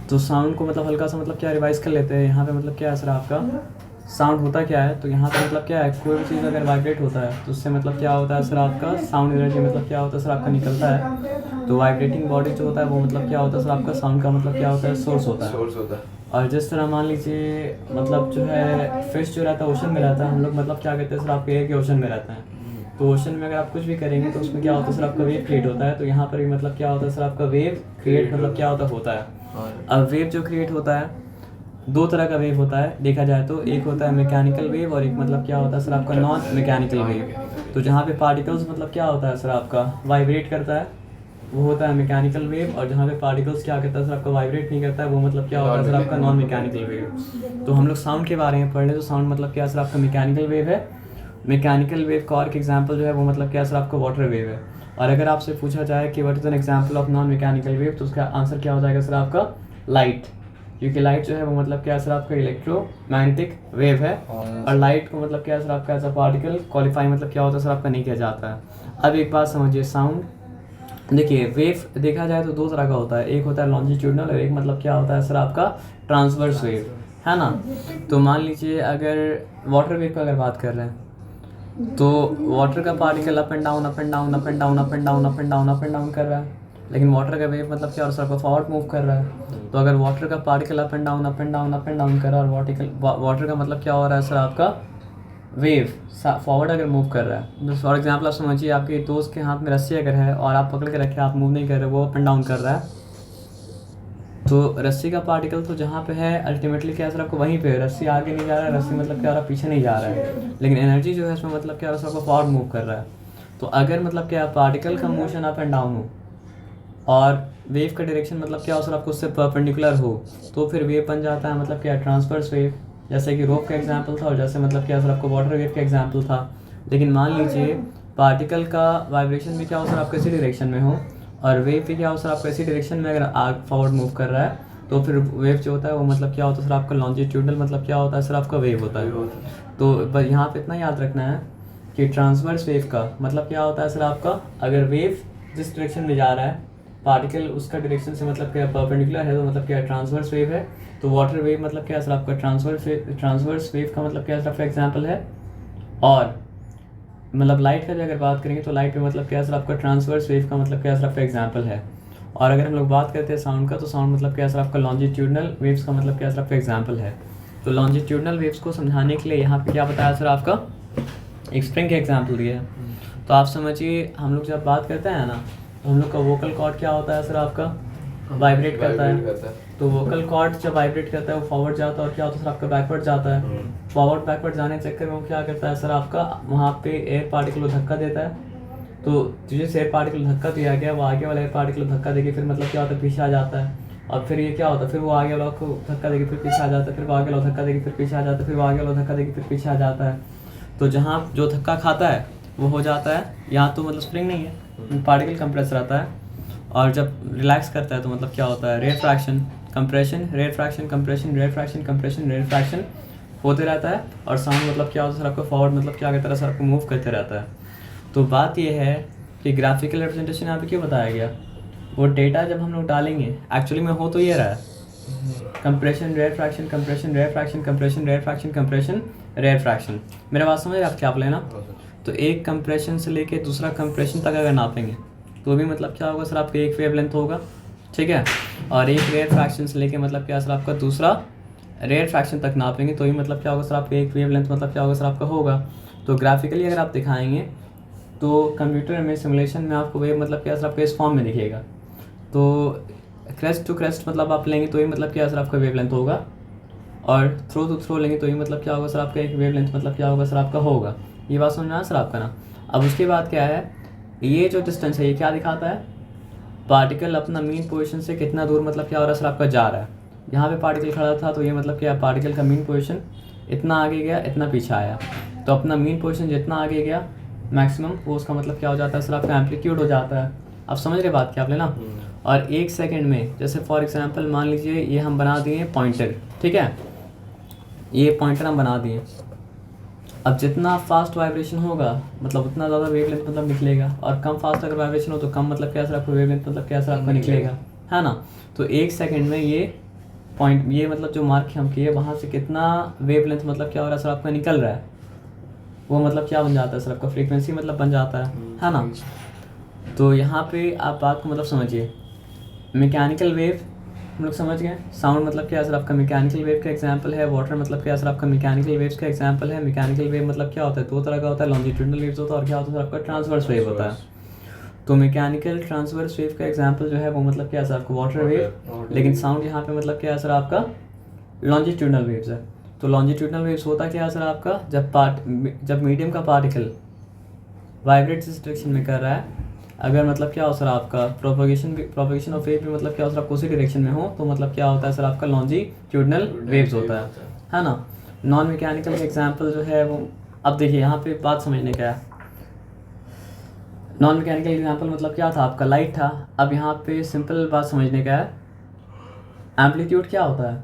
तो साउंड को मतलब हल्का सा मतलब क्या रिवाइज कर लेते हैं। यहाँ पे मतलब क्या है सर आपका साउंड होता क्या है, तो यहाँ पे मतलब क्या है, कोई भी चीज़ अगर वाइब्रेट होता है तो उससे मतलब क्या होता है सर आपका साउंड एनर्जी मतलब क्या होता है सर आपका निकलता है। तो वाइब्रेटिंग बॉडी जो होता है वो मतलब क्या होता है सर आपका साउंड का मतलब क्या होता है, सोर्स होता है। और जिस तरह मान लीजिए मतलब जो है फिश जो रहता है ओशन में रहता है, हम लोग मतलब क्या कहते हैं सर आपके एक ओशन में रहते हैं। तो ओशन में अगर आप कुछ भी करेंगे तो उसमें क्या होता है सर आपका वेव क्रिएट होता है। तो यहाँ पर भी मतलब क्या होता है सर आपका वेव क्रिएट मतलब क्या होता है। अब वेव जो क्रिएट होता है, दो तरह का वेव होता है देखा जाए तो, एक होता है मैकेनिकल वेव और एक मतलब क्या होता है सर आपका नॉन मैकेनिकल वेव। तो जहाँ पे पार्टिकल्स मतलब क्या होता है सर आपका वाइब्रेट करता है वो होता है मैकेनिकल वेव, और जहाँ पे पार्टिकल्स क्या करता है सर आपका वाइब्रेट नहीं करता है वो मतलब क्या होता है सर आपका नॉन मैकेनिकल वेव। तो हम लोग साउंड के बारे में पढ़ रहे, तो साउंड मतलब क्या सर आपका मैकेनिकल वेव है। मैकेनिकल वेव का और एक एग्जांपल जो है वो मतलब क्या सर आपका वाटर वेव है। और अगर आपसे पूछा जाए कि what is an example of non mechanical wave, तो उसका आंसर क्या हो जाएगा सर आपका लाइट। क्योंकि लाइट जो है वो मतलब क्या सर आपका इलेक्ट्रोमैग्नेटिक वेव है, और लाइट को मतलब क्या सर आपका एज अ पार्टिकल क्वालिफाई मतलब क्या होता है सर आपका नहीं किया जाता है। अब एक बात समझिए, साउंड देखिए वेव देखा जाए तो दो तरह का होता है, एक होता है लॉन्जिट्यूडनल और एक मतलब क्या होता है सर आपका ट्रांसवर्स वेव, है ना। तो मान लीजिए अगर वाटर वेव का अगर बात कर रहे हैं तो वाटर का particle up and down up and down up and down up and down up and down up and down कर रहा है, लेकिन वाटर का वेव मतलब क्या और सर फॉरवर्ड मूव कर रहा है। तो अगर वाटर का particle up and down up and down up and down कर रहा है और वाटर का मतलब क्या हो रहा है सर आपका वेव फॉरवर्ड अगर मूव कर रहा है। फॉर एग्जांपल आप समझिए आपके दोस्त के हाथ में रस्सी अगर है और आप पकड़ के रखे, आप मूव नहीं कर रहे, वो अप एंड डाउन कर रहा है, तो रस्सी का पार्टिकल तो जहाँ पे है अल्टीमेटली क्या सर आपको वहीं पे, रस्सी आगे नहीं जा रहा है, रस्सी मतलब क्या हो रहा है पीछे नहीं जा रहा है, लेकिन एनर्जी जो है इसमें मतलब क्या हो रहा है आपको फॉरवर्ड मूव कर रहा है। तो अगर मतलब क्या पार्टिकल का मोशन अप एंड डाउन हो और वेव का डायरेक्शन मतलब क्या हो सर आपको उससे परपेंडिकुलर हो, तो फिर वेव बन जाता है मतलब क्या ट्रांसवर्स वेव, जैसे कि रोप का एग्जांपल था, और जैसे मतलब क्या सर आपको वाटर वेव का एग्जांपल था। लेकिन मान लीजिए पार्टिकल का वाइब्रेशन भी क्या हो सर आपको इसी डायरेक्शन में हो, और वेव भी क्या हो सर आपको इसी डायरेक्शन में अगर आग फॉरवर्ड मूव कर रहा है, तो फिर वेव जो होता है वो मतलब क्या होता है सर आपका लॉन्जिट्यूडनल मतलब क्या होता है सर आपका वेव होता है। तो बस यहाँ पे इतना याद रखना है कि ट्रांसवर्स वेव का मतलब क्या होता है सर आपका, अगर वेव जिस डायरेक्शन में जा रहा है पार्टिकल उसका डायरेक्शन से मतलब क्या परपेंडिकुलर है, तो मतलब क्या ट्रांसवर्स वेव है। तो वाटर वेव मतलब क्या सर आपका ट्रांसवर्स वेव का मतलब क्या सर आपका एग्जांपल है। और मतलब लाइट का अगर बात करेंगे तो लाइट में मतलब क्या सर आपका ट्रांसवर्स वेव का मतलब क्या सर आपका एग्जांपल है। और अगर हम लोग बात करते हैं साउंड का, तो साउंड मतलब क्या सर आपका लॉन्जिट्यूडनल वेव्स का मतलब क्या सर आपका एग्जांपल है। तो लॉन्जिट्यूडनल वेव्स को समझाने के लिए यहाँ पे क्या बताया सर आपका, एक स्प्रिंग का एग्जांपल दिया है। तो आप समझिए हम लोग जब बात करते हैं ना, तो हम लोग का वोकल कॉर्ड क्या होता है सर आपका, वाइब्रेट करता है। तो वोकल कॉर्ड जब वाइब्रेट करता है वो फॉरवर्ड जाता है, और क्या होता है सर आपका बैकवर्ड जाता है। फॉरवर्ड बैकवर्ड जाने के चक्कर में वो क्या करता है सर आपका, वहाँ पे एयर पार्टिकल को धक्का देता है। तो जिस एयर पार्टिकल धक्का दिया गया वो आगे वाला एयर पार्टिकल धक्का देके फिर मतलब क्या होता है पीछे आ जाता है, और फिर ये क्या होता है, फिर वो आगे वाला को धक्का देके फिर पीछे आ जाता है, फिर वो आगे वाला धक्का देके फिर पीछे आ जाता है, फिर वो आगे वाला धक्का देके फिर पीछे आ जाता है। तो जहाँ जो धक्का खाता है वो हो जाता है, यहाँ तो मतलब स्प्रिंग नहीं है, पार्टिकल कंप्रेस रहता है। और जब रिलैक्स करता है तो मतलब क्या होता है, rarefaction compression, rarefaction compression, rarefaction compression, rarefaction होते रहता है। और साउंड मतलब क्या होता है सर आपको फॉरवर्ड मतलब क्या करता है सर आपको मूव करते रहता है। तो बात यह है कि ग्राफिकल रिप्रेजेंटेशन यहाँ पे क्यों बताया गया, वो डेटा जब हम लोग डालेंगे एक्चुअली में हो तो ये रहा है, compression rarefaction compression rarefaction compression rarefaction compression rarefaction. मेरा बात समझ आप क्या आप लेना। तो एक कंप्रेशन से लेके दूसरा कंप्रेशन तक अगर नापेंगे तो भी मतलब क्या होगा सर आपका एक वेव लेंथ होगा, ठीक है। और एक रेयर फ्रैक्शन से लेके मतलब क्या सर आपका दूसरा रेयर फ्रैक्शन तक नापेंगे तो भी मतलब क्या होगा सर आपका एक वेव लेंथ मतलब क्या होगा सर आपका होगा। तो ग्राफिकली अगर आप दिखाएंगे तो कंप्यूटर में सिमुलेशन में आपको वेव मतलब क्या सर आपका इस फॉर्म में दिखेगा। तो क्रेस्ट टू क्रेस्ट मतलब आप लेंगे तो ही मतलब क्या सर आपका वेव लेंथ होगा, और थ्रो टू थ्रो लेंगे तो ही मतलब क्या होगा सर आपका एक वेव लेंथ मतलब क्या होगा सर आपका होगा। ये बात समझ में आया सर आपका ना। अब उसके बाद क्या है, ये जो डिस्टेंस है ये क्या दिखाता है, पार्टिकल अपना मीन पोजीशन से कितना दूर मतलब क्या हो रहा है सर आपका जा रहा है। यहाँ पे पार्टिकल खड़ा था तो ये मतलब क्या पार्टिकल का मीन पोजीशन इतना आगे गया इतना पीछे आया, तो अपना मीन पोजीशन जितना आगे गया मैक्सिमम वो उसका मतलब क्या हो जाता है सर आपका एम्पलीट्यूड हो जाता है। आप समझ रहे बात क्या आपने ना। और एक सेकंड में जैसे फॉर एग्जांपल मान लीजिए ये हम बना दिए पॉइंटर, ठीक है, ये पॉइंटर हम बना दिए। अब जितना फास्ट वाइब्रेशन होगा मतलब उतना ज़्यादा वेवलेंथ मतलब निकलेगा, और कम फास्ट अगर वाइब्रेशन हो तो कम मतलब क्या सर आपको वेवलेंथ मतलब क्या सर आपका निकलेगा, है ना। तो एक सेकंड में ये पॉइंट, ये मतलब जो मार्क हम किए वहाँ से कितना वेवलेंथ मतलब क्या हो रहा है सर आपका निकल रहा है, वो मतलब क्या बन जाता है सर आपका फ्रीक्वेंसी मतलब बन जाता है ना। तो यहाँ पे आप बात को मतलब समझिए, मैकेनिकल वेव हम लोग समझ गए, साउंड मतलब क्या है सर आपका मैकेनिकल वेव का एग्जांपल है, वाटर मतलब क्या है सर आपका मैकेनिकल वेव्स का एग्जांपल है। मैकेनिकल वेव मतलब क्या होता है, दो तरह का होता है, लॉन्जिट्यूडनल वेव्स होता है और क्या होता है सर आपका ट्रांसवर्स वेव होता है। तो मैकेनिकल ट्रांसवर्स वेव का एग्जांपल जो है वो मतलब क्या है सर आपका वाटर वेव, लेकिन साउंड यहाँ पे मतलब क्या है सर आपका लॉन्जिट्यूडनल वेव्स है। तो लॉन्जिट्यूडनल वेव्स होता क्या है सर आपका, जब मीडियम का पार्टिकल वाइब्रेट इस डायरेक्शन में कर रहा है, अगर मतलब क्या हो सर आपका प्रोपगेशन ऑफ वेव भी मतलब क्या हो सर आपको उसी डायरेक्शन में हो, तो मतलब क्या होता है सर आपका लॉन्जिट्यूडनल वेव्स होता है ना। नॉन मैकेनिकल का एग्जांपल जो है वो, अब देखिए यहाँ पे बात समझने का है, नॉन मैकेनिकल एग्जांपल मतलब क्या था आपका, लाइट था। अब यहाँ पे सिंपल बात समझने का है, एम्पलीट्यूड क्या होता है,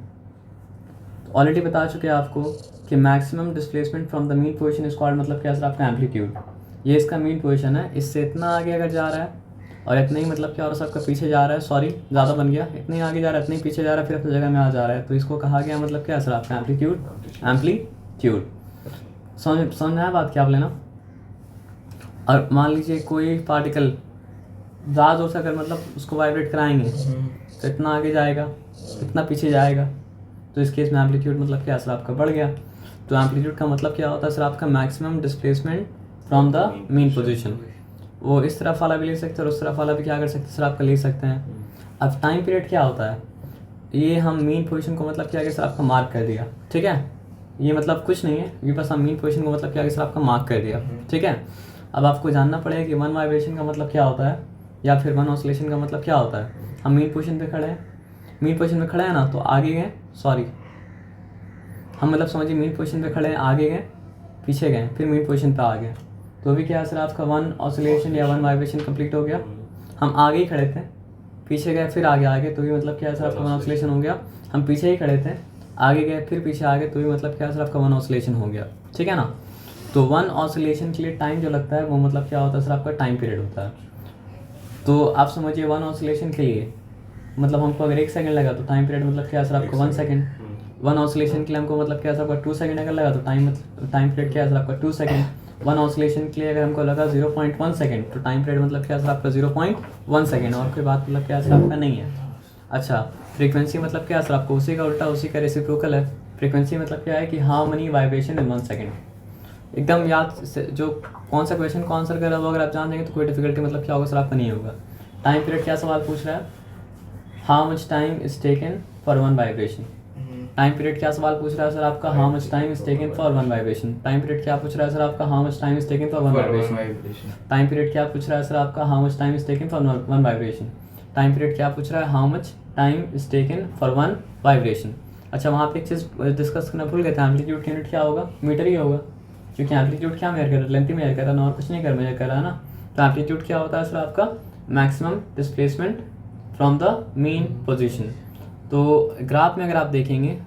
ऑलरेडी बता चुके हैं आपको कि maximum displacement from the mean position is called मतलब क्या सर आपका एम्पलीट्यूड। ये इसका मीन पोजीशन है, इससे इतना आगे अगर जा रहा है और इतना ही मतलब क्या हो रहा है सबका पीछे जा रहा है, सॉरी ज़्यादा बन गया, इतना ही आगे जा रहा है इतना ही पीछे जा रहा है, फिर अपनी जगह में आ जा रहा है, तो इसको कहा गया मतलब क्या सर आपका एम्पलीट्यूड। समझ आया बात क्या आप लेना। और मान लीजिए कोई पार्टिकल ज़्यादा जोर से अगर मतलब उसको वाइब्रेट कराएंगे तो इतना आगे जाएगा, इतना पीछे जाएगा, तो इस केस में एम्पलीट्यूड मतलब क्या सर आपका बढ़ गया। तो एम्पलीट्यूड का मतलब क्या होता है सर आपका maximum displacement from the mean position. वो इस तरफ वाला भी ले सकते हैं और उस तरफ वाला भी क्या कर सकते हैं सर आपका ले सकते हैं। अब टाइम पीरियड क्या होता है, ये हम मीन पोजीशन को मतलब क्या सर आपका मार्क कर दिया, ठीक है, ये मतलब कुछ नहीं है, ये बस हम मीन पोजीशन को मतलब क्या सर आपका मार्क कर दिया, ठीक है। अब आपको जानना पड़ेगा कि वन वाइब्रेशन का मतलब क्या होता है या फिर वन ऑसिलेशन का मतलब क्या होता है। हम मीन पोजीशन पे खड़े हैं, मीन पोजीशन पे खड़े हैं ना, तो आगे गए, सॉरी हम मतलब समझिए मीन पोजीशन पे खड़े हैं, आगे गए पीछे गए फिर मीन पोजीशन पे आ गए, तो भी क्या सर आपका वन ऑसिलेशन या वन वाइब्रेशन कंप्लीट हो गया। हम आगे ही खड़े थे, पीछे गए फिर आगे आ गए, तो भी मतलब क्या सर आपका वन ऑसिलेशन हो गया। हम पीछे ही खड़े थे, आगे गए फिर पीछे आ गए, तो भी मतलब क्या सर आपका वन ऑसिलेशन हो गया, ठीक है ना। तो वन ऑसिलेशन के लिए टाइम जो लगता है वो मतलब क्या होता है सर आपका टाइम पीरियड होता है। तो आप समझिए वन ऑसिलेशन के लिए मतलब हमको अगर 1 सेकंड लगा तो टाइम पीरियड मतलब क्या सर आपका 1 सेकंड। वन ऑसिलेशन के लिए हमको मतलब क्या सर आपका 2 सेकंड अगर लगा तो टाइम पीरियड क्या सर आपका 2 सेकंड। वन ऑसिलेशन के लिए अगर हमको लगा 0.1 सेकंड तो टाइम पीरियड मतलब क्या सर आपका 0.1 सेकंड, और कोई बात मतलब क्या सर आपका नहीं है। अच्छा, फ्रीक्वेंसी मतलब क्या सर आपको उसी का उल्टा उसी का रेसिप्रोकल है। फ्रीक्वेंसी मतलब क्या है कि how many vibration in 1 second. एकदम याद से जो कौन सा क्वेश्चन को आंसर कर रहा हो अगर आप जान जाएंगे तो कोई डिफिकल्टी मतलब क्या होगा सर आपका नहीं होगा। टाइम पीरियड क्या सवाल पूछ रहा है, how much time is taken for one vibration. Time period क्या सवाल पूछ रहा है सर आपका, how much time is taken for one vibration. Time period क्या पूछ रहा है सर आपका, how much time is taken for one vibration. Time period क्या पूछ रहा है सर आपका, how much time is taken for one vibration. Time period क्या पूछ रहा है, how much time is taken for one vibration. अच्छा, वहाँ पे एक चीज़ डिस्कस करना भूल गए थे, एम्पलीट्यूड की यूनिट क्या होगा, मीटर ही होगा, क्योंकि एम्पलीट्यूड क्या मेजर कर रहा है, लेंथ ही मेजर कर रहा है ना, और कुछ नहीं कर मेजर कर रहा है ना। तो एम्पलीट्यूड क्या होता है सर आपका maximum displacement from the mean position. तो ग्राफ में अगर आप देखेंगे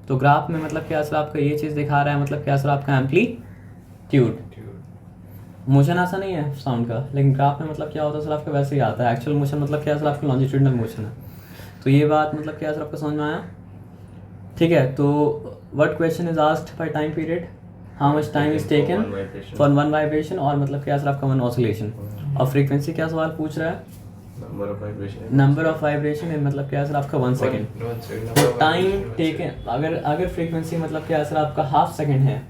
तो ग्राफ में मतलब क्या सर आपका ये चीज़ दिखा रहा है, मतलब क्या सर आपका एम्पलीट्यूड। मोशन ऐसा नहीं है साउंड का, लेकिन ग्राफ में मतलब क्या होता है सर आपका वैसे ही आता है। एक्चुअल मोशन मतलब क्या सर आपका लॉन्जिट्यूडनल मोशन है। तो ये बात मतलब क्या सर आपका समझ में आया, ठीक है। तो what question is asked by time period, how much time is taken for one vibration, और मतलब क्या सर आपका वन ऑसिलेशन। और फ्रीक्वेंसी क्या सवाल पूछ रहा है, नंबर ऑफ वाइब्रेशन है मतलब क्या सर आपका 1 सेकेंड। तो टाइम टेकन अगर फ्रीक्वेंसी मतलब क्या सर आपका हाफ सेकेंड है,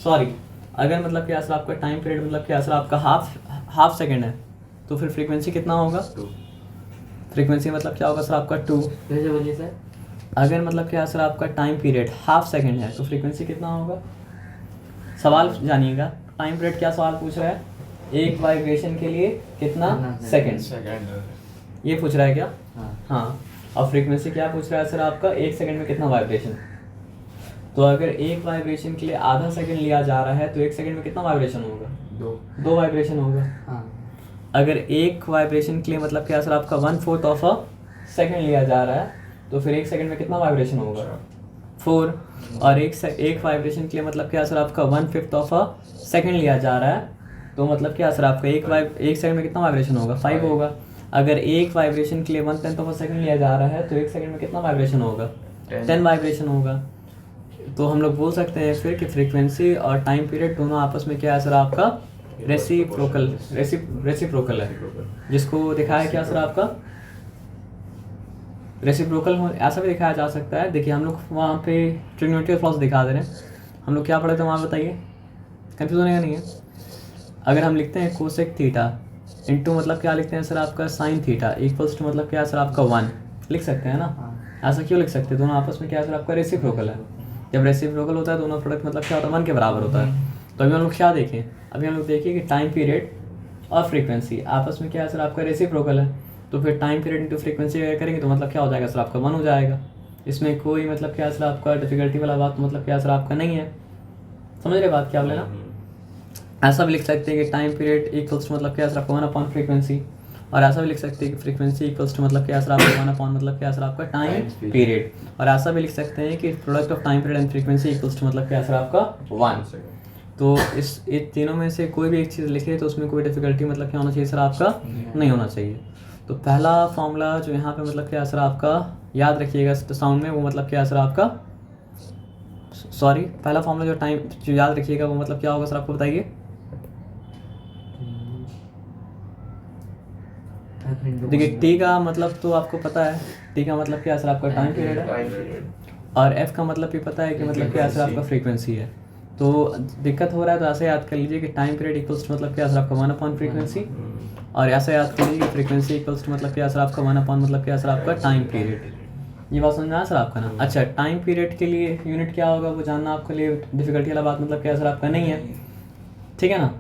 सॉरी अगर मतलब क्या सर आपका टाइम पीरियड मतलब क्या सर आपका हाफ सेकेंड है, तो फिर फ्रीक्वेंसी कितना होगा, फ्रीक्वेंसी मतलब क्या होगा सर आपका 2। कैसे बोलिए सर, अगर मतलब क्या सर आपका टाइम पीरियड हाफ सेकेंड है तो फ्रीक्वेंसी कितना होगा। सवाल जानिएगा, टाइम पीरियड क्या सवाल पूछ रहा है, एक वाइब्रेशन के लिए कितना सेकंड, ये पूछ रहा है क्या। हाँ, और फ्रीक्वेंसी क्या पूछ रहा है सर आपका, 1 सेकंड में कितना वाइब्रेशन। तो अगर एक वाइब्रेशन के लिए आधा सेकंड लिया जा रहा है तो 1 सेकंड में कितना वाइब्रेशन होगा, 2 वाइब्रेशन होगा। अगर एक वाइब्रेशन के लिए मतलब क्या सर आपका 1/4 ऑफ अ सेकंड लिया जा रहा है तो फिर 1 सेकंड में कितना वाइब्रेशन होगा, 4। और एक वाइब्रेशन के लिए मतलब क्या सर आपका 1/5 ऑफ अ सेकंड लिया जा रहा है तो मतलब क्या सर आपका एक सेकंड में कितना वाइब्रेशन होगा, 5 होगा। अगर एक वाइब्रेशन के लिए 1 10th ऑफ अ सेकंड लिया जा रहा है तो 1 सेकंड में कितना वाइब्रेशन होगा? 10 वाइब्रेशन होगा। तो हम लोग बोल सकते हैं फिर कि फ्रीक्वेंसी और टाइम पीरियड दोनों आपस में क्या है सर आपका? रेसिप्रोकल है, जिसको दिखाया क्या सर आपका? रेसिप्रोकल हो ऐसा भी दिखाया जा सकता है। देखिए हम लोग वहाँ पे ट्रिग्नोमेट्री फ्लॉस दिखा दे रहे हैं। हम लोग क्या पढ़े थे वहाँ बताइए, कंफ्यूज होने का नहीं है। अगर हम लिखते हैं कोसेक थीटा इंटू मतलब क्या लिखते हैं सर आपका साइन थीटा इक्वल्स टू मतलब क्या है सर आपका 1 लिख सकते हैं ना। ऐसा क्यों लिख सकते हैं? दोनों आपस में क्या है सर आपका? रेसिप्रोकल है। जब रेसिप्रोकल होता है दोनों प्रोडक्ट मतलब क्या होता है? 1 के बराबर होता है। तो अभी हम लोग क्या देखें? अभी हम लोग देखिए कि टाइम पीरियड और फ्रीक्वेंसी आपस में क्या है सर आपका? रेसिप्रोकल है। तो फिर टाइम पीरियड इंटू फ्रीक्वेंसी अगर करेंगे तो मतलब क्या हो जाएगा सर आपका? 1 हो जाएगा। इसमें कोई मतलब क्या सर आपका डिफिकल्टी वाला बात मतलब क्या सर आपका नहीं है। समझ रहे बात क्या बोले ना? ऐसा भी लिख सकते हैं कि टाइम पीरियड इक्वल्स टू मतलब क्या सर आपका 1 अपॉन फ्रीक्वेंसी, और ऐसा भी लिख सकते हैं कि फ्रीक्वेंसी इक्वल्स टू मतलब क्या सर आपका 1 अपॉन मतलब क्या सर आपका टाइम पीरियड, और ऐसा भी लिख सकते हैं कि product of time period and frequency equals to मतलब क्या सर आपका 1। तो इस तीनों में से कोई भी एक चीज़ लिखे तो उसमें कोई डिफिकल्टी मतलब क्या होना चाहिए सर आपका? नहीं होना चाहिए। तो पहला फॉर्मूला जो यहाँ पे मतलब क्या सर आपका याद रखिएगा साउंड में, वो मतलब क्या सर आपका सॉरी पहला फॉर्मूला जो याद रखिएगा वो मतलब क्या होगा सर आपको बताइए? देखिए टी का मतलब तो आपको पता है, टी का मतलब क्या सर आपका टाइम पीरियड है, और एफ का मतलब भी पता है कि मतलब क्या सर आपका फ्रीक्वेंसी है। तो दिक्कत हो रहा है तो ऐसे याद कर लीजिए कि टाइम पीरियड इक्वल्स टू मतलब क्या सर आपका 1 अपॉन फ्रीक्वेंसी, और ऐसा याद कर लीजिए कि फ्रीक्वेंसी इक्वल्स टू मतलब क्या सर आपका 1 अपॉन मतलब क्या सर आपका टाइम पीरियड। ये बात समझ में आया सर आपका ना? अच्छा, टाइम पीरियड के लिए यूनिट क्या होगा वो जानना आपके लिए डिफिकल्टी वाला बात मतलब क्या सर आपका नहीं है, ठीक है ना।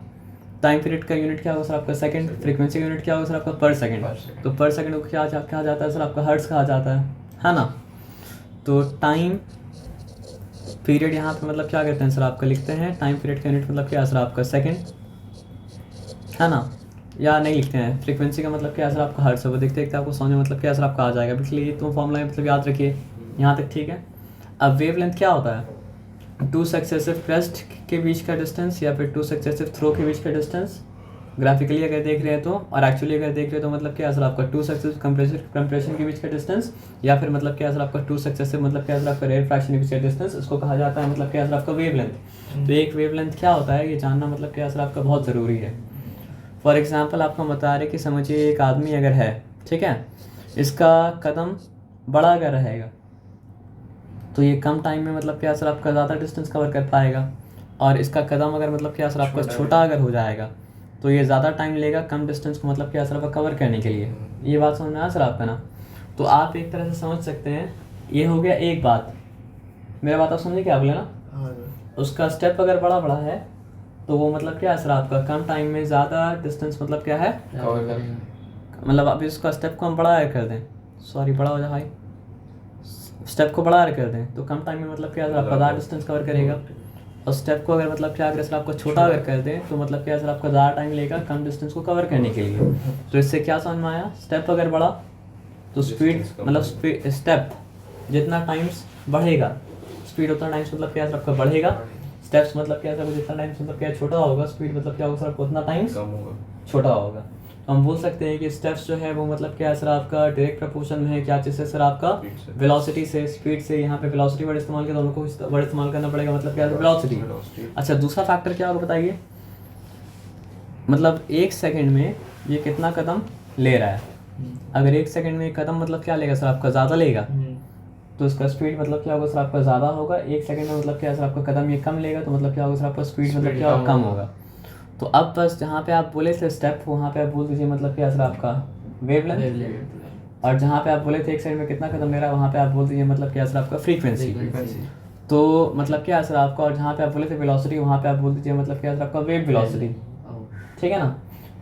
टाइम पीरियड का यूनिट क्या होगा सर आपका? सेकंड। फ्रीक्वेंसी का यूनिट क्या होगा सर आपका? पर सेकंड। तो पर सेकंड को क्या कहा जाता है सर आपका? हर्ट्ज कहा जाता है ना। तो टाइम पीरियड यहाँ पे मतलब क्या कहते हैं सर आपका? लिखते हैं टाइम पीरियड का यूनिट मतलब क्या है सर आपका? सेकंड, है ना, या नहीं लिखते हैं? फ्रीक्वेंसी का मतलब क्या है सर आपका? हर्ट्ज। वो देखते देखते आपको समझ में मतलब क्या सर आपका आ जाएगा। इसलिए तो फॉर्मूला मतलब याद रखिए यहाँ तक, ठीक है। अब वेवलेंथ क्या होता है? 2 सक्सेसिव क्रेस्ट के बीच का डिस्टेंस या फिर 2 सक्सेसिव थ्रो के बीच का डिस्टेंस, ग्राफिकली अगर देख रहे हैं तो, और एक्चुअली अगर देख रहे हो तो मतलब क्या सर आपका 2 सक्सेसिव कंप्रेशन के बीच का डिस्टेंस, या फिर मतलब क्या सर आपका 2 सक्सेसिव मतलब क्या सर आपका रेयर फ्रैक्शन के बीच का डिस्टेंस, इसको कहा जाता है मतलब क्या सर आपका? वेवलेंथ। तो एक वेवलेंथ क्या होता है ये जानना मतलब क्या सर आपका बहुत ज़रूरी है। फॉर एग्जाम्पल आपको बता रहे कि समझिए एक आदमी अगर है, ठीक है, इसका कदम बड़ा अगर रहेगा तो ये कम टाइम में मतलब क्या सर आपका ज़्यादा डिस्टेंस कवर कर पाएगा, और इसका कदम अगर मतलब क्या सर आपका छोटा अगर हो जाएगा तो ये ज़्यादा टाइम लेगा कम डिस्टेंस को मतलब क्या सर आपका कवर करने के लिए। ये बात समझ में आया सर आपका ना? तो आप एक तरह से समझ सकते हैं, ये हो गया एक बात। मेरा बात आप समझे क्या बोले ना? उसका स्टेप अगर बड़ा बड़ा है तो वो मतलब क्या है सर आपका? कम टाइम में ज़्यादा डिस्टेंस मतलब क्या है कवर करेगा। मतलब अभी उसका स्टेप को हम बड़ा कर दें, सॉरी बड़ा हो जाए भाई, स्टेप को बड़ा कर दें तो कम टाइम में मतलब क्या सर आपका ज़्यादा डिस्टेंस कवर करेगा, और स्टेप को अगर मतलब क्या अगर सर आपको छोटा अगर कर दें तो मतलब क्या सर आपका ज़्यादा टाइम लेगा कम डिस्टेंस को कवर करने के लिए। तो इससे क्या समझ में आया? स्टेप अगर बड़ा तो स्पीड मतलब स्टेप जितना टाइम्स बढ़ेगा स्पीड उतना टाइम्स मतलब क्या सर आपका बढ़ेगा। स्टेप्स मतलब क्या सर जितना टाइम्स मतलब क्या छोटा होगा, स्पीड मतलब क्या होगा सर आपको उतना टाइम्स छोटा होगा। तो हम बोल सकते हैं कि स्टेप्स जो है वो मतलब क्या है सर आपका डायरेक्ट प्रपोर्शन में है क्या चीज़ से सर आपका? वेलोसिटी से, स्पीड से। यहाँ पे वेलोसिटी वर्ड इस्तेमाल किया तो हमको वर्ड इस्तेमाल करना पड़ेगा मतलब क्या है? वेलोसिटी। अच्छा, दूसरा फैक्टर क्या होगा बताइए? मतलब 1 सेकंड में ये कितना कदम ले रहा है। अगर 1 सेकंड में कदम मतलब क्या लेगा सर आपका? ज़्यादा लेगा तो इसका स्पीड मतलब क्या होगा सर आपका? ज़्यादा होगा। 1 सेकंड में मतलब क्या सर आपका कदम ये कम लेगा तो मतलब क्या होगा सर आपका? स्पीड मतलब क्या कम होगा। तो अब बस जहाँ पे आप बोले थे स्टेप वहाँ पे आप बोल दीजिए मतलब क्या सर आपका? वेवलेंथ। और जहाँ पे आप बोले थे 1 सेकंड में कितना कदम ले रहा है वहाँ पे आप बोल दीजिए मतलब क्या सर आपका? फ्रीक्वेंसी। तो मतलब क्या सर आपका? और जहाँ पे आप बोले थे वेलोसिटी वहाँ पे आप बोल दीजिए मतलब क्या सर आपका? वेव वेलोसिटी, ठीक है ना।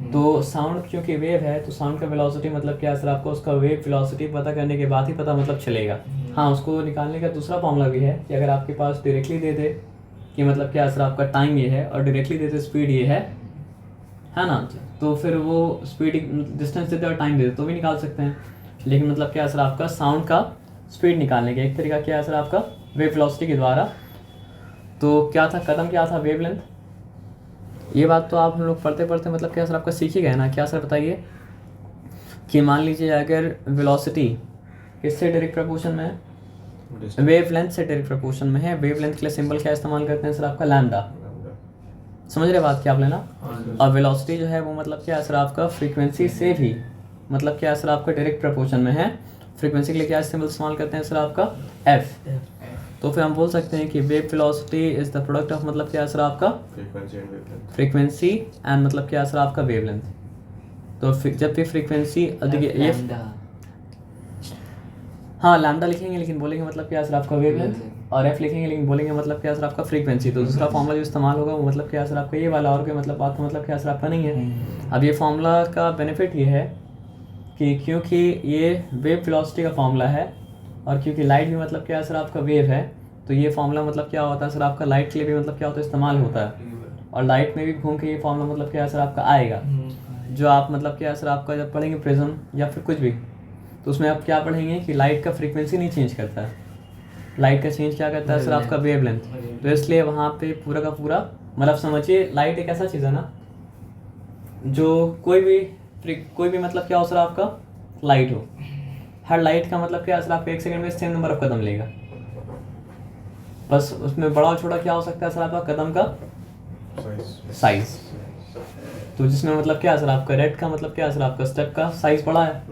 तो साउंड क्योंकि वेव है तो साउंड का वेलोसिटी मतलब क्या सर आपको? उसका वेव वेलोसिटी पता करने के बाद ही पता मतलब चलेगा। हाँ, उसको निकालने का दूसरा फॉर्मूला भी है कि अगर आपके पास डायरेक्टली दे दे कि मतलब क्या सर आपका टाइम ये है और डायरेक्टली दे दे स्पीड ये है ना, तो फिर वो स्पीड डिस्टेंस देते और टाइम देते तो भी निकाल सकते हैं। लेकिन मतलब क्या सर आपका? साउंड का स्पीड निकालने का एक तरीका क्या है सर आपका? वेव वेलोसिटी के द्वारा। तो क्या था कदम, क्या था? वेवलेंथ। ये बात तो आप हम लोग पढ़ते पढ़ते मतलब क्या सर आपका सीख ही गए ना? क्या सर बताइए? कि मान लीजिए अगर वेलोसिटी किससे डायरेक्ट प्रपोर्शन में है, वेवलेंथ से डायरेक्ट प्रपोर्शन में है। वेवलेंथ के लिए सिंबल क्या इस्तेमाल करते हैं सर आपका लैम्डा, समझ रहे बात क्या आप लेना। और वेलोसिटी जो है वो मतलब क्या है सर आपका फ्रीक्वेंसी से भी मतलब क्या है सर आपका डायरेक्ट प्रपोर्शन में है। फ्रीक्वेंसी के लिए क्या सिंबल इस्तेमाल करते हैं सर आपका एफ। तो फिर हम बोल सकते हैं कि wave velocity is the product of मतलब क्या है सर आपका फ्रीक्वेंसी एंड मतलब क्या है सर आपका वेवलेंथ। तो जब भी फ्रीक्वेंसी देखिए हाँ लैम्डा लिखेंगे लेकिन बोलेंगे मतलब क्या है सर आपका वेवलेंथ, और एफ लिखेंगे लेकिन बोलेंगे मतलब क्या है सर आपका फ्रीक्वेंसी। तो दूसरा फॉर्मूला जो इस्तेमाल होगा वो मतलब क्या है सर आपका ये वाला, और कोई मतलब बात मतलब क्या है सर आपका नहीं है। अब ये फॉर्मूला का बेनिफिट ये है कि क्योंकि ये वेव वेलोसिटी का फॉर्मूला है और क्योंकि लाइट भी मतलब क्या है सर आपका वेव है, तो ये फॉर्मूला मतलब क्या होता है सर आपका लाइट के लिए भी मतलब क्या होता है इस्तेमाल होता है। और लाइट में भी घूम के ये फॉर्मूला मतलब क्या है सर आपका आएगा, जो आप मतलब क्या है सर आपका जब पढ़ेंगे प्रिज्म या फिर कुछ भी, तो उसमें आप क्या पढ़ेंगे कि लाइट का फ्रीक्वेंसी नहीं चेंज करता है, लाइट का चेंज क्या करता है सर आपका वेवलेंथ। तो इसलिए वहाँ पे पूरा का पूरा मतलब समझिए लाइट एक ऐसा चीज़ है ना, जो कोई भी मतलब क्या हो सर आपका लाइट हो, हर लाइट का मतलब क्या है सर आपका 1 सेकंड में सेम नंबर ऑफ कदम लेगा। बस उसमें बड़ा और छोटा क्या हो सकता है सर आपका कदम का साइज। तो जिसमें मतलब क्या है सर आपका रेड का मतलब क्या है सर आपका स्टेप का साइज बड़ा है,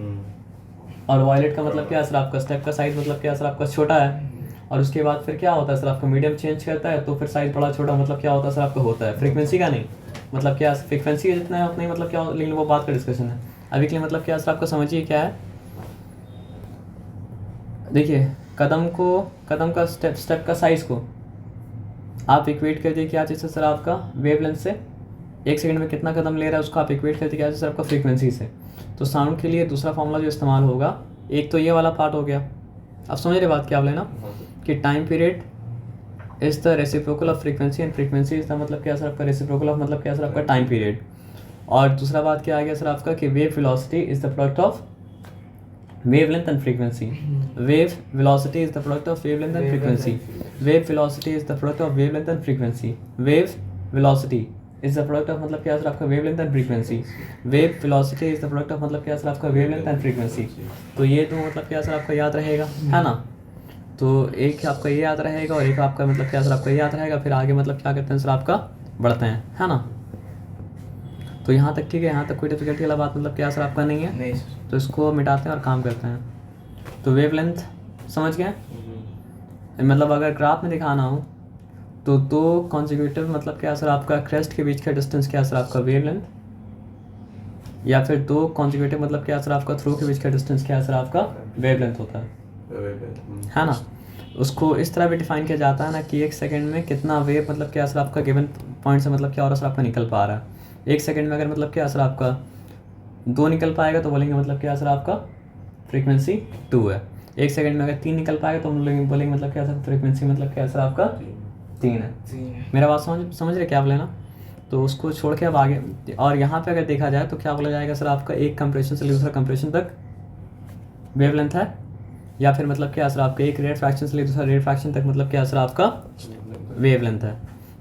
और वायलेट का मतलब क्या है सर आपका स्टेप का साइज मतलब क्या है सर आपका छोटा है। और उसके बाद फिर क्या होता है सर आपका मीडियम चेंज करता है, तो फिर साइज बड़ा छोटा मतलब क्या होता है सर आपका होता है। फ्रीक्वेंसी का नहीं, मतलब क्या फ्रीक्वेंसी जितना है उतना ही मतलब क्या, लेकिन वो बात का डिस्कशन है। अभी के लिए मतलब क्या सर आपको समझिए क्या है, देखिए कदम का स्टेप का साइज को आप इक्वेट कर दिए क्या चीज़ से सर आपका वेवलेंथ से। 1 सेकंड में कितना कदम ले रहा है उसको आप इक्वेट कर दिए क्या चीज़ सर आपका फ्रीक्वेंसी से। तो साउंड के लिए दूसरा फॉर्मूला जो इस्तेमाल होगा, एक तो ये वाला पार्ट हो गया। अब समझ रहे बात क्या आप लेना कि time period is the reciprocal of frequency and frequency is the मतलब क्या सर आपका रेसिप्रोकल ऑफ मतलब क्या सर आपका टाइम पीरियड। और दूसरा बात क्या आ गया सर आपका कि wave velocity is the product of wavelength and frequency. Wave velocity is the product of wavelength and frequency. Wave velocity is the product of wavelength and frequency. Wave velocity is the product of मतलब क्या sir आपका wavelength and frequency. Wave velocity is the product of मतलब क्या sir आपका wavelength and frequency. तो ये तो मतलब क्या सर आपका याद रहेगा, है ना। तो एक आपका ये याद रहेगा और एक आपका मतलब क्या सर आपका याद रहेगा। फिर आगे मतलब क्या करते हैं सर आपका बढ़ते हैं, है ना। तो यहाँ तक ठीक है, यहाँ तक कोई डिफिकल्टी वाला बात मतलब क्या सर आपका नहीं है। नहीं। तो इसको मिटाते हैं और काम करते हैं। तो वेवलेंथ समझ गए, मतलब अगर ग्राफ में दिखाना हो तो दो कॉन्जिक्यूटिव मतलब क्या सर आपका क्रेस्ट के बीच का डिस्टेंस क्या सर आपका वेवलेंथ, या फिर दो कॉन्जिक्यूटिव मतलब क्या सर आपका थ्रो के बीच का डिस्टेंस क्या सर आपका वेवलेंथ होता है ना। उसको इस तरह भी डिफाइन किया जाता है ना कि 1 सेकंड में कितना वेव मतलब क्या सर आपका गिवन पॉइंट से मतलब क्या और सर आपका निकल पा रहा है। 1 सेकंड में अगर मतलब क्या सर आपका 2 निकल पाएगा तो बोलेंगे मतलब क्या सर आपका फ्रीक्वेंसी 2 है। 1 सेकंड में अगर 3 निकल पाएगा तो हम बोलेंगे मतलब क्या सर फ्रीक्वेंसी मतलब क्या सर आपका 3 है। मेरा बात समझ रहे क्या आप लेना। तो उसको छोड़ के अब आगे, और यहाँ पे अगर देखा जाए तो क्या बोला जाएगा सर आपका एक कंप्रेशन से दूसरा कंप्रेशन तक वेवलेंथ है, या फिर मतलब क्या सर आपका एक रेड फ्रैक्शन से दूसरा रेड फ्रैक्शन तक मतलब क्या सर आपका वेवलेंथ है।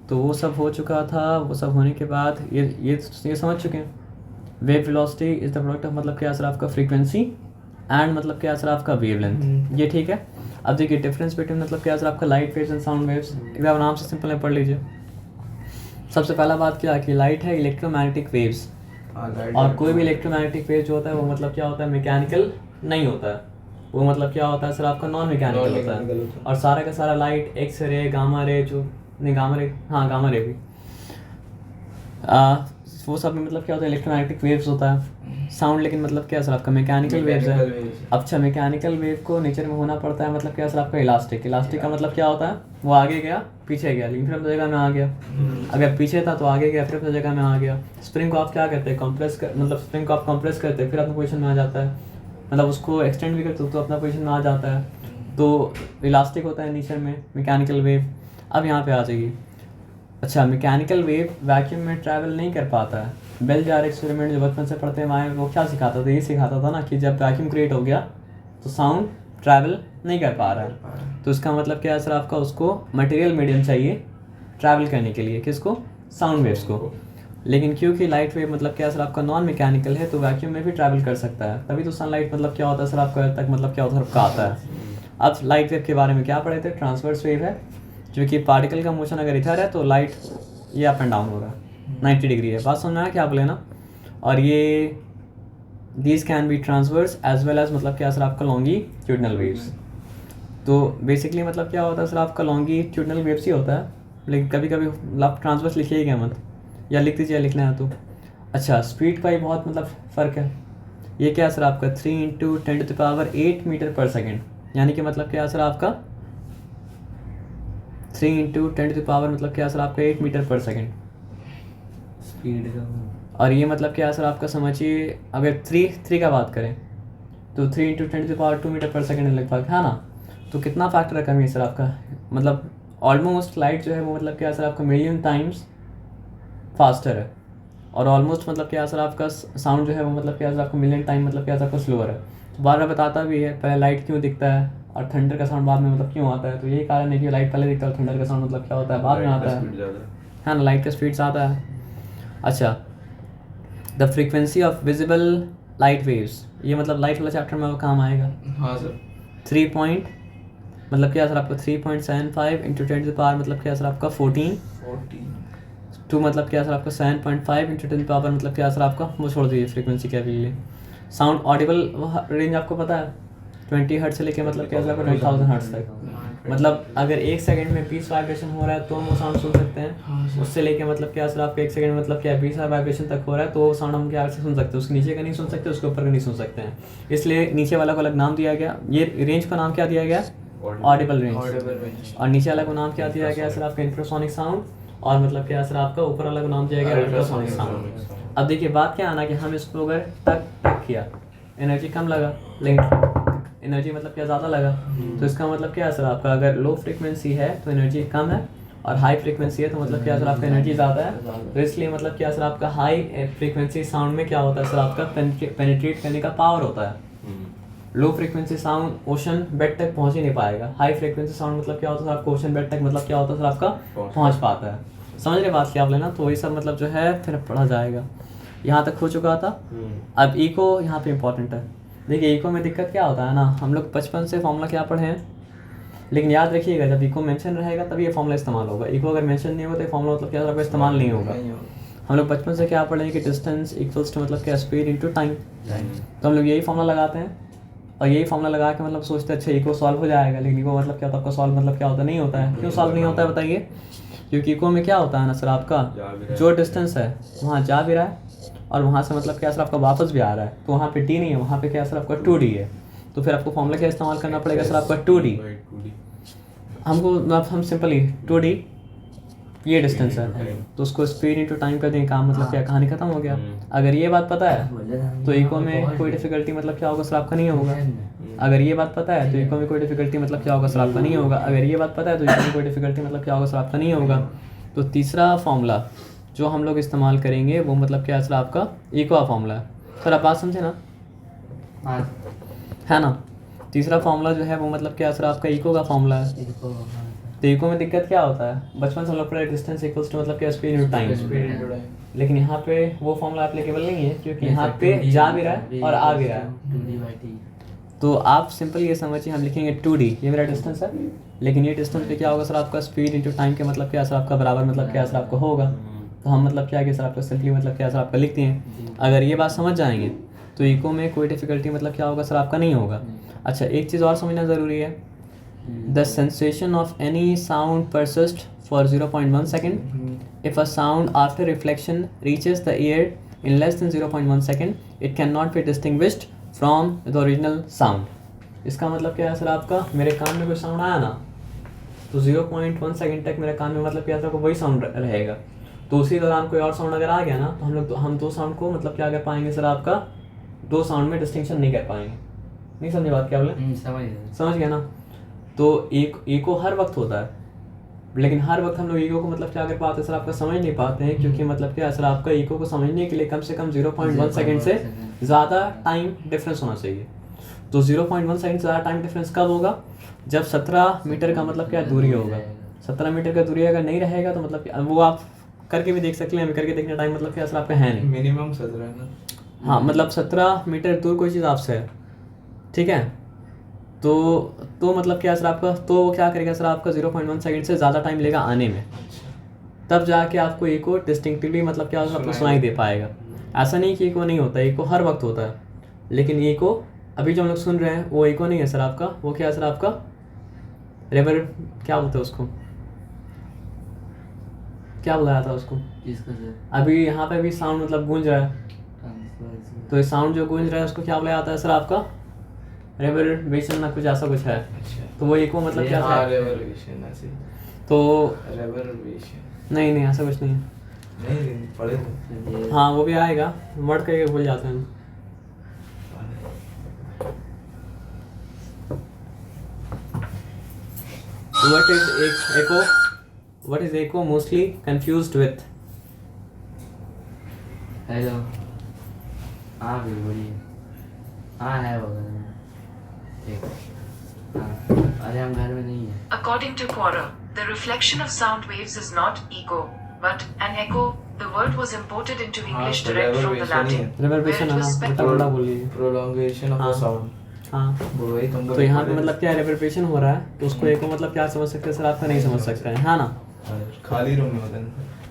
तो वो सब हो चुका था। वो सब होने के बाद ये समझ चुके हैं wave velocity is the product of मतलब क्या सर आपका फ्रीक्वेंसी एंड मतलब क्या सर आपका वेवलेंथ, ये ठीक है। अब देखिए डिफरेंस बिटवीन मतलब क्या सर आपका light waves and sound waves, एक बार नाम से सिंपल है पढ़ लीजिए। सबसे पहला बात क्या है कि लाइट है इलेक्ट्रोमैग्नेटिक वेव्स, और कोई भी इलेक्ट्रोमैग्नेटिक वेव जो होता है वो मतलब क्या होता है मैकेनिकल नहीं होता है, वो मतलब क्या होता है सर आपका नॉन मैकेनिकल होता है। और सारा का सारा light X ray gamma ray जो नहीं गामा रे, हाँ गामा रे भी वो सब में मतलब क्या होता है इलेक्ट्रोमैग्नेटिक वेव्स होता है। साउंड लेकिन मतलब क्या सर आपका मैकेनिकल वेव्स है। अच्छा मैकेनिकल वेव को नेचर में होना पड़ता है मतलब क्या सर आपका इलास्टिक का मतलब क्या होता है वो आगे गया पीछे गया लेकिन फिर अपनी जगह में आ गया। अगर पीछे था तो आगे गया फिर अपनी जगह में आ गया। स्प्रिंग को आप क्या करते हैं मतलब स्प्रिंग को आप कंप्रेस करते हैं फिर अपने पोजीशन में आ जाता है, मतलब उसको एक्सटेंड भी करते हो तो अपना पोजीशन में आ जाता है। तो इलास्टिक होता है नेचर में मैकेनिकल वेव। अब यहाँ पे आ जाइए। अच्छा मैकेनिकल वेव वैक्यूम में ट्रैवल नहीं कर पाता है। बेल जार एक्सपेरिमेंट जो बचपन से पढ़ते हैं वहाँ वो क्या सिखाता था, ये सिखाता था ना कि जब वैक्यूम क्रिएट हो गया तो साउंड ट्रैवल नहीं कर पा रहा है। तो इसका मतलब क्या है सर आपका उसको मटेरियल मीडियम चाहिए ट्रैवल करने के लिए, किसको, साउंड वेव्स को। लेकिन क्योंकि लाइट वेव मतलब क्या सर आपका नॉन मैकेनिकल है तो वैक्यूम में भी ट्रैवल कर सकता है, तभी तो सनलाइट मतलब क्या होता है सर आपका अर्थ तक मतलब क्या होता है आपका आता है। अब लाइट वेव के बारे में क्या पढ़े थे, ट्रांसवर्स वेव है, जो कि पार्टिकल का मोशन अगर इधर है तो लाइट ये अप एंड डाउन होगा 90 डिग्री है, बात समझ में आया क्या बोले ना। और ये these can be transverse as well as मतलब क्या सर आपका लॉन्गीट्यूडनल वेव्स। तो बेसिकली मतलब क्या होता है सर आपका लॉन्गीट्यूडनल वेव्स ही होता है, लेकिन कभी कभी आप ट्रांसवर्स लिखिए क्या मत, या लिख दीजिए लिखना है तो। अच्छा, स्पीड का ही बहुत मतलब फ़र्क है। ये क्या सर आपका 3 × 10⁸ मीटर पर सेकेंड, यानी कि मतलब क्या सर आपका 3 × 10⁻, मतलब क्या सर आपका 8 मीटर पर सेकेंड स्पीड का। और ये मतलब क्या सर आपका समझिए, अगर 3 का बात करें तो 3 × 10⁻² मीटर पर सेकेंड लगभग है ना। तो कितना फैक्टर है कमी सर आपका, मतलब ऑलमोस्ट लाइट जो है वो मतलब क्या सर आपका मिलियन टाइम्स फास्टर है, और ऑलमोस्ट मतलब क्या सर आपका साउंड जो है वो मतलब क्या सर आपका मिलियन टाइम मतलब क्या सर आपका स्लोअर है। तो बार बार बताता भी है पहले लाइट क्यों दिखता है और थंडर का साउंड बाद में मतलब क्यों आता है, तो यही कारण है कि लाइट पहले दिखता है और थंडर का साउंड मतलब क्या होता है बाद में आता है ना, लाइट का स्पीड ज़्यादा है। अच्छा, the frequency of visible light waves, ये मतलब लाइट वाला चैप्टर में वो काम आएगा। हाँ सर। 3 पॉइंट मतलब क्या सर आपका 3.75 × 10⁻, मतलब क्या सर आपका 14 2 मतलब क्या सर आपका 7.5 × 10⁻, मतलब क्या सर आपका वो छोड़ दीजिए फ्रीक्वेंसी क्या भी। साउंड ऑडिबल रेंज आपको पता है 20 हर्ट्ज से लेके मतलब क्या सर आपका 20,000 हर्ट्ज तक, मतलब अगर 1 सेकंड में 20 वाइब्रेशन हो रहा है तो हम वो साउंड सुन सकते हैं। उससे लेके मतलब क्या सर आपका 1 सेकंड में मतलब क्या 20 वाइब्रेशन तक हो रहा है तो वो साउंड हम क्या से सुन सकते हैं, उसके नीचे का नहीं सुन सकते, उसके ऊपर का नहीं सुन सकते हैं, इसलिए नीचे वाला को अलग नाम दिया गया। ये रेंज का नाम क्या दिया गया, ऑडिबल रेंज, और नीचे वाला को नाम क्या दिया गया सर आपका इंफ्रासोनिक साउंड, और मतलब क्या सर आपका ऊपर वाला को नाम दिया गया अल्ट्रासोनिक साउंड। अब देखिए बात क्या आना कि हम इसको अगर टक किया एनर्जी कम लगा, लेकिन एनर्जी मतलब क्या ज़्यादा लगा, तो इसका मतलब क्या है सर आपका अगर लो फ्रीक्वेंसी है तो एनर्जी कम है, और हाई फ्रीक्वेंसी है तो मतलब क्या सर आपका एनर्जी ज़्यादा है। तो इसलिए मतलब क्या सर आपका हाई फ्रीक्वेंसी साउंड में क्या होता है सर आपका पेनिट्रेट करने का पावर होता है। Low frequency sound ocean bed तक पहुंच ही नहीं पाएगा, हाई फ्रीक्वेंसी साउंड मतलब क्या होता है आपका ओशन बेड तक मतलब क्या होता है सर आपका पहुंच पाता है। समझ रहे बात क्या आप लेना, तो वही सब मतलब जो है फिर पढ़ा जाएगा। यहाँ तक हो चुका था। अब इको यहाँ पे इम्पोर्टेंट है। देखिए इको में दिक्कत क्या होता है ना, हम लोग बचपन से फॉर्मूला क्या पढ़े हैं, लेकिन याद रखिएगा जब इको मेंशन रहेगा तभी ये फॉर्मूला इस्तेमाल होगा, इको अगर मेंशन नहीं होगा तो फॉर्मूला मतलब क्या आपका इस्तेमाल नहीं होगा। हम लोग बचपन से क्या पढ़े हैं कि डिस्टेंस इक्वल्स टू मतलब क्या स्पीड इनटू टाइम, तो हम लोग यही फॉर्मूला लगाते हैं और यही फॉर्मूला लगा के मतलब सोचते हैं अच्छा इको सॉल्व हो जाएगा, लेकिन इको मतलब क्या होता है आपका सॉल्व मतलब क्या होता है नहीं होता है। क्यों सॉल्व नहीं होता है बताइए, क्योंकि इको में क्या होता है ना सर आपका जो डिस्टेंस है वहाँ जा भी रहा है और वहाँ से मतलब क्या सर आपका वापस भी आ रहा है, तो वहाँ पे टी नहीं है, वहाँ पे क्या सर आपका 2D है, तो फिर आपको फॉर्मूला क्या इस्तेमाल करना पड़ेगा सर आपका 2D। हमको हम सिंपली 2D ये डिस्टेंस है तो उसको स्पीड इनटू टाइम कर देंगे, काम मतलब क्या कहानी खत्म हो गया। अगर ये बात पता है तो इको में कोई डिफिकल्टी मतलब क्या होगा सर आपका नहीं होगा। अगर ये बात पता है तो इको में कोई डिफिकल्टी मतलब क्या होगा सर आपका नहीं होगा। अगर ये बात पता है तो इको में कोई डिफिकल्टी मतलब क्या होगा सर आपका नहीं होगा। तो तीसरा फॉर्मूला जो हम लोग इस्तेमाल करेंगे वो मतलब क्या सर आपका इको का फॉर्मूला है। सर आप बात समझे ना, है ना। तीसरा फॉर्मूला जो है वो मतलब क्या सर आपका इको का फॉर्मूला है। तो इको में दिक्कत क्या होता है, बचपन से हम लोग पढ़े डिस्टेंस इक्वल्स टू मतलब क्या स्पीड इनटू टाइम, लेकिन यहाँ पे वो फॉर्मूला एप्लीकेबल नहीं है क्योंकि यहाँ पे जा भी रहा है और आ भी रहा है। तो आप सिंपल ये समझिए हम लिखेंगे 2D, ये मेरा डिस्टेंस है, लेकिन ये डिस्टेंस पे क्या होगा सर आपका स्पीड इनटू टाइम के मतलब क्या सर आपका बराबर मतलब क्या सर आपका होगा। तो हम मतलब क्या कि सर आपका सिंपली मतलब क्या सर आपका लिखते हैं। अगर ये बात समझ जाएंगे तो इको में कोई डिफिकल्टी मतलब क्या होगा सर आपका नहीं होगा। अच्छा एक चीज़ और समझना ज़रूरी है, the sensation of any sound persist for 0.1 second if a sound after reflection reaches the year in less than 0.1 second it can not be distinguished from the original sound. इसका मतलब क्या है सर आपका मेरे कान में कोई साउंड आया ना तो 0.1 सेकेंड तक मेरे कान में मतलब क्या सर आपको वही साउंड रहेगा। तो उसी दौरान कोई और साउंड अगर आ गया ना तो हम दो साउंड को मतलब क्या कर पाएंगे सर आपका दो साउंड में डिस्टिंक्शन नहीं कर पाएंगे। नहीं समझे बात क्या बोले, समझ गया ना। तो इको हर वक्त होता है, लेकिन हर वक्त हम लोग इको को मतलब क्या कर पाते हैं सर आपका समझ नहीं पाते हैं, क्योंकि मतलब क्या है सर आपका इको को समझने के लिए कम से कम 0.1 सेकेंड से ज़्यादा टाइम डिफरेंस होना चाहिए। तो 0.1 सेकेंड से ज़्यादा टाइम डिफरेंस कब होगा, जब 17 मीटर का मतलब क्या दूरी होगा। 17 मीटर का दूरी अगर नहीं रहेगा तो मतलब वो आप करके भी देख सकते हैं, अभी करके देखने टाइम मतलब क्या सर आपका है नहीं। मिनिमम 17 है ना। हाँ मतलब 17 मीटर दूर कोई चीज़ आपसे है, ठीक है, तो मतलब क्या सर आपका, तो वो क्या करेगा सर आपका 0.1 सेकंड से ज़्यादा टाइम लेगा आने में, तब जाके आपको इको डिस्टिंक्टिवली मतलब क्या होगा आपको सुनाई दे पाएगा। ऐसा नहीं कि इको नहीं होता, इको हर वक्त होता है, लेकिन इको अभी जो हम लोग सुन रहे हैं वो इको नहीं है सर आपका, वो क्या है सर आपका रेवर, क्या बोलते हैं उसको, क्या बुलाया था उसको, इसका सर अभी यहाँ पे भी साउंड मतलब गूंज रहा है, ट्रांसफर तो ये साउंड जो गूंज रहा है उसको क्या बुलाया जाता है सर आपका रेवरबेशन ना कुछ ऐसा कुछ है, अच्छा। तो वो इको मतलब क्या हाँ था, रेवोल्यूशन ऐसे। तो रेवोल्यूशन नहीं ऐसा कुछ नहीं है। नहीं पढ़े थे। हाँ वो भी आएगा, वर्ड करके भूल जाते हैं। What is echo? What is echo mostly confused with? Hello हाँ भी बोलिए। हाँ है बगल में एक। हाँ अरे हम घर में नहीं है। According to Quora, the reflection of sound waves is not echo, but an echo. The word was imported into English तो direct from the reverberation he Latin, है। Reverberation है where it ना, was उल्टा पुल्टा बोल रही है। प्रोलॉन्गेशन ऑफ हाँ। The sound. हाँ वही तुमको तो यहाँ पे मतलब क्या रेवरबेशन हो रहा है, तो उसको echo मतलब क्या समझ सकते हैं सर आपका, नहीं समझ सकते हैं, है ना। खाली रूम में होता है।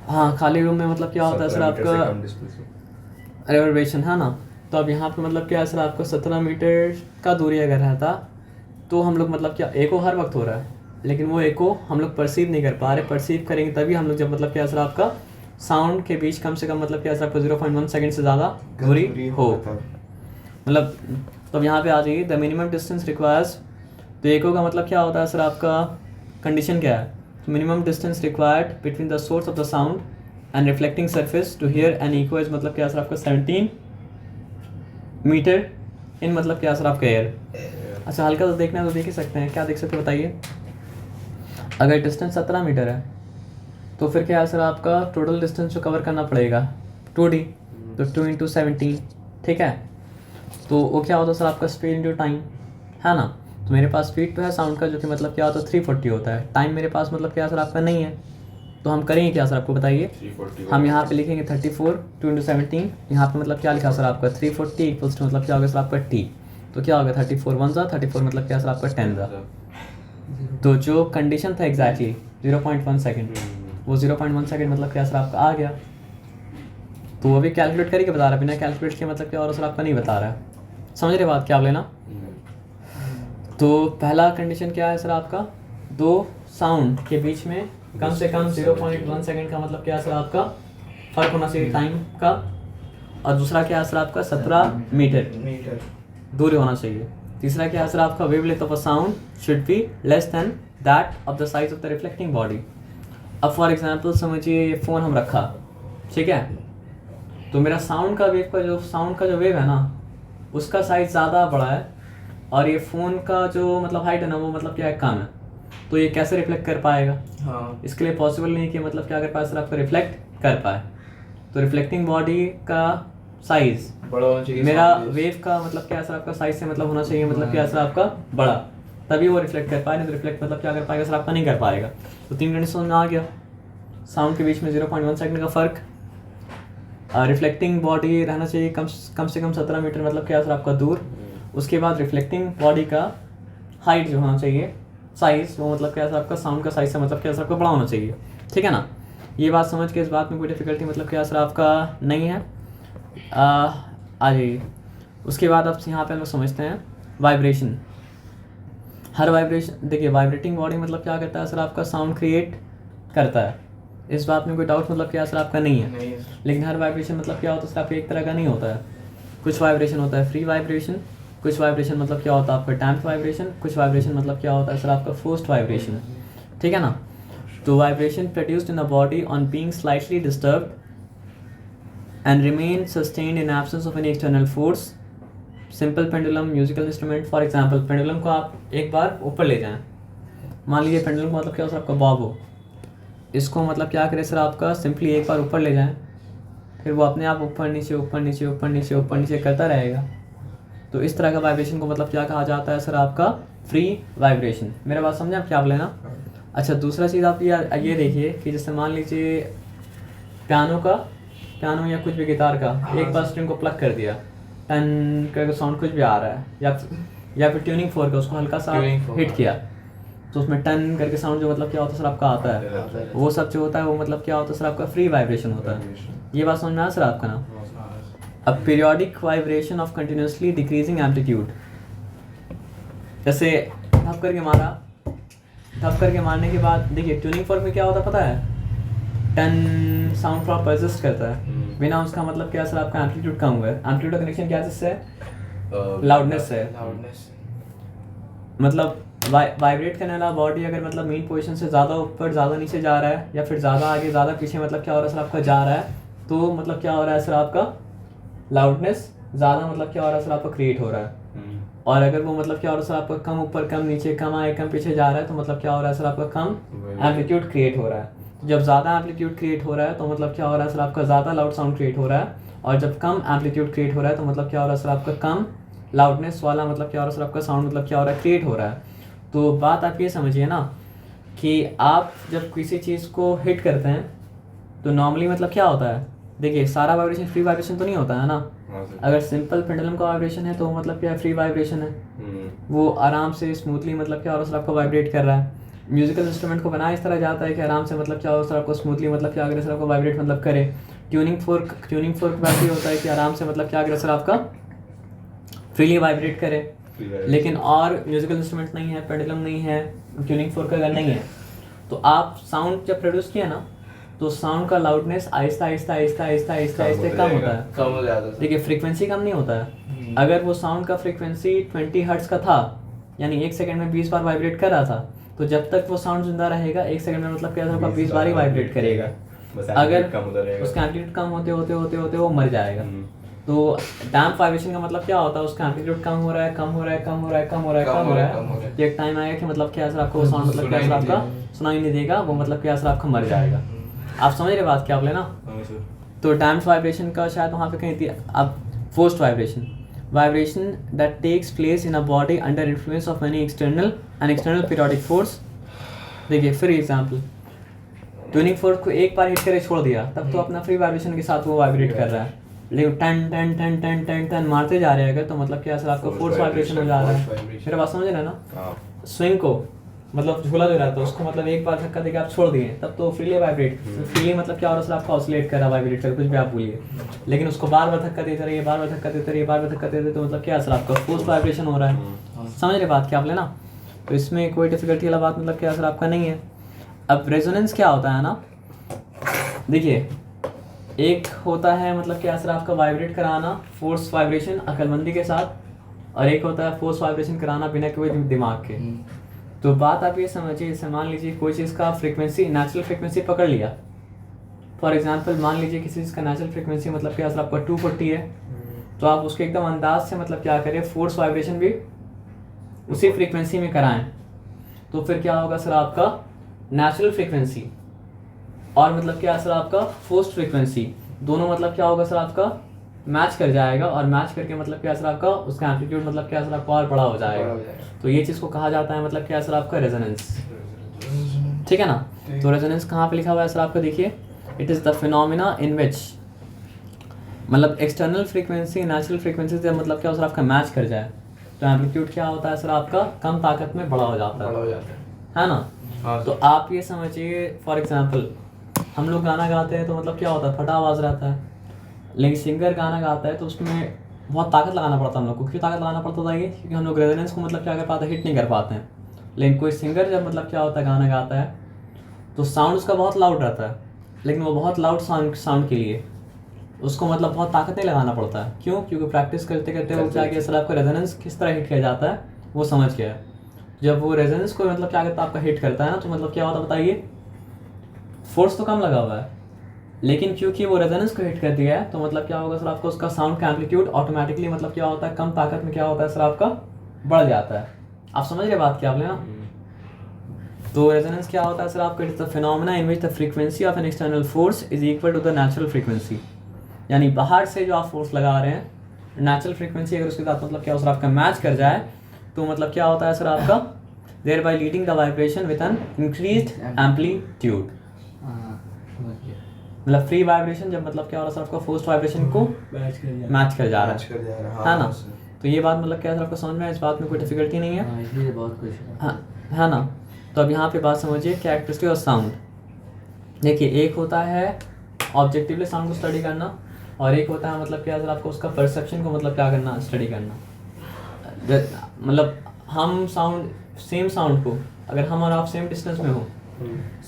हाँ खाली रूम में मतलब क्या होता है सर 17 मीटर से आपका कम डिस्टेंस पे। रेवरबेशन, है ना। तो अब यहाँ पे मतलब क्या है सर आपको 17 मीटर का दूरी अगर रहता तो हम लोग मतलब क्या एको हर वक्त हो रहा है, लेकिन वो एको हम लोग परसीव नहीं कर पा रहे, परसीव करेंगे तभी हम लोग जब मतलब क्या सर आपका साउंड के बीच कम से कम मतलब क्या सर आपको 0.1 सेकंड से ज़्यादा दूरी हो, मतलब तो अब यहाँ पे आ जाइए द मिनिमम डिस्टेंस रिक्वायर्स। तो एको का मतलब क्या होता है सर आपका, कंडीशन क्या है, minimum distance required between the source of the sound and reflecting surface to hear an echo is मतलब क्या सर आपका 17 मीटर इन मतलब क्या सर आपका एयर। अच्छा हल्का तो देखना है तो देख ही सकते हैं, क्या देख सकते हैं बताइए। अगर डिस्टेंस 17 मीटर है तो फिर क्या है सर आपका टोटल डिस्टेंस जो कवर करना पड़ेगा 2D, तो 2 इंटू 17, ठीक है। तो वो क्या होता है सर आपका स्पीड इंटू टाइम, है ना। तो मेरे पास स्पीड तो है साउंड का जो कि मतलब क्या होता है 340 होता है, टाइम मेरे पास मतलब क्या सर आपका नहीं है, तो हम करेंगे क्या सर आपको बताइए। हम यहाँ पे लिखेंगे 34 2 इंटू 17, यहाँ पे मतलब क्या लिखा सर आपका 340 इक्वल्स टू मतलब क्या होगा सर आपका टी, तो क्या होगा 34 1 जा 34 मतलब क्या सर आपका 10 जा। तो जो कंडीशन था एग्जैक्टली 0.1 सेकेंड, वो 0.1 सेकेंड मतलब क्या सर आपका आ गया। तो वो भी कैलकुलेट करके बता रहा है, बिना कैलकुलेट के मतलब क्या और सर आपका नहीं बता रहा है, समझ रहे बात क्या आप लेना। तो पहला कंडीशन क्या है सर आपका, दो साउंड के बीच में कम से कम 0.1 सेकेंड का मतलब क्या है सर आपका फर्क होना चाहिए टाइम का, और दूसरा क्या है सर आपका 17 मीटर दूरी होना चाहिए। तीसरा क्या है सर आपका wavelength of a sound should be less than that of the size of the reflecting body. अब फॉर एग्जांपल समझिए ये फ़ोन हम रखा, ठीक है, तो मेरा साउंड का जो वेव है ना उसका साइज ज़्यादा बड़ा है, और ये फ़ोन का जो मतलब हाइट है ना वो मतलब क्या है कम है, तो ये कैसे रिफ्लेक्ट कर पाएगा। हाँ। इसके लिए पॉसिबल नहीं कि मतलब क्या कर पाए सर आपको रिफ्लेक्ट कर पाए। तो रिफ्लेक्टिंग बॉडी का साइज बड़ा होना चाहिए मेरा sound waves। वेव का मतलब क्या सर आपका साइज से मतलब होना चाहिए मतलब क्या सर आपका बड़ा, तभी वो रिफ्लेक्ट कर पाए, नहीं तो रिफ्लेक्ट मतलब क्या कर पाएगा सर आपका नहीं कर पाएगा। तो 3 कंडीशन में आ गया, साउंड के बीच में 0.1 सेकंड का फ़र्क, रिफ्लेक्टिंग बॉडी रहना चाहिए कम से कम 17 मीटर मतलब क्या सर आपका दूर, उसके बाद रिफ्लेक्टिंग बॉडी का हाइट जो होना चाहिए साइज़, वो मतलब क्या सर आपका साउंड का साइज से मतलब क्या सर आपका बड़ा होना चाहिए, ठीक है ना। ये बात समझ के इस बात में कोई डिफ़िकल्टी मतलब क्या सर आपका नहीं है, आ जाइए। उसके बाद अब यहाँ पे हम लोग समझते हैं वाइब्रेशन। हर वाइब्रेशन देखिए वाइब्रेटिंग बॉडी मतलब क्या करता है सर आपका साउंड क्रिएट करता है, इस बात में कोई डाउट मतलब क्या सर आपका नहीं है। नहीं है सर। लेकिन हर वाइब्रेशन मतलब क्या होता है सर आपका एक तरह का नहीं होता है, कुछ वाइब्रेशन होता है फ्री वाइब्रेशन, कुछ वाइब्रेशन मतलब क्या होता है आपका डैम्प्ड वाइब्रेशन, कुछ वाइब्रेशन मतलब क्या होता है सर आपका फोर्स्ड वाइब्रेशन, ठीक है ना। तो vibration produced in the body on being slightly disturbed and remain sustained in absence of any external force. Simple pendulum, musical instrument, for example pendulum को आप एक बार ऊपर ले जाएं, मान लीजिए pendulum को मतलब क्या हो सर आपका बॉब हो, इसको मतलब क्या करें सर आपका सिंपली एक बार ऊपर ले जाएं, फिर वो अपने आप ऊपर नीचे ऊपर नीचे ऊपर नीचे ऊपर नीचे करता रहेगा। तो इस तरह का वाइब्रेशन को मतलब क्या कहा जाता है सर आपका फ्री वाइब्रेशन। मेरा बात समझे आप क्या आप लेना। अच्छा दूसरा चीज़ आप ये देखिए कि जैसे मान लीजिए पियानो या कुछ भी गिटार का एक बार स्ट्रिंग को प्लग कर दिया, टन करके साउंड कुछ भी आ रहा है, या फिर ट्यूनिंग फोर्क का उसको हल्का सा Tuning fork, हिट हाँ। किया तो उसमें टन करके साउंड जो मतलब क्या होता है सर आपका आता है, वो सब जो होता है वो मतलब क्या होता है सर आपका फ्री वाइब्रेशन होता है। ये बात समझ में आया सर आपका ना? अब periodic vibration of continuously decreasing amplitude, जैसे धप करके मारने के बाद देखिए ट्यूनिंग फोर्क में क्या होता है पता है, टन साउंड थोड़ा परसिस्ट करता है बिना उसका मतलब क्या सर आपका एम्पलीट्यूड कम हुआ है। एम्पलीट्यूड का कनेक्शन क्या है जिससे, लाउडनेस है। लाउडनेस मतलब वाइब्रेट करने वाला बॉडी अगर मतलब मेन पोजीशन से ज़्यादा ऊपर ज़्यादा नीचे जा रहा है या फिर ज़्यादा आगे ज़्यादा पीछे मतलब क्या हो रहा है सर आपका जा रहा है, तो मतलब क्या हो रहा है सर आपका लाउडनेस ज़्यादा मतलब क्या हो रहा है सर आपका क्रिएट हो रहा है। और अगर वो मतलब क्या हो रहा है सर आपका कम ऊपर कम नीचे कम आगे कम पीछे जा रहा है तो मतलब क्या हो रहा है सर आपका कम एम्पलीट्यूड क्रिएट हो रहा है। जब ज़्यादा एम्पलीट्यूड क्रिएट हो रहा है तो मतलब क्या हो रहा है सर आपका ज़्यादा लाउड साउंड क्रिएट हो रहा है, और जब कम एम्पलीट्यूड क्रिएट हो रहा है तो मतलब क्या हो रहा है सर आपका कम लाउडनेस वाला मतलब क्या हो रहा है सर आपका साउंड मतलब क्या हो रहा है क्रिएट हो रहा है। तो बात आप ये समझिए ना कि आप जब किसी चीज़ को हिट करते हैं तो नॉर्मली मतलब क्या होता है, देखिए सारा वाइब्रेशन फ्री वाइब्रेशन तो नहीं होता है ना। अगर सिंपल पेंडुलम का वाइब्रेशन है तो मतलब क्या फ्री वाइब्रेशन है, वो आराम से स्मूथली मतलब क्या हो रहा है सर आपको वाइब्रेट कर रहा है। म्यूजिकल इंस्ट्रूमेंट को बनाया इस तरह जाता है कि आराम से मतलब क्या हो सर आपको स्मूथली मतलब क्या अगर सर आपको वाइब्रेट मतलब करे। ट्यूनिंग फोर्क बात ये होता है कि आराम से मतलब क्या अगर सर आपका फ्रीली वाइब्रेट करे। लेकिन और म्यूजिकल इंस्ट्रूमेंट नहीं है, पेंडुलम नहीं है, ट्यूनिंग फोर्क अगर नहीं है तो आप साउंड जब प्रोड्यूस किया ना तो साउंड का लाउडनेस आहिस्ता आहिस्ता आहिस्ता आहिस्ता आहिस्ता आहिस्ता कम होता है। कम हो जाता है। देखिए फ्रीक्वेंसी कम नहीं होता है। अगर वो साउंड का फ्रीक्वेंसी 20 हर्ट्ज का था यानी 1 सेकंड में 20 बार वाइब्रेट कर रहा था, तो जब तक वो साउंड जिंदा रहेगा 1 सेकंड में मतलब क्या होगा 20 बार ही वाइब्रेट करेगा। अगर उसका एम्पलीट्यूड कम होते होते होते होते वो मर जाएगा। तो डैम्प वाइब्रेशन का मतलब क्या होता है, उसका एम्पलीट्यूड कम हो रहा है कम हो रहा है कम हो रहा है कम हो रहा है कम हो रहा है, तो एक टाइम आएगा कि मतलब क्या असर आपको वो साउंड मतलब क्या असर आपका सुनाई नहीं देगा, वो मतलब क्या असर आपका मर जाएगा। आप समझ रहे बात क्या आप लेना। तो डैम्प वाइब्रेशन का शायद वहाँ पे कहीं थी अब forced vibration that takes place in a body under influence of any external periodic force. देखिए फिर एग्जाम्पल, ट्यूनिंग फोर्स को एक बार हिट करे छोड़ दिया तब तो अपना फ्री वाइब्रेशन के साथ वो वाइब्रेट कर रहा है, लेकिन टन टन टन टन टन टन मारते जा रहे हैं अगर तो मतलब क्या असर आपका फोर्स वाइब्रेशन हो जा रहा है। मेरा बात समझ रहे हैं ना। स्विंग को मतलब झूला जो रहता है उसको मतलब एक बार धक्का देके आप छोड़ दिए तब तो फ्रीली फ्रीली मतलब क्या हो रहा है आपका ऑसिलेट कर रहा है, वाइब्रेट कर कुछ भी आप बोलिए, लेकिन उसको बार बार धक्का देते रहिए बार बार धक्का देते रहिए बार बार धक्का देते तो मतलब क्या असर आपका फोर्स वाइब्रेशन हो रहा है। समझ रहे बात क्या आप लेना। तो इसमें कोई डिफिकल्टी वाला बात मतलब क्या असर आपका नहीं है। अब रेजोनेंस क्या होता है ना, देखिए एक होता है मतलब क्या असर आपका वाइब्रेट कराना फोर्स वाइब्रेशन अकलमंदी के साथ, और एक होता है फोर्स वाइब्रेशन कराना बिना कोई दिमाग के। तो बात आप ये समझिए, जैसे मान लीजिए कोई चीज़ का फ्रीक्वेंसी नेचुरल फ्रीक्वेंसी पकड़ लिया, फॉर एग्जांपल मान लीजिए किसी चीज़ का नेचुरल फ्रीक्वेंसी मतलब क्या असर आपका 240 है, तो आप उसके एकदम अंदाज से मतलब क्या करें फोर्स वाइब्रेशन भी उसी फ्रीक्वेंसी में कराएं, तो फिर क्या होगा सर आपका नेचुरल फ्रीक्वेंसी और मतलब क्या सर आपका फोर्स्ड फ्रीक्वेंसी दोनों मतलब क्या होगा सर आपका मैच कर जाएगा, और मैच करके मतलब क्या सर आपका उसका एम्पलीट्यूड मतलब क्या सर आपका और बड़ा हो जाएगा। तो ये चीज़ को कहा जाता है मतलब क्या सर आपका रेजोनेंस। ठीक है ना। तो रेजोनेंस कहाँ पे लिखा हुआ है सर आपका, देखिए it is the phenomena in which मतलब एक्सटर्नल फ्रीक्वेंसी नेचुरल फ्रीक्वेंसी से मतलब क्या सर आपका मैच कर जाए तो एम्पलीट्यूड क्या होता है सर आपका कम ताकत में बड़ा हो जाता है ना। तो आप ये समझिए फॉर एग्जाम्पल हम लोग गाना गाते हैं तो मतलब क्या होता है फटा आवाज़ रहता है, लेकिन सिंगर गाना गाता है तो उसमें बहुत ताकत लगाना पड़ता है हम लोग को। क्यों ताकत लगाना पड़ता था ये, क्योंकि हम लोग रेजोनेंस को मतलब क्या कर पाते हैं हिट नहीं कर पाते हैं। लेकिन कोई सिंगर जब मतलब क्या होता है गाना गाता है तो साउंड उसका बहुत लाउड रहता है, लेकिन वो बहुत लाउड साउंड के लिए उसको मतलब बहुत ताकत नहीं लगाना पड़ता है। क्यों, क्योंकि प्रैक्टिस करते करते वो क्या सर आपका रेजोनेंस किस तरह हिट किया जाता है वो समझ गया है। जब वो रेजोनेंस को मतलब क्या करता है आपका हिट करता है ना तो मतलब क्या होता है बताइए, फोर्स तो कम लगा हुआ है लेकिन क्योंकि वो रेजोनेंस को हिट कर दिया है तो मतलब क्या होगा सर आपको उसका साउंड का एम्पलीट्यूड ऑटोमेटिकली मतलब क्या होता है कम ताकत में क्या होता है सर आपका बढ़ जाता है। आप समझ रहे बात क्या आप लेना। तो रेजोनेंस क्या होता है सर आपका, it's the phenomena in which the frequency of an external force is equal to the natural frequency. यानी बाहर से जो आप फोर्स लगा रहे हैं नेचुरल फ्रीक्वेंसी अगर उसके साथ मतलब क्या सर आपका मैच कर जाए तो मतलब क्या होता है सर आपका thereby leading the vibration with an increased amplitude। मतलब फ्री वाइब्रेशन जब मतलब क्या हो रहा है सर आपका फोर्स्ड वाइब्रेशन को मैच कर जा रहा मैच है, कर जा रहा है, है ना। सर। तो ये बात मतलब क्या है सर आपको समझ में है, इस बात में कोई डिफिकल्टी नहीं है, हाँ, इसलिए बहुत खुश है। हाँ, है ना। तो अब यहाँ पे बात समझिए कैरेक्टरिस्टिक ऑफ साउंड। देखिए एक होता है ऑब्जेक्टिवली साउंड को स्टडी करना, और एक होता है मतलब क्या सर आपको उसका परसेप्शन को मतलब क्या करना, स्टडी करना। मतलब हम सेम साउंड को अगर हम और आप सेम डिस्टेंस में हो,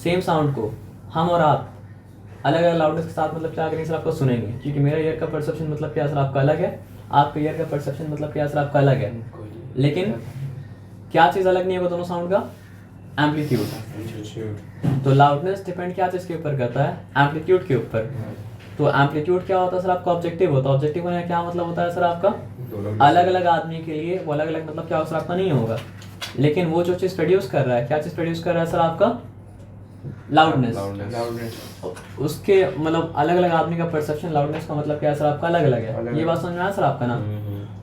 सेम साउंड को हम और आप अलग अलग लाउडनेस के साथ मतलब क्या करेंगे सर आपको सुनेंगे, क्योंकि मेरा ईयर का परसेप्शन मतलब क्या सर आपका अलग है, आपका ईयर का परसेप्शन मतलब क्या सर आपका अलग है। लेकिन क्या चीज़ अलग नहीं होगा दोनों साउंड का, एम्पलीट्यूड। तो लाउडनेस डिपेंड क्या चीज़ के ऊपर करता है, एम्पलीट्यूड के ऊपर। तो एम्पलीट्यूड क्या होता है सर आपका, ऑब्जेक्टिव होता है। ऑब्जेक्टिव होने का क्या मतलब होता है सर आपका, अलग अलग आदमी के लिए वो अलग अलग मतलब क्या सर आपका नहीं होगा, लेकिन वो जो चीज़ प्रोड्यूस कर रहा है, क्या चीज़ प्रोड्यूस कर रहा है सर आपका, लाउडनेस। उसके मतलब अलग अलग आदमी का परसेप्शन लाउडनेस का मतलब क्या है सर आपका अलग अलग है। ये बात समझ में आया सर आपका ना।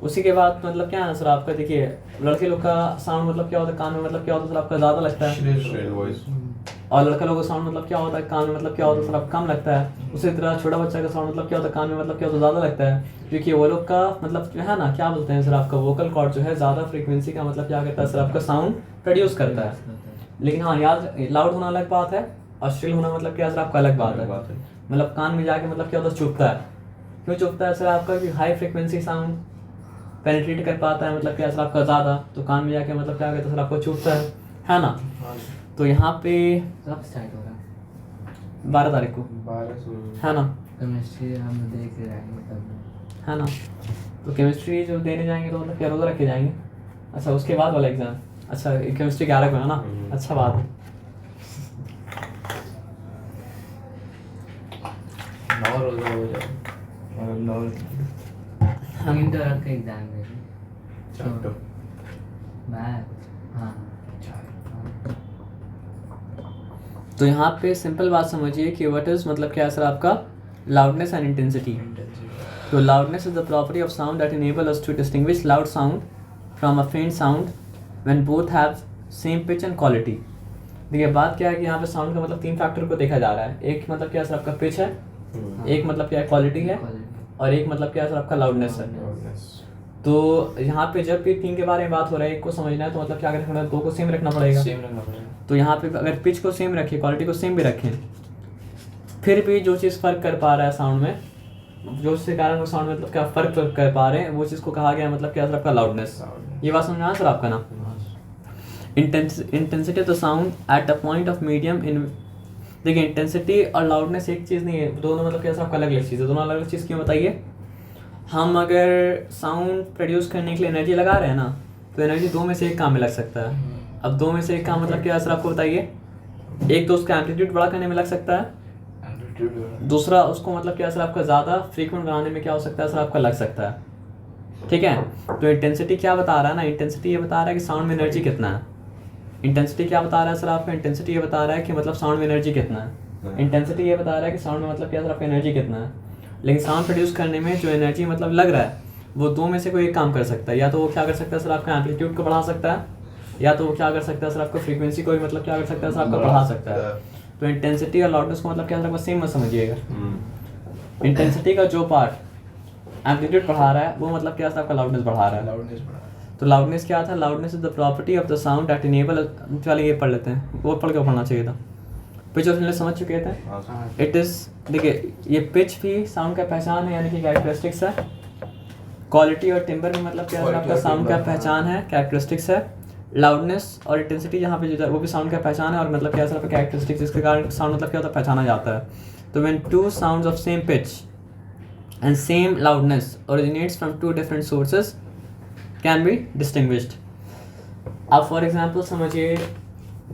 उसी के बाद मतलब क्या है सर आपका, देखिए लड़के लोग का साउंड मतलब क्या होता है कान में मतलब क्या होता है सर आपका ज़्यादा लगता है, और लड़का लोगों का साउंड मतलब क्या होता है कान में मतलब क्या होता है सर आपका कम लगता है। उसी तरह छोटा बच्चा का साउंड मतलब क्या होता है कान में मतलब क्या होता है ज़्यादा लगता है, क्योंकि वो लोग का मतलब जो है ना क्या बोलते हैं सर आपका वोकल कॉर्ड जो है ज़्यादा फ्रीक्वेंसी का मतलब क्या करता है सर आपका साउंड प्रोड्यूस करता है। लेकिन हाँ याद, लाउड होना अलग बात है और श्रिल होना मतलब क्या सर आपका अलग बात है। मतलब कान में जाके मतलब क्या होता है चुभता है, क्यों चुभता है सर आपका, कि हाई फ्रीक्वेंसी साउंड पेनिट्रेट कर पाता है मतलब क्या सर आपका ज़्यादा, तो कान में जाके मतलब क्या कहता है सर आपको चुभता है ना। तो यहाँ पे कब स्टार्ट हो रहा 12 तारीख को 12 है ना, केमिस्ट्री हम देख के जाएंगे तब। है ना। तो केमिस्ट्री जो देने जाएंगे तो मतलब क्या रोज़ रखे जाएंगे। अच्छा उसके बाद वाला एग्ज़ाम, अच्छा केमिस्ट्री 11 को है ना, अच्छा बात है। 9 रोज़ा हो जाए, 9 हम इंटर का एग्जाम देंगे चैप्टर मैथ। हाँ तो यहाँ पे सिंपल बात समझिए कि व्हाट इज़ मतलब क्या है सर आपका लाउडनेस एंड इंटेंसिटी। तो loudness is the property of sound that enable us to distinguish loud sound from a faint sound when both have same pitch and quality. देखिए बात क्या है कि यहाँ पे साउंड का मतलब 3 फैक्टर को देखा जा रहा है। एक मतलब क्या है सर आपका पिच है, एक मतलब क्या है क्वालिटी है, और एक मतलब क्या है सर आपका लाउडनेस है। तो यहाँ पे जब भी 3 के बारे में बात हो रहा है, एक को समझना है तो मतलब क्या करना है, 2 को सेम रखना पड़ेगा। तो यहाँ पे अगर पिच को सेम रखें, क्वालिटी को सेम भी रखें, फिर भी जो चीज़ फ़र्क कर पा रहा है साउंड में, जो उसके कारण वो साउंड मतलब क्या फ़र्क कर पा रहे हैं, वो चीज़ को कहा गया मतलब क्या सर आपका लाउडनेस। ये बात समझ में आया सर आपका ना। Intensity of the sound at a point of medium in. देखिए इंटेंसिटी और लाउडनेस एक चीज़ नहीं है, दोनों मतलब क्या सर आपका अलग अलग चीज़ है। दोनों अलग अलग चीज़ क्यों बताइए। हम अगर साउंड प्रोड्यूस करने के लिए एनर्जी लगा रहे हैं ना, तो एनर्जी 2 में से एक काम में लग सकता है। अब 2 में से एक काम मतलब क्या सर आपको बताइए। एक तो उसका एम्पलीट्यूड बड़ा करने में लग सकता है, दूसरा उसको मतलब क्या सर आपका ज़्यादा फ्रीक्वेंट बनाने में क्या हो सकता है सर आपका लग सकता है। ठीक है, तो इंटेंसिटी क्या बता रहा है ना, इंटेंसिटी ये बता रहा है कि साउंड में एनर्जी कितना है। इंटेंसिटी क्या बता रहा है सर आपका, इंटेंसिटी ये बता रहा है कि मतलब साउंड में एनर्जी कितना है। इंटेंसिटी ये बता रहा है कि साउंड में मतलब क्या सर आपका एनर्जी कितना है। लेकिन साउंड प्रोड्यूस करने में जो एनर्जी मतलब लग रहा है, वो 2 में से कोई एक काम कर सकता है। या तो वो क्या कर सकता है सर आपका एम्पलीट्यूड को बढ़ा सकता है, या तो वो क्या कर सकता है सर आपका फ्रीक्वेंसी को भी मतलब क्या कर सकता है सर आपका बढ़ा सकता है। तो इंटेंसिटी और लाउडनेस को मतलब क्या सर आपका सेम मत समझिएगा। इंटेंसिटी का जो पार्ट एम्पलीट्यूड बढ़ा रहा है, वो मतलब क्या सर आपका लाउडनेस बढ़ा रहा है। तो लाउडनेस क्या था, loudness is the property of the sound that enable. चलिए ये पढ़ लेते हैं, वो पढ़ के पढ़ना चाहिए था। पिच और स्मूथनेस समझ चुके थे। इट इज़, देखिए ये पिच भी साउंड का पहचान है, यानी कि कैरेक्टरिस्टिक्स है। क्वालिटी और टिम्बर में मतलब क्या है आपका साउंड का पहचान है, कैरेक्टरिस्टिक्स है। लाउडनेस और इंटेंसिटी यहाँ पे जो है वो भी साउंड का पहचान है, और मतलब क्या है कैरेक्टरिस्टिक्स, जिसके कारण साउंड मतलब क्या होता है पहचाना जाता है। तो when 2 sounds of same pitch and same loudness originates from 2 different sources can be distinguished. आप फॉर एग्जाम्पल समझिए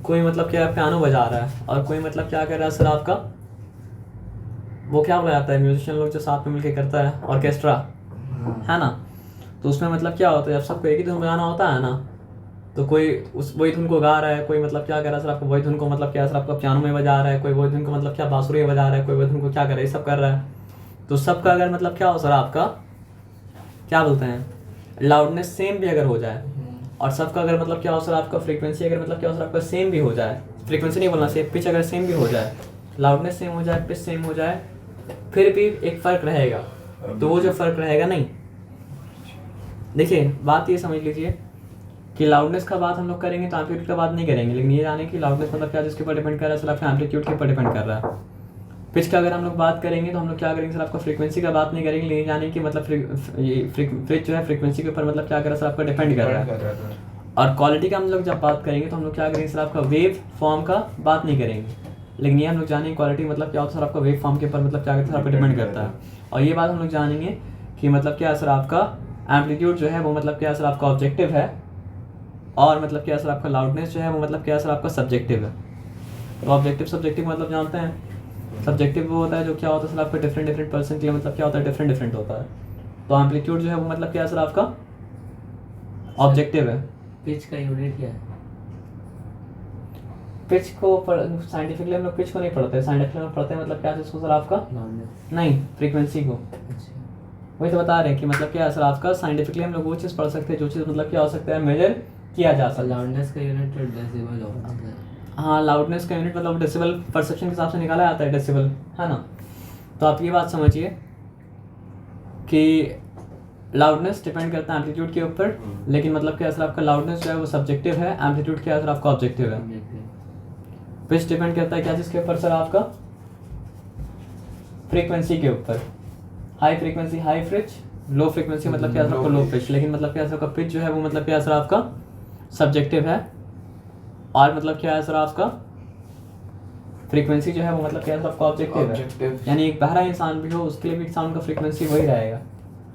कोई मतलब क्या पियानो बजा रहा है और कोई मतलब क्या कर रहा है सर आपका, वो क्या बजाता है, म्यूजिशियन लोग जो साथ में मिलके करता है, ऑर्केस्ट्रा, है ना। तो उसमें मतलब क्या होता है, जब सबको एक ही धुन बजाना होता है ना, तो कोई उस वही धुन को गा रहा है, कोई मतलब क्या कर रहा है सर आपको वही धुन को मतलब क्या सर आपका पियानो में बजा रहा है, कोई वही धुन को मतलब क्या बांसुरी में बजा रहा है, कोई वही धुन को क्या कर रहा है, ये सब कर रहा है। तो सबका अगर मतलब क्या हो सर आपका क्या बोलते हैं, लाउडनेस सेम भी अगर हो जाए, और सबका अगर मतलब क्या हो सर आपका फ्रीक्वेंसी अगर मतलब क्या हो सर आपका सेम भी हो जाए, फ्रीक्वेंसी नहीं बोलना चाहिए, पिच अगर सेम भी हो जाए, लाउडनेस सेम हो जाए, पिच सेम हो जाए, फिर भी एक फ़र्क रहेगा, तो वो जो फ़र्क रहेगा नहीं, देखिए बात ये समझ लीजिए कि लाउडनेस का बात हम लोग करेंगे तो एम्पलीट्यूड का बात नहीं करेंगे, लेकिन ये जाने कि लाउडनेस मतलब क्या, जिसके ऊपर डिपेंड कर रहा है सर आपका एम्पलीट्यूड के ऊपर डिपेंड कर रहा है। पिच का अगर हम लोग बात करेंगे तो हम लोग क्या करेंगे सर, आपका फ्रीक्वेंसी का बात नहीं करेंगे, लेकिन जाने कि मतलब पिच जो है फ्रीक्वेंसी के ऊपर मतलब क्या कर रहा है सर, आपका डिपेंड कर रहा है। और क्वालिटी का हम लोग जब बात करेंगे तो हम लोग क्या करेंगे सर, आपका वेव फॉर्म का बात नहीं करेंगे, लेकिन ये हम लोग जानेंगे क्वालिटी मतलब क्या होता है सर, आपका वेव फॉर्म के ऊपर मतलब क्या करता है, आपका डिपेंड करता है। और ये बात हम लोग जानेंगे कि मतलब क्या सर, आपका एम्पलीट्यूड जो है वो मतलब क्या सर, आपका ऑब्जेक्टिव है, और मतलब क्या सर, आपका लाउडनेस जो है वो मतलब क्या सर, आपका सब्जेक्टिव है। तो ऑब्जेक्टिव सब्जेक्टिव मतलब जानते हैं, सब्जेक्टिव वो होता है जो क्या होता है सर, आपका डिफरेंट पर्सन के लिए मतलब क्या होता है, डिफरेंट होता है। तो एम्पलीट्यूड जो है वो मतलब क्या सर, आपका ऑब्जेक्टिव है। पिच का यूनिट क्या है? पिच को साइंटिफिकली हम लोग पिच को नहीं पढ़ते, साइंटिफिकली हम पढ़ते हैं मतलब क्या चीज़ को सर, आपका लाउडनेस। नहीं, फ्रीक्वेंसी को। अच्छा, वही तो बता रहे हैं कि मतलब क्या है सर, आपका साइंटिफिकली हम लोग वो चीज़ पढ़ सकते हैं जो चीज़ मतलब क्या हो सकता है, मेजर किया जा सकता है। लाउडनेस का यूनिट तो डेसिबल होता है। हाँ, लाउडनेस का यूनिट मतलब डेसिबल परसेप्शन के हिसाब से निकाला जाता है, डेसिबल, है ना। तो आप ये बात समझिए कि लाउडनेस डिपेंड करता है एम्पलीट्यूड के ऊपर, लेकिन मतलब क्या सर, आपका लाउडनेस जो है वो सब्जेक्टिव है, एम्पलीट्यूड क्या है सर, आपका ऑब्जेक्टिव है। पिच डिपेंड करता है क्या चीज़ के ऊपर सर, आपका फ्रीक्वेंसी के ऊपर। High frequency high pitch, low frequency मतलब क्या सर, आपका लो पिच, लेकिन मतलब क्या सर, आपका पिच जो है वो मतलब क्या सर, आपका सब्जेक्टिव है, और मतलब क्या है सर, आपका फ्रीक्वेंसी जो है वो मतलब क्या है सर, आपका ऑब्जेक्टिव है। यानी एक बहरा इंसान भी हो उसके लिए भी साउंड का फ्रीक्वेंसी वही रहेगा,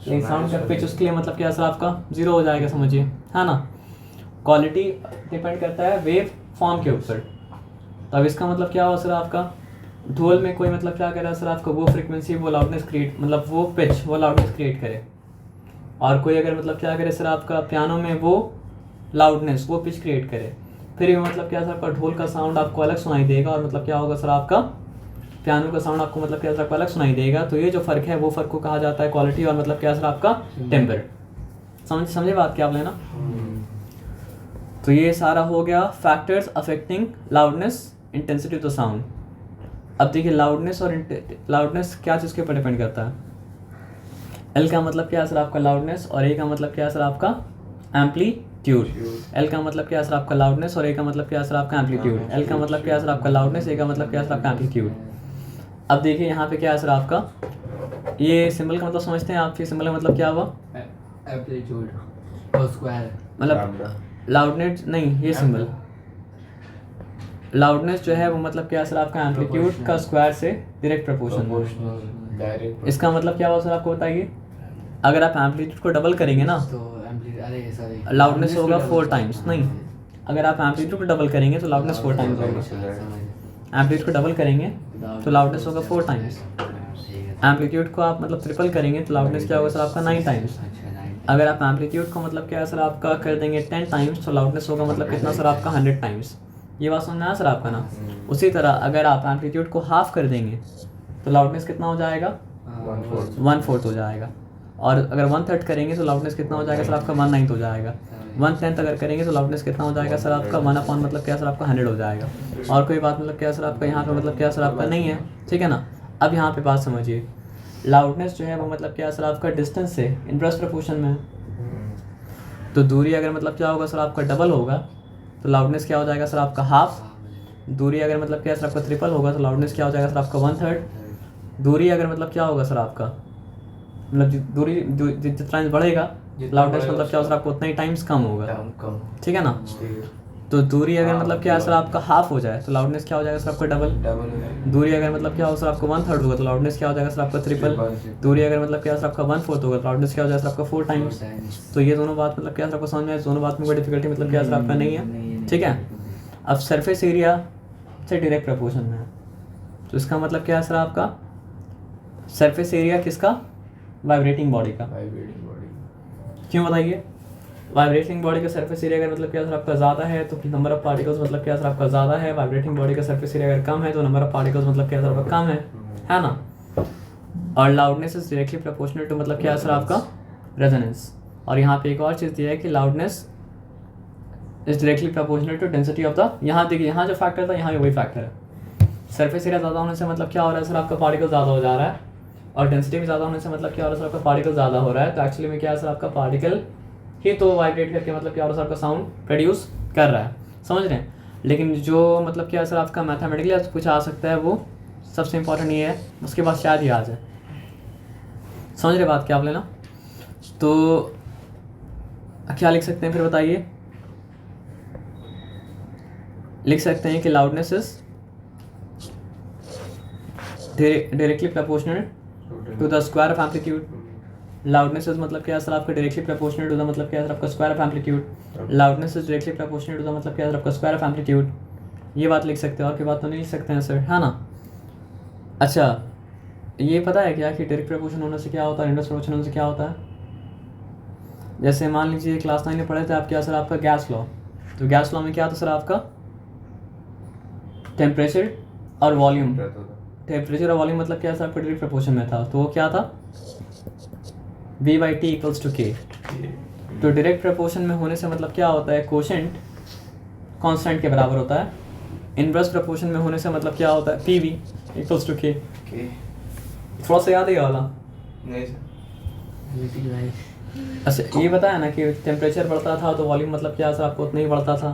लेकिन साउंड का पिच उसके लिए मतलब क्या सर, आपका जीरो हो जाएगा, समझिए, है ना। क्वालिटी डिपेंड करता है वेव फॉर्म के ऊपर। तो अब इसका मतलब क्या हुआ सर, आपका ढोल में कोई मतलब क्या कर रहा है सर, आपका वो फ्रीक्वेंसी वो लाउडनेस क्रिएट, मतलब वो पिच वो लाउडनेस क्रिएट करे, और कोई अगर मतलब क्या करे सर, आपका पियानो में वो लाउडनेस वो पिच क्रिएट करे, फिर ये मतलब क्या सर, आपका ढोल का साउंड आपको अलग सुनाई देगा, और मतलब क्या होगा सर, आपका पियानो का साउंड आपको मतलब क्या सर, आपको अलग सुनाई देगा। तो ये जो फ़र्क है वो फ़र्क को कहा जाता है क्वालिटी, और मतलब क्या सर, आपका टेम्पर। समझे बात क्या आप लेना। तो ये सारा हो गया factors affecting loudness intensity of the sound. अब देखिए लाउडनेस और लाउडनेस क्या चीज़ के ऊपर डिपेंड करता है। एल का मतलब क्या है सर, आपका लाउडनेस, और ए का मतलब क्या है सर, आपका एम्पलीट्यूड। एल का मतलब क्या है सर, आपका लाउडनेस, और ए का मतलब क्या है सर, आपका एम्पलीट्यूड। एल का मतलब क्या है सर, आपका लाउडनेस, ए का मतलब क्या है सर, आपका एम्पलीट्यूड। अब देखिए यहाँ पे क्या है सर, आपका ये सिंबल का मतलब समझते हैं आप, ये सिंबल का मतलब क्या हुआ, एम्पलीट्यूड और स्क्वायर, मतलब लाउडनेस नहीं, ये सिंबल लाउडनेस जो है वो मतलब क्या है सर, आपका एम्पलीट्यूड का स्क्वायर से डायरेक्ट प्रोपोर्शनल। डायरेक्ट। इसका मतलब क्या हुआ सर, आपको बताइए, अगर आप एम्पलीट्यूड को डबल करेंगे ना तो अरे सॉरी, लाउडनेस होगा 4 टाइम्स, नहीं, अगर आप एम्पलीट्यूड को डबल करेंगे तो लाउडनेस 4 टाइम्स होगा। एम्पलीट्यूड को डबल करेंगे तो लाउडनेस होगा 4 टाइम्स। एम्पलीट्यूड को आप मतलब ट्रिपल करेंगे तो लाउडनेस क्या होगा सर, आपका 9 टाइम्स। अगर आप एम्पलीट्यूड को मतलब क्या है सर, आपका कर देंगे 10 टाइम्स तो लाउडनेस होगा मतलब कितना सर, आपका 100 टाइम्स। ये बात समझ में आया सर आपका ना। उसी तरह अगर आप एम्पलीट्यूड को हाफ कर देंगे तो लाउडनेस कितना हो जाएगा, 1/4 हो जाएगा। और अगर 1/3 करेंगे तो लाउडनेस कितना हो जाएगा सर, आपका 1/9 हो जाएगा। 1/10 अगर करेंगे तो लाउडनेस कितना हो जाएगा सर, आपका 1/, मतलब क्या सर, आपका 100 हो जाएगा। और कोई बात मतलब क्या सर, आपका यहाँ पे मतलब क्या सर, आपका नहीं है, ठीक है ना। अब यहाँ पे बात समझिए, लाउडनेस जो है वो मतलब क्या सर, आपका डिस्टेंस से इनवर्स प्रोपोर्शन में है। तो दूरी अगर मतलब क्या होगा सर, आपका डबल होगा तो लाउडनेस क्या हो जाएगा सर, आपका हाफ। दूरी अगर मतलब क्या सर, आपका ट्रिपल होगा तो लाउडनेस क्या हो जाएगा सर, आपका 1/3। दूरी अगर मतलब क्या होगा सर, आपका मतलब दूरी जितना बढ़ेगा लाउडनेस मतलब क्या हो सर, आपको उतना ही टाइम्स कम होगा, ठीक है ना। तो दूरी अगर मतलब क्या सर, आपका हाफ हो जाए तो लाउडनेस क्या हो जाएगा सर, आपका डबल। दूरी अगर मतलब क्या हो सर, आपका 1/3 होगा तो लाउडनेस क्या हो जाएगा सर, आपका ट्रिपल। दूरी अगर मतलब क्या सर, आपका 1/4 होगा तो लाउडनेस क्या हो जाएगा सर, आपका 4 टाइम्स। तो ये दोनों बात मतलब क्या सर, आपको समझ में आए, दोनों बात में कोई डिफिकल्टी मतलब क्या सर, आपका नहीं है, ठीक है। अब सरफेस एरिया से डायरेक्ट प्रोपोर्शन में है, तो इसका मतलब क्या है सर, आपका सरफेस एरिया किसका, वाइब्रेटिंग बॉडी का। क्यों बताइए, वाइब्रेटिंग बॉडी का सरफेस एरिया अगर मतलब क्या सर, आपका ज़्यादा है तो नंबर ऑफ पार्टिकल्स मतलब क्या सर, आपका ज़्यादा है। वाइब्रेटिंग बॉडी का सरफेस एरिया अगर कम है तो नंबर ऑफ पार्टिकल्स मतलब क्या सर, आपका कम है ना। और loudness is directly proportional to मतलब क्या सर, आपका रेजोनेंस। और यहाँ पे एक और चीज़ दिया है कि loudness is directly proportional to density of the, यहाँ देखिए यहाँ जो फैक्टर था यहाँ भी वही फैक्टर है। सरफेस एरिया ज़्यादा होने से मतलब क्या हो रहा है सर, आपका पार्टिकल ज़्यादा हो जा रहा है, और डेंसिटी भी ज़्यादा होने से मतलब क्या हो रहा है सर, आपका पार्टिकल ज़्यादा हो रहा है। तो एक्चुअली में क्या है सर, आपका पार्टिकल ही तो वाइब्रेट करके मतलब क्या हो रहा है सर, आपका साउंड प्रोड्यूस कर रहा है, समझ रहे हैं। लेकिन जो मतलब क्या है सर, आपका मैथमेटिकली कुछ आ सकता है, वो सबसे इंपॉर्टेंट ये है, उसके बाद शायद ही आ जाए, समझ रहे बात क्या आप लेना। तो क्या लिख सकते हैं फिर बताइए, लिख सकते हैं कि loudness is directly proportional to the square of amplitude. Loudness is मतलब क्या है सर, आपका डायरेक्टली प्रोपोर्शनल टू द मतलब क्या है सर, आपका square of amplitude. Loudness is directly proportional to the मतलब क्या है सर, आपका स्क्वायर ऑफ एम्पलीट्यूड। ये बात लिख सकते हैं, और की बात तो नहीं लिख सकते हैं सर, है ना। अच्छा, ये पता है क्या कि डायरेक्ट प्रोपोर्शन होने से क्या होता है, इनवर्स प्रोपोर्शन होने से क्या होता है। जैसे मान लीजिए क्लास 9 में पढ़े थे आप, क्या सर, आपका गैस लॉ। तो गैस लॉ में क्या था सर, आपका टेम्परेचर और वॉल्यूम, टेम्परेचर और वॉल्यूम मतलब क्या सर, आपका डायरेक्ट प्रोपोर्शन में था। तो वो क्या था, V/T = K। तो डायरेक्ट प्रोपोर्शन में होने से मतलब क्या होता है, कोशेंट कांस्टेंट के बराबर होता है। इनवर्स प्रोपोर्शन में होने से मतलब क्या होता है, PV = K। थोड़ा सा याद है ये वाला। नहीं सर। लिटिल भाई अच्छा, ये बताया ना कि टेम्परेचर बढ़ता था तो वॉल्यूम मतलब क्या सर, आपको उतना ही बढ़ता था।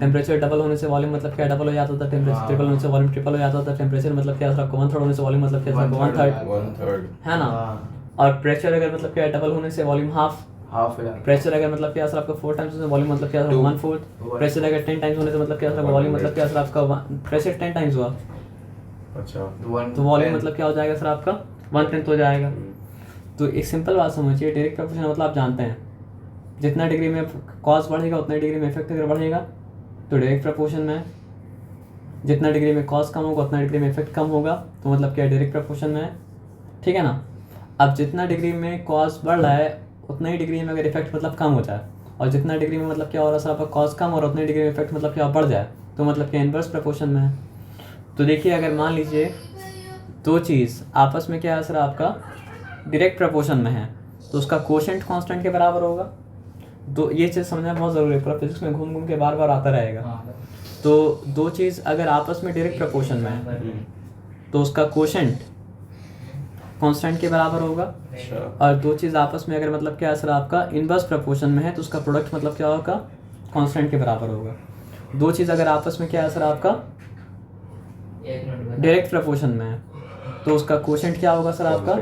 टेम्परेचर डबल होने से वॉल्यूम मतलब क्या डबल हो जाता था, टेम्परेचर ट्रिपल होने से वॉल्यूम ट्रिपल हो जाता था। टेम्परेचर मतलब क्या सर, आपको 1/3 होने से वॉल्यूम मतलब क्या सर, 1/3, 1/3 है ना। और प्रेशर अगर मतलब क्या डबल होने से वॉल्यूम हाफ। हाफ है। प्रेशर अगर मतलब क्या सर, आपका 4 टाइम्स होने से वॉल्यूम मतलब क्या सर, 1/4। प्रेशर अगर 10 टाइम्स होने से मतलब क्या सर, वॉल्यूम मतलब क्या सर, आपका प्रेशर 10 टाइम्स हुआ अच्छा तो वॉल्यूम मतलब क्या हो जाएगा सर, आपका 1/10 हो जाएगा। तो एक सिंपल बात समझिए, डायरेक्ट प्रोपोर्शन मतलब आप जानते हैं, जितना डिग्री में कॉस बढ़ेगा उतना डिग्री में इफेक्ट अगर बढ़ेगा तो डायरेक्ट प्रोपोर्शन में, जितना डिग्री में कॉस कम होगा उतना डिग्री में इफेक्ट कम होगा, तो मतलब क्या डायरेक्ट प्रोपोर्शन में है, ठीक है ना। अब जितना डिग्री में कॉस बढ़ रहा है उतना ही डिग्री में अगर इफेक्ट मतलब कम हो जाए, और जितना डिग्री में मतलब क्या हो रहा है सर, आपका कॉस कम और उतनी डिग्री में इफेक्ट मतलब क्या बढ़ जाए, तो मतलब क्या इनवर्स प्रोपोर्शन में है। तो देखिए, अगर मान लीजिए दो चीज़ आपस में क्या है सर, आपका डायरेक्ट प्रोपोर्शन में है, तो उसका कोशेंट कांस्टेंट के बराबर होगा। तो ये चीज़ समझना बहुत ज़रूरी है, पूरा फिजिक्स में घूम घूम के बार बार आता रहेगा। तो दो चीज़ अगर आपस में डायरेक्ट प्रोपोर्शन में है तो उसका कोशेंट कांस्टेंट के बराबर होगा, और दो चीज़ आपस में अगर मतलब क्या है सर, आपका इनवर्स प्रोपोर्शन में है तो उसका प्रोडक्ट मतलब क्या होगा, कांस्टेंट के बराबर होगा। दो चीज़ अगर आपस में क्या है सर, आपका डायरेक्ट प्रोपोर्शन में है तो उसका कोशेंट क्या होगा सर, आपका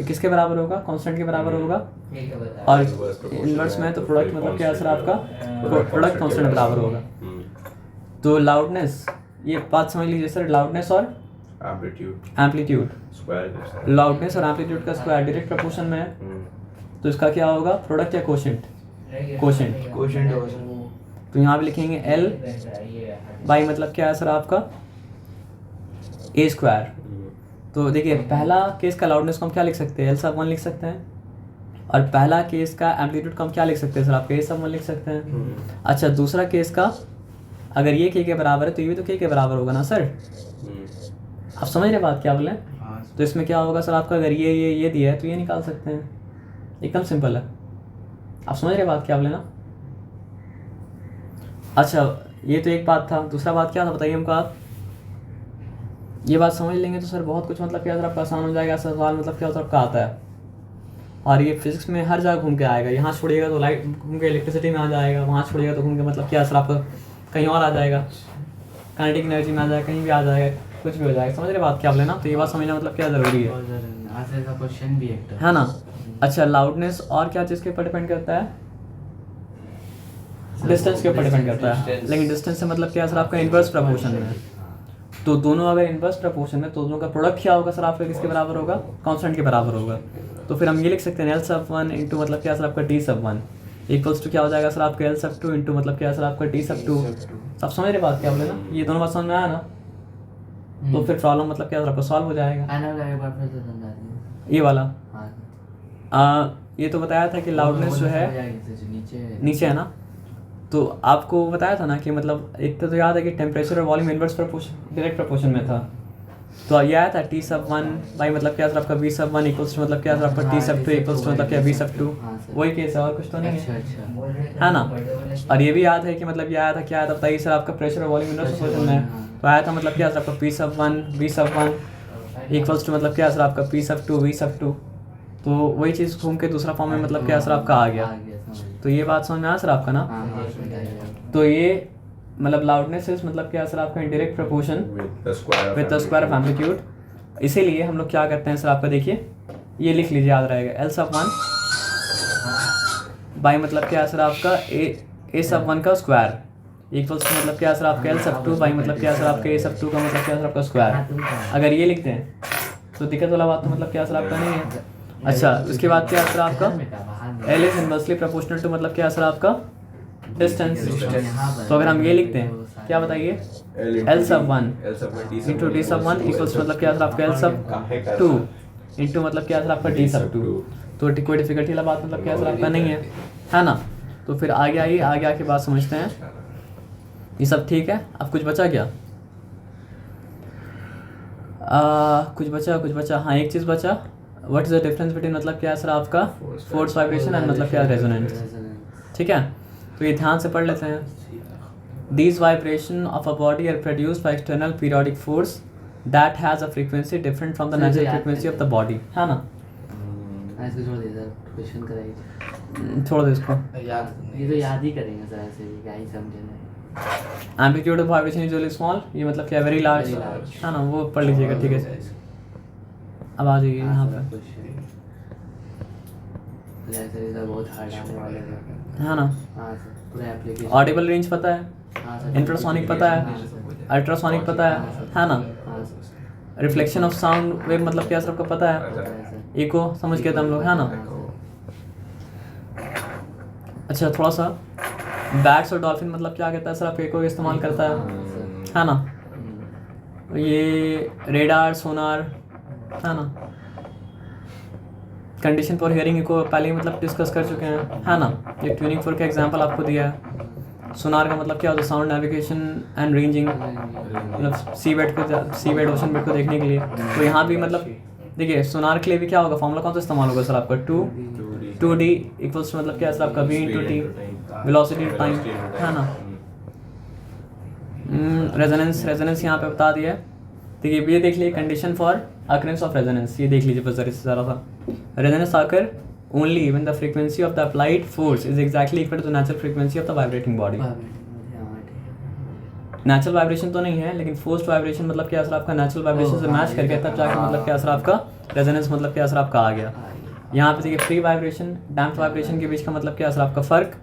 किसके बराबर होगा, कांस्टेंट के बराबर होगा। और इनवर्स में है तो प्रोडक्ट मतलब क्या है सर, आपका प्रोडक्ट कांस्टेंट के बराबर होगा। तो लाउडनेस, ये बात समझ लीजिए सर, लाउडनेस और एम्पलीट्यूड, लाउडनेस और एम्पलीट्यूड का स्क्वायर डायरेक्ट प्रोपोर्शन में है, तो इसका क्या होगा, प्रोडक्ट या कोशेंट, कोशेंट। तो यहाँ पे लिखेंगे L/, मतलब क्या है सर, आपका A²। तो देखिए, पहला केस का लाउडनेस को हम क्या लिख सकते हैं, L/1 लिख सकते हैं, और पहला केस का एम्पलीट्यूड को हम क्या लिख सकते हैं सर, आपका A/1 लिख सकते हैं। अच्छा, दूसरा केस का अगर ये K के बराबर है तो ये भी तो K के बराबर होगा ना सर। आप समझ रहे बात क्या बोले। तो इसमें क्या होगा सर, आपका अगर ये दिया है तो ये निकाल सकते हैं, एकदम सिंपल है। आप समझ रहे बात क्या बोले ना। अच्छा, ये तो एक बात था, दूसरा बात क्या था बताइए हमको आप। ये बात समझ लेंगे तो सर बहुत कुछ मतलब क्या सर, आपका आसान हो जाएगा। ऐसा सवाल मतलब क्या सर आपका आता है, और ये फिजिक्स में हर जगह घूम के आएगा। यहाँ छोड़िएगा तो लाइट घूम के इलेक्ट्रिसिटी में आ जाएगा, वहाँ छोड़िएगा तो घूम के मतलब क्या सर, आपका कहीं और आ जाएगा, काइनेटिक एनर्जी में आ जाएगा, कहीं भी आ जाएगा, कुछ भी हो जाएगा। समझ रहे बात क्या बोले ना। तो ये बात समझना मतलब क्या ज़रूरी है क्वेश्चन भी है ना। अच्छा, लाउडनेस और क्या चीज़ के ऊपर डिपेंड करता है, डिस्टेंस के ऊपर डिपेंड करता है। लेकिन डिस्टेंस से मतलब क्या सर, आपका इनवर्स प्रोपोर्शन में है। तो दोनों अगर इनवर्स प्रोपोर्शन में, तो दोनों का प्रोडक्ट क्या होगा सर, आपका किसके बराबर होगा, कांस्टेंट के बराबर होगा। तो फिर हम ये लिख सकते हैं L/1 इंटू मतलब क्या सर, आपका T/1 इक्वल्स टू क्या हो जाएगा सर, आपका L/2 इंटू मतलब क्या सर, आपका T/2। आप समझ रहे बात क्या बोले ना। ये दोनों बात समझ में आया ना, तो फिर प्रॉब्लम मतलब क्या सर, आपका सॉल्व हो जाएगा। ये वाला ये तो बताया था कि लाउडनेस जो है नीचे है ना। तो आपको बताया था ना कि मतलब एक तो याद है कि टेम्परेचर और volume inverse proportion direct proportion में था। तो ये आया था टी सब 1 भाई मतलब क्या सर आपका वी सब 1 इक्वल्स टू मतलब क्या सर आपका टी सब 2 इक्वल्स टू मतलब क्या वी सब 2, हाँ सर। वही केस है और कुछ तो नहीं अच्छा है, अच्छा है ना। और ये भी याद है कि मतलब ये आया था, क्या आया था बताइए सर आपका प्रेशर और वॉल्यूम इनवर्स प्रोपोर्शन में, तो आया था मतलब क्या सर आपका पी सब 1 वी सब 1 इक्वल्स टू मतलब क्या सर आपका पी सब 2 वी सब 2, तो वही चीज़ घूम के दूसरा फॉर्म में मतलब क्या सर आपका आ गया। समझ। तो ये बात समझ में आया सर आपका ना। हाँ हाँ समझ आया। तो ये मतलब लाउडनेस इज मतलब क्या सर आपका indirect proportion with the square of amplitude, इसीलिए हम लोग क्या करते हैं सर आपका देखिए ये लिख लीजिए याद रहेगा, एल सब 1 बाई मतलब क्या सर आपका ए सब 1 का स्क्वायर इक्वल्स टू मतलब क्या सर आपका एल सब 2 बाई मतलब क्या सर आपका ए सब 2 का मतलब क्या सर आपका स्क्वायर। अगर ये लिखते हैं तो दिक्कत वाला बात तो मतलब क्या सर आपका नहीं है। अच्छा उसके बाद क्या सर आपका L is inversely proportional to मतलब क्या सर आपका डिस्टेंस, तो अगर हम ये लिखते हैं क्या बताइए एल सब 1 इंटू डी सब 1 इक्वल्स मतलब क्या सर आपका एल सब 2 इंटू मतलब क्या सर आपका डी सब 2, तो कोई डिफिकल्टी वाला बात मतलब क्या सर आपका नहीं है ना। तो फिर आगे आइए, आगे आके बात समझते हैं, ये सब ठीक है। अब कुछ बचा क्या, कुछ बचा हाँ एक चीज़ बचा, what is the difference between मतलब क्या सर आपका फोर्स वाइब्रेशन एंड मतलब क्या रेजोनेंस, ठीक है। तो ये ध्यान से पढ़ लेते हैं। These vibration of a body are produced by external periodic force that has a frequency different from the natural frequency of the body, है ना। ऐसे छोड़ दे सर, क्वेश्चन कराइए। छोड़ दो इसको, ये तो याद ही करेंगे सर, ऐसे भी क्या ही समझना। Amplitude of vibration is very small, ये मतलब क्या वेरी लार्ज, Very large। है ना, वो पढ़ लीजिएगा ठीक है। अब आ जाइए यहाँ पे, सर बहुत हार्ड आने वाले हैं। है ना। हाँ सर पूरा एप्लीकेशन। ऑडिबल रेंज पता है, हाँ सर। इंफ्रासोनिक पता है, हाँ सर। अल्ट्रासोनिक पता है ना। हाँ sir. Reflection of sound wave मतलब क्या सबको पता है, पता है सर। इको समझ गए थे हम लोग, है ना। अच्छा थोड़ा सा बैट्स और डॉल्फिन मतलब क्या कहता है सर, आप इको इस्तेमाल करता है ना। ये रेडार सोनार, है ना। कंडीशन फॉर हियरिंग को पहले ही मतलब डिस्कस कर चुके हैं, है ना। ये ट्यूनिंग फोर का एग्जांपल आपको दिया है। सोनार का मतलब क्या होता है, साउंड नेविगेशन एंड रेंजिंग, मतलब सी बेड ओशन बेड को देखने के लिए। तो यहाँ भी मतलब देखिए सोनार के लिए भी क्या होगा, फॉर्मूला कौन सा इस्तेमाल होगा सर आपका, 2D इक्वल्स मतलब क्या सर आपका v into T, velocity time, है ना। रेजोनेंस यहाँ पे बता दिया है। देखिए ये देख लीजिए, condition for occurrence of resonance, ये देख लीजिए बस जरा से ज़रा सा। रेजोनेंस आकर only when the frequency of the applied force is exactly equal to the natural frequency of the vibrating body। Natural vibration तो नहीं है, लेकिन फोर्स्ड वाइब्रेशन मतलब क्या सर आपका नेचुरल वाइब्रेशन से मैच करके तब जाके मतलब क्या सर आपका रेजोनेंस मतलब क्या सर आपका आ गया। यहाँ पे देखिए फ्री वाइब्रेशन डैम्प्ड वाइब्रेशन के बीच का मतलब क्या सर आपका फ़र्क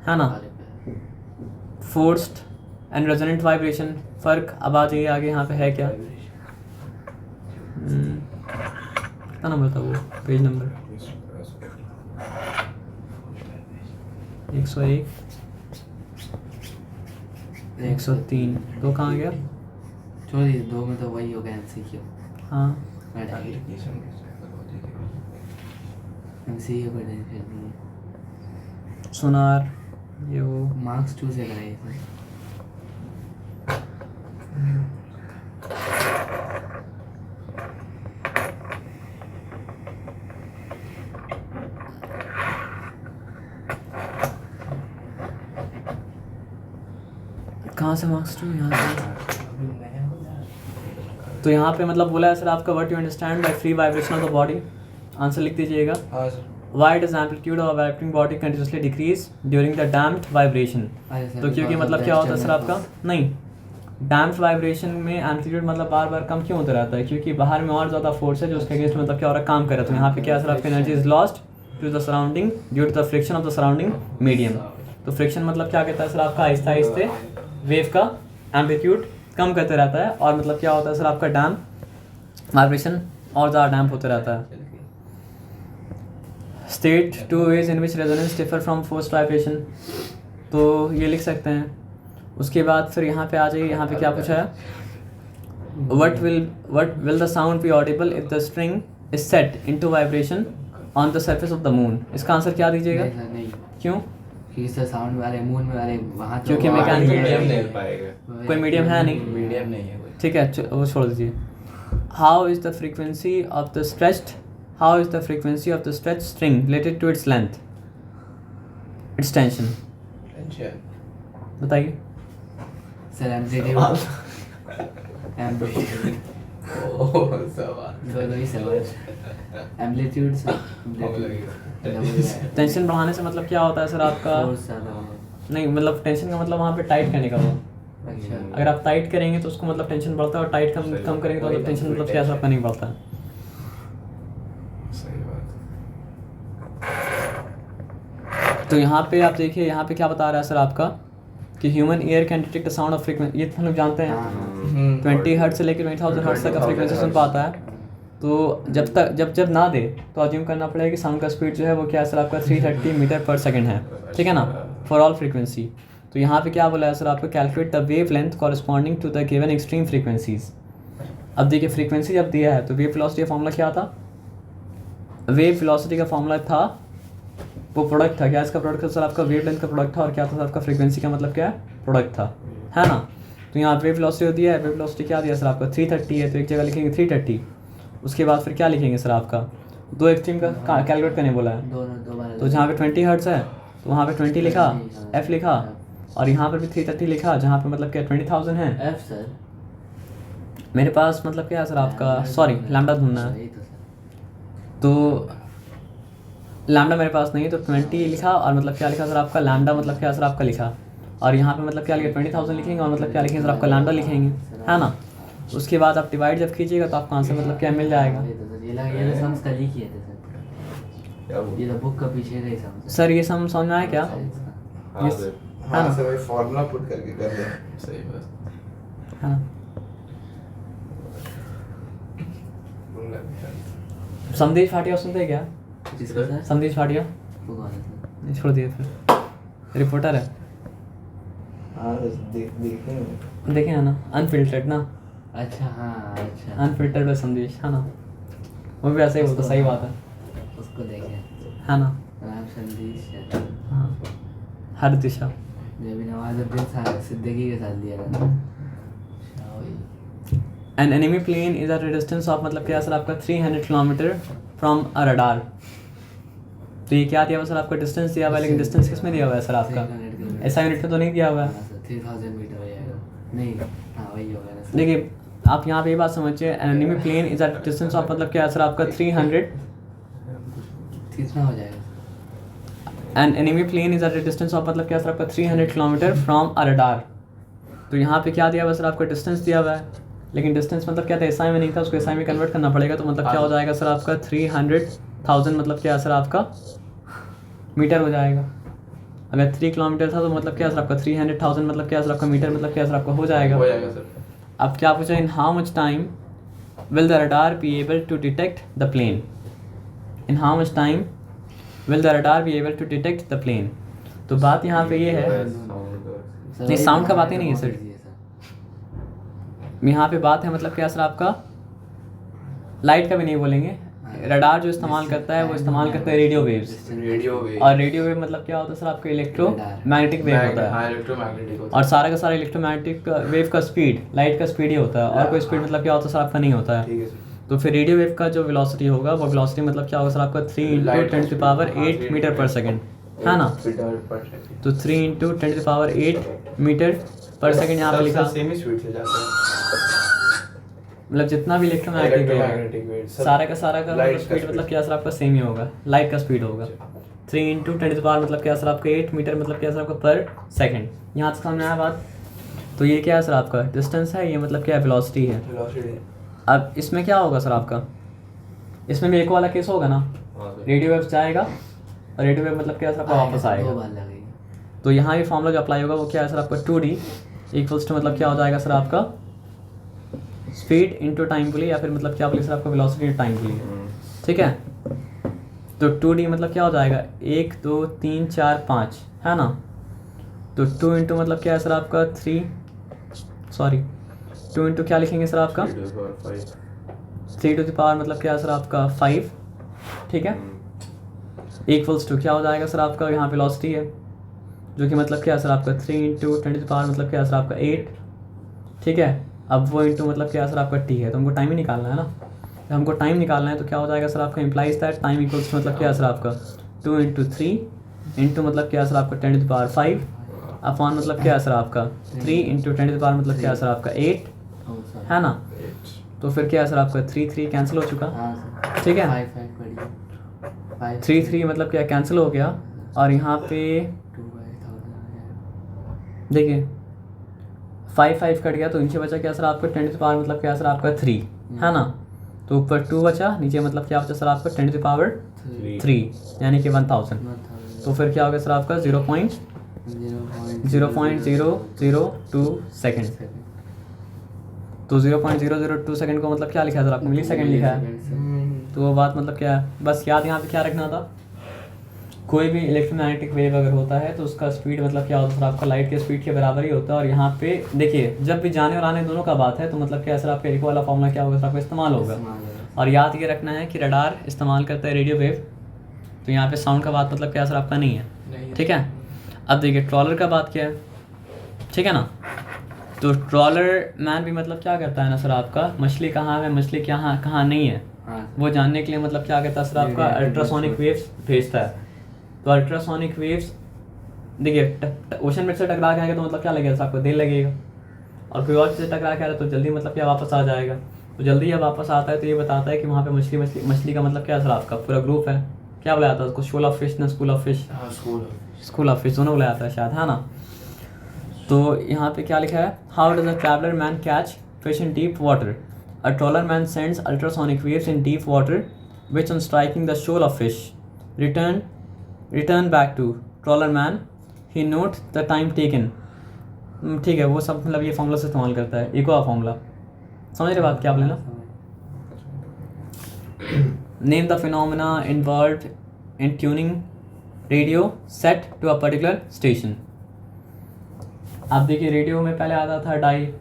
है ना। फोर्स्ड एंड रेजोनेंट वाइब्रेशन फ़र्क। अब आ जाइए आगे, यहाँ पे है क्या, कितना नंबर था वो, पेज नंबर 101 103, तो कहाँ गया, छोड़िए दो में तो वही हो गया MCQ। हाँ MCQ को टेंशन नहीं है। सोनार ये वो मार्क्स 2 से कराइए सर। कहाँ से मार्क्स 2, यहाँ से। तो यहाँ पे मतलब बोला है सर आपका what you understand by free vibration of the body, answer लिख दीजिएगा। Why does amplitude of vibrating body continuously decrease during the damped vibration. तो क्योंकि मतलब क्या होता है सर आपका, नहीं डैम्प्ड वाइब्रेशन में एम्पलीट्यूड मतलब बार बार कम क्यों होता रहता है, क्योंकि बाहर में और ज़्यादा फोर्स है जो उसके अगेंस्ट मतलब क्या हो रहा है, काम कर रहा है। तो यहाँ पे क्या सर आपकी energy is lost to the surrounding due to the friction of the surrounding medium. तो फ्रिक्शन मतलब क्या कहता है सर आपका, आहिस्ते आहिस्ते वेव का एम्पलीट्यूड कम करते रहता है, और मतलब क्या होता है सर आपका डैम्प वाइब्रेशन और ज़्यादा डैम्प होते रहता है। State 2 ways in which resonance differ from forced vibration, तो ये लिख सकते हैं। उसके बाद फिर यहाँ पे आ जाइए, यहाँ पे क्या पूछा है, what will the sound be audible if the string is set into vibration on the surface of the moon। इसका आंसर क्या दीजिएगा, नहीं सर, नहीं क्यों, क्योंकि सर साउंड वाले मून में वाले वहाँ तो क्योंकि वहाँ- मैकेनिकल मीडियम नहीं पाएगा, कोई मीडियम है नहीं, मीडियम नहीं है कोई। ठीक है, वो छोड़ दीजिए। How is the frequency of the stretched string related to its length, its tension? Tension. बताइए। सर एम्पलीट्यूड ओह सवाल। दोनों ही सवाल। एम्पलीट्यूड से टेंशन बढ़ाने से मतलब क्या होता है सर आपका? फोर्स ज़्यादा होगा। नहीं, मतलब टेंशन का मतलब वहाँ पे टाइट करने का हुआ। अच्छा, अगर आप टाइट करेंगे तो उसको मतलब टेंशन बढ़ता है, और टाइट कम करेंगे तो मतलब टेंशन मतलब क्या आपका नहीं बढ़ता है। सही बात। तो यहाँ पे आप देखिए, यहाँ पे क्या बता रहा है सर आपका कि human ear can detect the sound of frequency, ये तो हम लोग जानते हैं। 20 हर्ट्ज से लेकर 20,000 हर्ट्ज तक का फ्रीक्वेंसी सुन पाता है। तो जब ना दे तो अज्यूम करना पड़ेगा कि साउंड का स्पीड जो है वो क्या है सर आपका 330 मीटर पर सेकंड है, ठीक है ना, फॉर ऑल फ्रीक्वेंसी। तो यहाँ पे क्या बोला है सर आपको, calculate the wavelength corresponding to the given extreme frequencies. अब देखिए फ्रीक्वेंसी जब दिया है तो वेव वेलोसिटी का फॉर्मूला क्या था? वेव वेलोसिटी का फॉर्मूला था, वो प्रोडक्ट था, क्या इसका प्रोडक्ट था सर आपका? वेव लेंथ का प्रोडक्ट था, और क्या था सर आपका? फ्रीक्वेंसी का मतलब क्या है? प्रोडक्ट था, है ना। तो यहाँ वेव वेलोसिटी दिया है, वेव वेलोसिटी क्या दिया सर आपका? 330 है, तो एक जगह लिखेंगे 330, उसके बाद फिर क्या लिखेंगे सर आपका? दो एक्सट्रीम का कैलकुलेट करने बोला है। दो बार। तो जहाँ पे 20 हर्ट्ज है तो वहाँ पे 20 लिखा, एफ लिखा, और यहाँ पर भी 330 लिखा, जहाँ पे मतलब क्या 20,000 है। एफ सर मेरे पास मतलब क्या है सर आपका, सॉरी लैम्डा ढूंढना है, यही तो सर। तो लैम्डा मेरे पास नहीं है, तो 20 लिखा, और मतलब क्या लिखा सर आपका? लैम्डा मतलब क्या सर आपका लिखा, और यहाँ पे मतलब क्या लिखा? 20,000 लिखेंगे, और मतलब क्या लिखेंगे सर आपका? लैम्डा लिखेंगे, है ना। उसके बाद आप डिवाइड जब कीजिएगा तो आपको आंसर मतलब क्या मिल जाएगा? ये तो सर ये तो सम्स कल ही किए थे सर। क्या बोल? ये तो बुक का पीछे नहीं सम्स। सर ये सम समझ में आया क्या? हाँ Yes. सर। हाँ। हाँ सर, भाई फॉर्मूला पुट करके कर ले। सही बात। है ना। संदेश भाटिया सुनते हैं क्या? किसका सर? संदेश भाटिया? वो कौन है सर? नहीं, छोड़ दिए फिर, रिपोर्टर है, हाँ देखेंगे। देखे है ना, अनफिल्टर्ड ना, अच्छा हाँ अच्छा। अनफिल्टर्ड संदेश, है ना, वो भी ऐसा ही बोलता, सही बात है, उसको देखें। है ना। राम संदेश है। हाँ, हर दिशा। जो भी नवाजुद्दीन सिद्दीकी के साथ दिया था। अच्छा, वही। An enemy plane is at a distance of मतलब क्या सर आपका 300 किलोमीटर फ्रॉम अ रडार। तो ये क्या दिया हुआ सर आपका? डिस्टेंस दिया हुआ है, लेकिन डिस्टेंस किस में दिया हुआ है सर आपका? ऐसा यूनिट में तो नहीं दिया हुआ है। 3000 मीटर हो जाएगा। नहीं हाँ वही होगा ना सर। देखिए आप यहाँ पे ये बात समझिए, an enemy plane is at distance of मतलब क्या है सर आपका 300, कितना हो जाएगा? An enemy plane is at a distance of मतलब क्या है सर आपका 300 किलोमीटर फ्रॉम अ रडार। तो यहाँ पे क्या दिया हुआ है सर आपका? डिस्टेंस दिया हुआ है, लेकिन डिस्टेंस मतलब क्या था? एसआई में नहीं था, उसको एसआई में कन्वर्ट करना पड़ेगा, तो मतलब क्या हो जाएगा सर आपका? 300,000 मतलब क्या है सर आपका? मीटर हो जाएगा। अगर 3 किलोमीटर था तो मतलब क्या है सर आपका? 300,000 मतलब क्या है सर आपका? मीटर मतलब क्या है सर आपका? हो जाएगा। हो जाएगा सर। अब क्या पूछा? In how much time will the radar be able to detect the plane? In how much time will the radar be able to detect the plane? तो बात यहाँ पे ये है, नहीं, sound का बात ही नहीं है सर। यहाँ पे बात है मतलब क्या सर आपका? लाइट का भी नहीं बोलेंगे, रडार जो इस्तेमाल करता है वो इस्तेमाल करता है रेडियो वेव्स, रेडियो वेव। और रेडियो वेव मतलब क्या होता है सर आपका? इलेक्ट्रोमैग्नेटिक वेव होता है, हाँ इलेक्ट्रोमैग्नेटिक होता और सारा का सारा इलेक्ट्रोमैग्नेटिक वेव का स्पीड लाइट का स्पीड ही होता है, और कोई स्पीड मतलब क्या होता है सर आपका? नहीं होता है। है। ठीक है सर। तो फिर रेडियो वेव का जो वेलोसिटी होगा वो वेलोसिटी मतलब क्या होगा सर आपका? 3 × 10⁸ मीटर पर सेकेंड, है ना। तो 3 × 10⁸ मीटर पर सेकेंड यहाँ पे लिखा, सेम ही स्पीड से जाता है। मतलब जितना भी इलेक्ट्रोमैग्नेटिक वेव है इलेक्ट्रोमैग्नेटिक वेव सारा का मतलब लाइट का स्पीड मतलब speed। क्या सर आपका? सेम ही होगा, लाइट का स्पीड होगा। 3 × 10⁻⁸ मतलब क्या सर आपका? 8 मीटर मतलब क्या सर आपका? पर सेकेंड। यहाँ तक समझ में आया बात? तो ये क्या है सर आपका? डिस्टेंस है, ये मतलब क्या है? वेलोसिटी है। वेलोसिटी। अब इसमें क्या होगा सर आपका? इसमें भी एक वाला केस होगा ना, हाँ सर। रेडियो वेव जाएगा और रेडियो वेव मतलब क्या है सर आपका? वापस दो आएगा। बार लगेगी। तो यहाँ ये फॉर्मूला जो अप्लाई होगा वो क्या है सर आपका? 2D इक्वल्स टू मतलब क्या हो जाएगा सर आपका? स्पीड इंटू टाइम के लिए, या फिर मतलब क्या बोलिए सर आपका? वेलोसिटी इंटू टाइम के लिए, ठीक है। तो 2D मतलब क्या हो जाएगा? 1 2 3 4 5, है ना। तो 2 इंटू मतलब क्या है सर आपका? 2 इंटू क्या लिखेंगे सर आपका? 3 टू द पावर मतलब क्या है सर आपका? 5, ठीक है। इक्वल्स टू क्या हो जाएगा सर आपका? यहाँ वेलोसिटी है जो कि मतलब क्या है सर आपका? 3 × 10⁻⁷ मतलब क्या है सर आपका? 8, ठीक है। अब वो इंटू मतलब क्या सर आपका टी है, तो हमको टाइम ही निकालना है ना, तो हमको टाइम निकालना है तो क्या हो जाएगा सर आपका इम्प्लाइज दैट टाइम इक्वल्स मतलब क्या सर आपका 2 × 3 इंटू मतलब क्या सर आपका 10⁵ अपॉन मतलब क्या सर आपका 3 × 10⁻, मतलब क्या सर आपका 8 है ना, तो फिर क्या सर आपका 3 3 कैंसिल हो चुका, ठीक है 3 3 मतलब क्या कैंसिल हो गया, और यहाँ पे देखिए 5 5 कट गया तो नीचे बचा क्या सर आपका 10⁻, मतलब क्या सर आपका 3 है ना, तो ऊपर 2 बचा, नीचे मतलब क्या बचा सर आपका 10⁻3 यानी कि 1000, तो फिर क्या हो गया सर आपका 0.0002 सेकेंड, तो 0.002 सेकेंड को मतलब क्या लिखा है सर आपको मिली सेकेंड लिखा है, तो वो बात मतलब क्या है, बस याद यहाँ पे क्या रखना था, कोई भी इलेक्ट्रोमैग्नेटिक वेव अगर होता है तो उसका स्पीड मतलब क्या होता है सर आपका लाइट के स्पीड के बराबर ही होता है, और यहाँ पे देखिए जब भी जाने और आने दोनों का बात है तो मतलब क्या सर आपका एक वाला फॉर्मूला क्या होगा सर आपका इस्तेमाल होगा, और याद ये रखना है कि रडार इस्तेमाल करता है रेडियो वेव, तो यहाँ पे साउंड का बात मतलब क्या सर आपका नहीं है, ठीक है। अब देखिए ट्रॉलर का बात क्या है, ठीक है ना, तो ट्रॉलर मैन भी मतलब क्या करता है ना सर आपका मछली कहाँ है, मछली कहाँ नहीं है, वो जानने के लिए मतलब क्या करता है सर आपका अल्ट्रासोनिक वेव्स भेजता है, तो अल्ट्रासोनिक वेव्स देखिए ओशन में से टकरा के आएगा तो मतलब क्या लगेगा सर आपको देर लगेगा, और कोई और चीज़ से टकरा के आ रहा है तो जल्दी मतलब क्या वापस आ जाएगा, तो जल्दी जब वापस आता है तो ये बताता है कि वहाँ पे मछली का मतलब क्या है सर आपका पूरा ग्रुप है, क्या बुलाया था उसको शोल ऑफ फिश ना school of fish, school of fish दोनों बुलाया था शायद, है ना। तो यहाँ पे क्या लिखा है, how does a traveller man catch fish in deep water, a trawler man sends ultrasonic waves in deep water which on striking the shoal of fish return back to trawler man, he note the time taken, ठीक है वो सब मतलब ये formula से इस्तेमाल करता है, इको का फॉर्मूला, समझ रहे बात क्या आप लेना। Name the phenomena involved in tuning radio set to a particular station, आप देखिए रेडियो में पहले आता था डायल,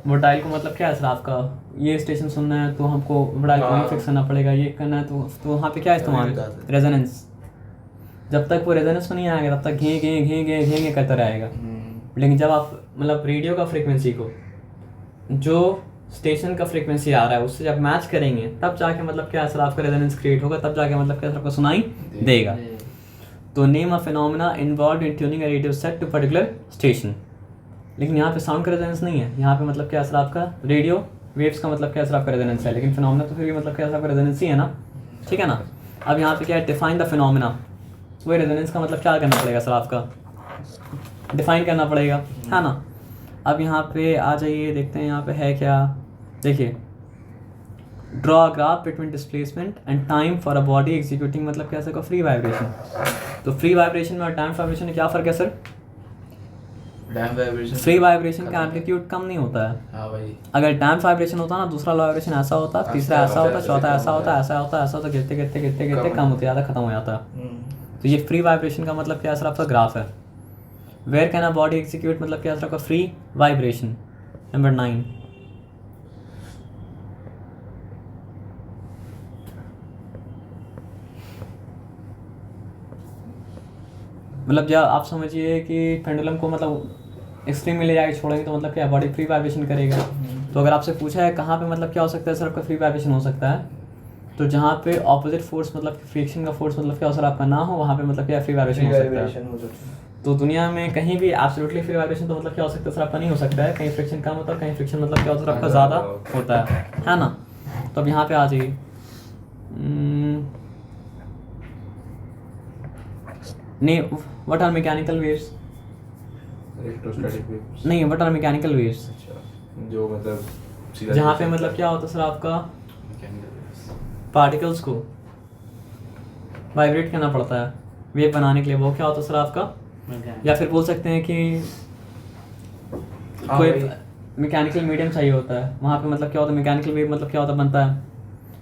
वो डायल को मतलब क्या है सर आपका ये स्टेशन सुनना है तो हमको डायल को फिक्स करना पड़ेगा, ये करना है तो वहाँ पे क्या इस्तेमाल रेजोनेंस, जब तक वो रेजोनेंस में नहीं आएगा तब तक घे करता रहेगा, लेकिन जब आप मतलब रेडियो का फ्रीक्वेंसी को जो स्टेशन का फ्रीक्वेंसी आ रहा है उससे जब मैच करेंगे तब जाके मतलब क्या सर आपका रेजोनेंस क्रिएट होगा, तब जाके मतलब क्या सर आपको सुनाई देगा। तो name a phenomena involved in tuning a radio set to particular station, लेकिन यहाँ पे साउंड का रेजोनेंस नहीं है, यहाँ पे मतलब क्या सर आपका रेडियो वेव्स का मतलब क्या सर आपका रेजोनेंस है, लेकिन फिनोमेना तो फिर भी मतलब क्या सर आपका रेजोनेंस ही है ना, ठीक है ना। अब यहाँ पे क्या है डिफाइन द फिनोमेना, वही रेजोनेंस का मतलब क्या करना पड़ेगा सर आपका डिफाइन करना पड़ेगा, है ना। अब यहाँ पे आ जाइए देखते हैं यहाँ पे है क्या, देखिए draw a graph between displacement and time for a body executing मतलब क्या सर फ्री वाइब्रेशन, तो फ्री वाइब्रेशन में और टाइम वाइब्रेशन में क्या फ़र्क है सर, फ्री वाइब्रेशन का एम्पलीट्यूड कम नहीं होता है, हाँ भाई, अगर डैम्प वाइब्रेशन होता ना दूसरा वाइब्रेशन ऐसा होता, तीसरा ऐसा होता, चौथा ऐसा होता, ऐसा होता, ऐसा होता, गिरते कम होते जाता, खत्म हो जाता। तो ये फ्री वाइब्रेशन का मतलब क्या सर आपका ग्राफ है। Where can a body execute मतलब क्या सर आपका फ्री वाइब्रेशन, नंबर 9। मतलब जब आप समझिए कि पेंडुलम को मतलब एक्सट्रीम में ले जाके छोड़ेंगे तो मतलब क्या बॉडी फ्री वाइब्रेशन करेगा, तो अगर आपसे पूछा है कहाँ पे मतलब क्या हो सकता है सर आपका फ्री वाइब्रेशन हो सकता है, तो जहाँ पे ऑपोजिट फोर्स मतलब फ्रिक्शन का फोर्स मतलब क्या सर आपका ना हो वहाँ पे मतलब क्या फ्री वाइब्रेशन हो सकता है। तो दुनिया में कहीं भी एब्सोल्युटली फ्री वाइब्रेशन तो मतलब क्या हो सकता है सर आपका नहीं हो सकता है, कहीं फ्रिक्शन कम होता है, कहीं फ्रिक्शन मतलब क्या होता है आपका ज़्यादा होता है ना। तो अब यहाँ पे आ जाइए, what are mechanical waves, electrostatic waves नहीं व्हाट आर मैकेनिकल वेव्स, जो मतलब जहाँ पे मतलब क्या होता है सर आपका पार्टिकल्स को वाइब्रेट करना पड़ता है वेव बनाने के लिए, वो क्या होता है सर आपका, या फिर बोल सकते हैं कि कोई मैकेनिकल मीडियम चाहिए होता है, वहाँ पे मतलब क्या होता है मैकेनिकल वेव मतलब क्या होता है बनता है।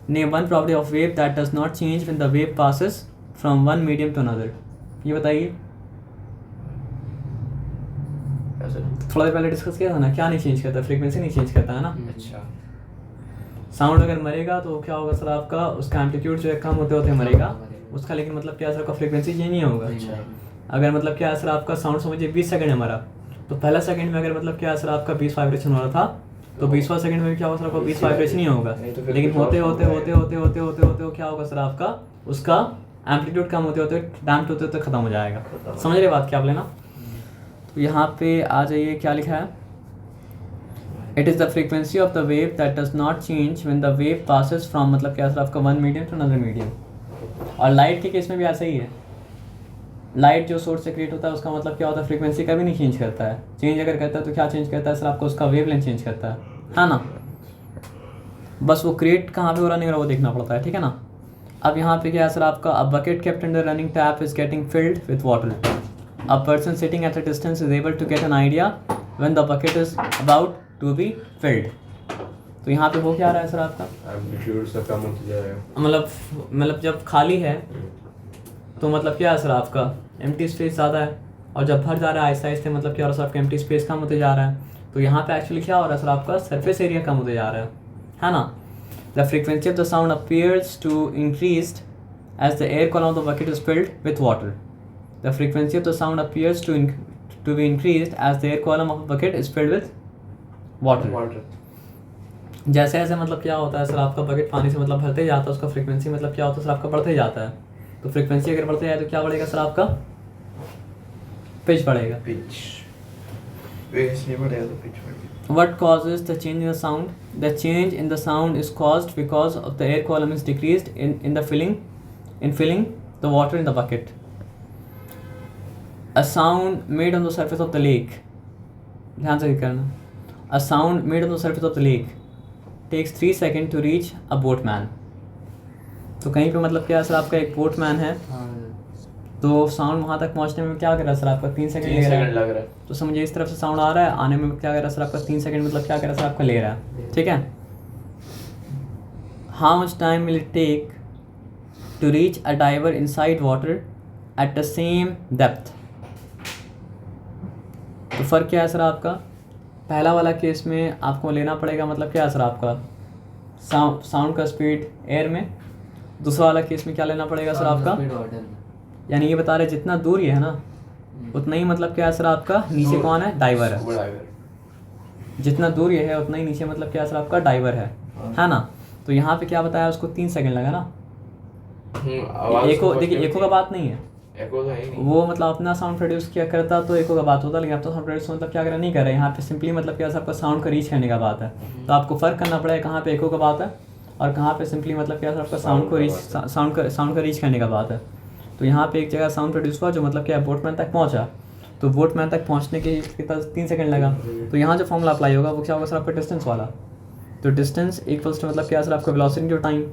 Name one property of wave that does not change when the wave passes from one medium to another, ये बताइए। थोड़ा देर पहले डिस्कस किया था ना, क्या नहीं चेंज करता, फ्रीक्वेंसी नहीं चेंज करता है ना। अच्छा, साउंड अगर मरेगा तो क्या होगा सर आपका उसका एम्पलीट्यूड जो है कम होते होते मरेगा उसका, लेकिन मतलब क्या सर आपका फ्रीक्वेंसी चेंज नहीं होगा। अगर मतलब क्या सर आपका साउंड समझिए 20 सेकंड है हमारा, तो पहला सेकंड में अगर मतलब क्या सर आपका 20 वाइब्रेशन हो रहा था तो 20वां सेकंड में भी क्या होगा सर आपका 20 वाइब्रेशन ही होगा, नहीं तो फिर लेकिन कुछ होते और होते होते होते होते होते होते हो क्या होगा सर आपका उसका एम्पलीट्यूड कम होते होते डैम्प्ड होते होते ख़त्म हो जाएगा। समझ रहे बात क्या आप लेना। तो यहाँ पे आ जाइए क्या लिखा है, it is the frequency of the wave that does not change when the wave passes from मतलब क्या सर आपका one medium to another medium. और लाइट के केस में भी ऐसा ही है, लाइट जो सोर्स से क्रिएट होता है उसका मतलब क्या होता है फ्रीक्वेंसी कभी नहीं चेंज करता है, चेंज अगर करता है तो क्या चेंज करता है सर आपको उसका वेवलेंथ चेंज करता है ना। बस वो क्रिएट कहाँ पे हो रहा नहीं हो रहा वो देखना पड़ता है, ठीक है ना। अब यहाँ पे क्या है सर आपका a bucket kept in the running tap is getting filled with water, a person sitting at a distance is able to get an idea when the bucket is about to be filled. तो यहाँ पे वो क्या आ रहा है sir आपका amplitude से कम होता जाएगा, मतलब जब खाली है तो मतलब क्या है सर आपका एम्प्टी स्पेस ज़्यादा है, और जब भर जा रहा है आहिस्ते आहिस्ते मतलब क्या हो रहा है सर आपका एम्प्टी स्पेस कम होते जा रहा है। तो यहाँ पे एक्चुअली क्या हो रहा है सर आपका सरफेस एरिया कम होते जा रहा है ना। The frequency of the sound appears to increase as the air column of the bucket is filled with water. The frequency of the sound appears to be increase as the air column of bucket is filled with water. जैसे जैसे मतलब क्या होता है sir आपका bucket पानी से मतलब भरते जाता है उसका फ्रीक्वेंसी मतलब क्या होता है सर आपका बढ़ते जाता है। तो फ्रीक्वेंसी अगर बढ़ते जाए तो क्या बढ़ेगा सर आपका पिच बढ़ेगा। पिच बेस नहीं बढ़ेगा तो पिच बढ़ेगा। What causes the change in the sound? The change in the sound is caused because of the air column is decreased in filling the water in the bucket. A sound made on the surface of the lake. ध्यान से करना। A sound made on the surface of the lake takes 3 seconds to reach a boatman. तो कहीं पे मतलब क्या है sir आपका एक बोटमैन है तो साउंड वहाँ तक पहुँचने में क्या कर रहा है सर आपका 3 सेकंड लग रहा है। तो समझिए इस तरफ से साउंड आ रहा है, आने में क्या कर रहा है सर आपका 3 सेकंड मतलब क्या कर रहा है सर आपका ले रहा है, ठीक है। How much time will it take to reach a diver inside water at the same depth. तो फ़र्क क्या है सर आपका, पहला वाला केस में आपको लेना पड़ेगा मतलब क्या है सर आपका साउंड का स्पीड एयर में, दूसरा वाला केस में क्या लेना पड़ेगा सर आपका, यानी ये बता रहे जितना दूर ये है ना उतना ही मतलब क्या है सर आपका नीचे कौन है डाइवर है, जितना दूर ये है उतना ही नीचे मतलब क्या है सर आपका डाइवर है ना। तो यहाँ पे क्या बताया उसको 3 सेकंड लगा ना। एको देखिए एको का बात नहीं है, एको तो है ही नहीं। वो मतलब अपना साउंड प्रोड्यूस किया करता तो एको का बात होता, लेकिन आप तो साउंड प्रोड्यूस मतलब क्या कर नहीं कर रहे, यहाँ पे सिंपली मतलब क्या आपका साउंड का रीच करने का बात है। तो आपको फ़र्क करना पड़ेगा कहाँ पे एको का बात है और कहाँ पे सिंपली मतलब क्या आपका साउंड का रीच करने का बात है। तो यहाँ पे एक जगह साउंड प्रोड्यूस हुआ जो मतलब क्या बोटमैन तक पहुँचा, तो बोटमैन तक पहुँचने के कितना 3 सेकंड लगा। तो यहाँ जो फॉर्मूला अप्लाई होगा वो क्या होगा सर आपका डिस्टेंस वाला। तो डिस्टेंस इक्वल्स टू मतलब क्या सर आपका वेलोसिटी जो टाइम,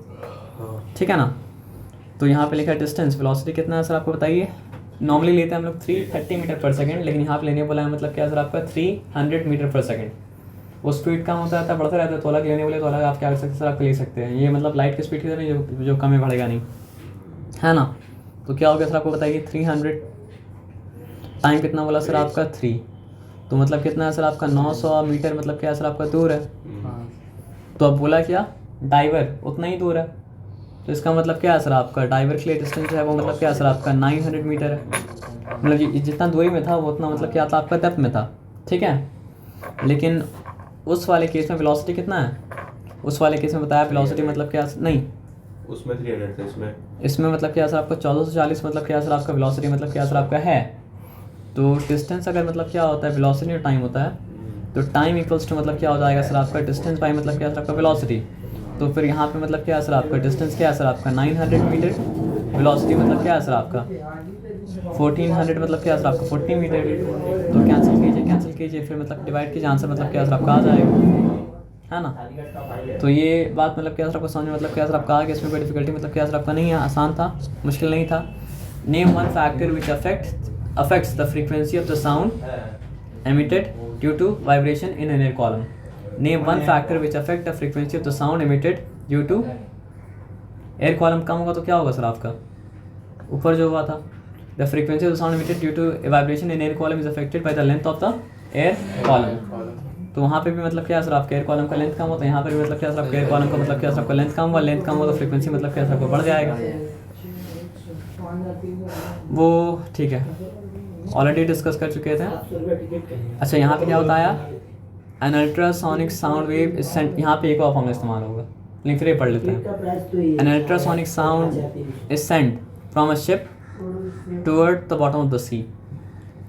ठीक है ना। तो यहाँ पे लिखा है डिस्टेंस, वेलोसिटी कितना है सर आपको बताइए। नॉर्मली लेते हैं हम लोग 330 मीटर पर सेकंड, लेकिन यहाँ पे लेने बोला है मतलब क्या सर आपका 300 मीटर पर सेकंड। वो स्पीड कम होता रहता है बढ़ता रहता है, तो अलग लेने बोले तो अलग आप क्या कर सकते हैं सर आप ले सकते हैं। ये मतलब लाइट की स्पीड की तरह नहीं जो कम है बढ़ेगा नहीं, है ना। तो क्या हो गया सर आपको बताइए 300, टाइम कितना बोला सर आपका 3, तो मतलब कितना है सर आपका 900 मीटर मतलब क्या सर आपका दूर है। तो अब बोला क्या डाइवर उतना ही दूर है, तो इसका मतलब क्या है सर आपका डाइवर के लिए डिस्टेंस है वो मतलब क्या है सर आपका 900 मीटर है। मतलब जितना दूरी में था वो उतना मतलब क्या था आपका डेप्थ में था, ठीक है। लेकिन उस वाले केस में वेलोसिटी कितना है, उस वाले केस में बताया वेलोसिटी मतलब क्या नहीं, उसमें 300 था, इसमें मतलब क्या सर आपका 1440 मतलब क्या सर आपका वेलोसिटी मतलब क्या सर आपका है। तो डिस्टेंस अगर मतलब क्या होता है वेलोसिटी और टाइम होता है, तो टाइम इक्वल्स टू मतलब क्या हो जाएगा सर आपका डिस्टेंस बाई मतलब क्या सर आपका वेलोसिटी। तो फिर यहाँ पे मतलब क्या है सर आपका डिस्टेंस क्या है सर आपका 900 मीटर, वेलोसिटी मतलब क्या है सर आपका 1400 मतलब क्या है सर आपका 40 मीटर। तो कैंसिल कीजिए फिर मतलब डिवाइड कीजिए, आंसर मतलब क्या सर आपका आ जाएगा, है ना। तो ये बात मतलब क्या सर आपको समझ में मतलब क्या सर आपका आ गया, इसमें कोई डिफिकल्टी मतलब क्या सर आपका नहीं है, आसान था मुश्किल नहीं था। Name one factor which affects the frequency of the sound emitted due to vibration in an air column. Name one factor which affect the frequency of the sound emitted due to air column कम होगा तो क्या होगा sir आपका ऊपर जो हुआ था, the frequency of the sound emitted due to a vibration in air column is affected by the length of the air column. तो वहाँ पे भी मतलब क्या सर आपका एयर कॉलम का लेंथ कम होता है, यहाँ पर भी मतलब क्या सर आपका एयर कॉलम का मतलब क्या सर आपका लेंथ कम हुआ, लेंथ कम हुआ तो फ्रीक्वेंसी मतलब क्या सर आपको बढ़ जाएगा। वो ठीक है ऑलरेडी डिस्कस कर चुके थे। अच्छा यहाँ पे क्या बताया an ultrasonic sound wave is sent, यहाँ पे एक और फॉर्मूला इस्तेमाल होगा लेकिन फिर ये पढ़ लेते हैं। An ultrasonic sound is sent from a ship toward the bottom of the sea.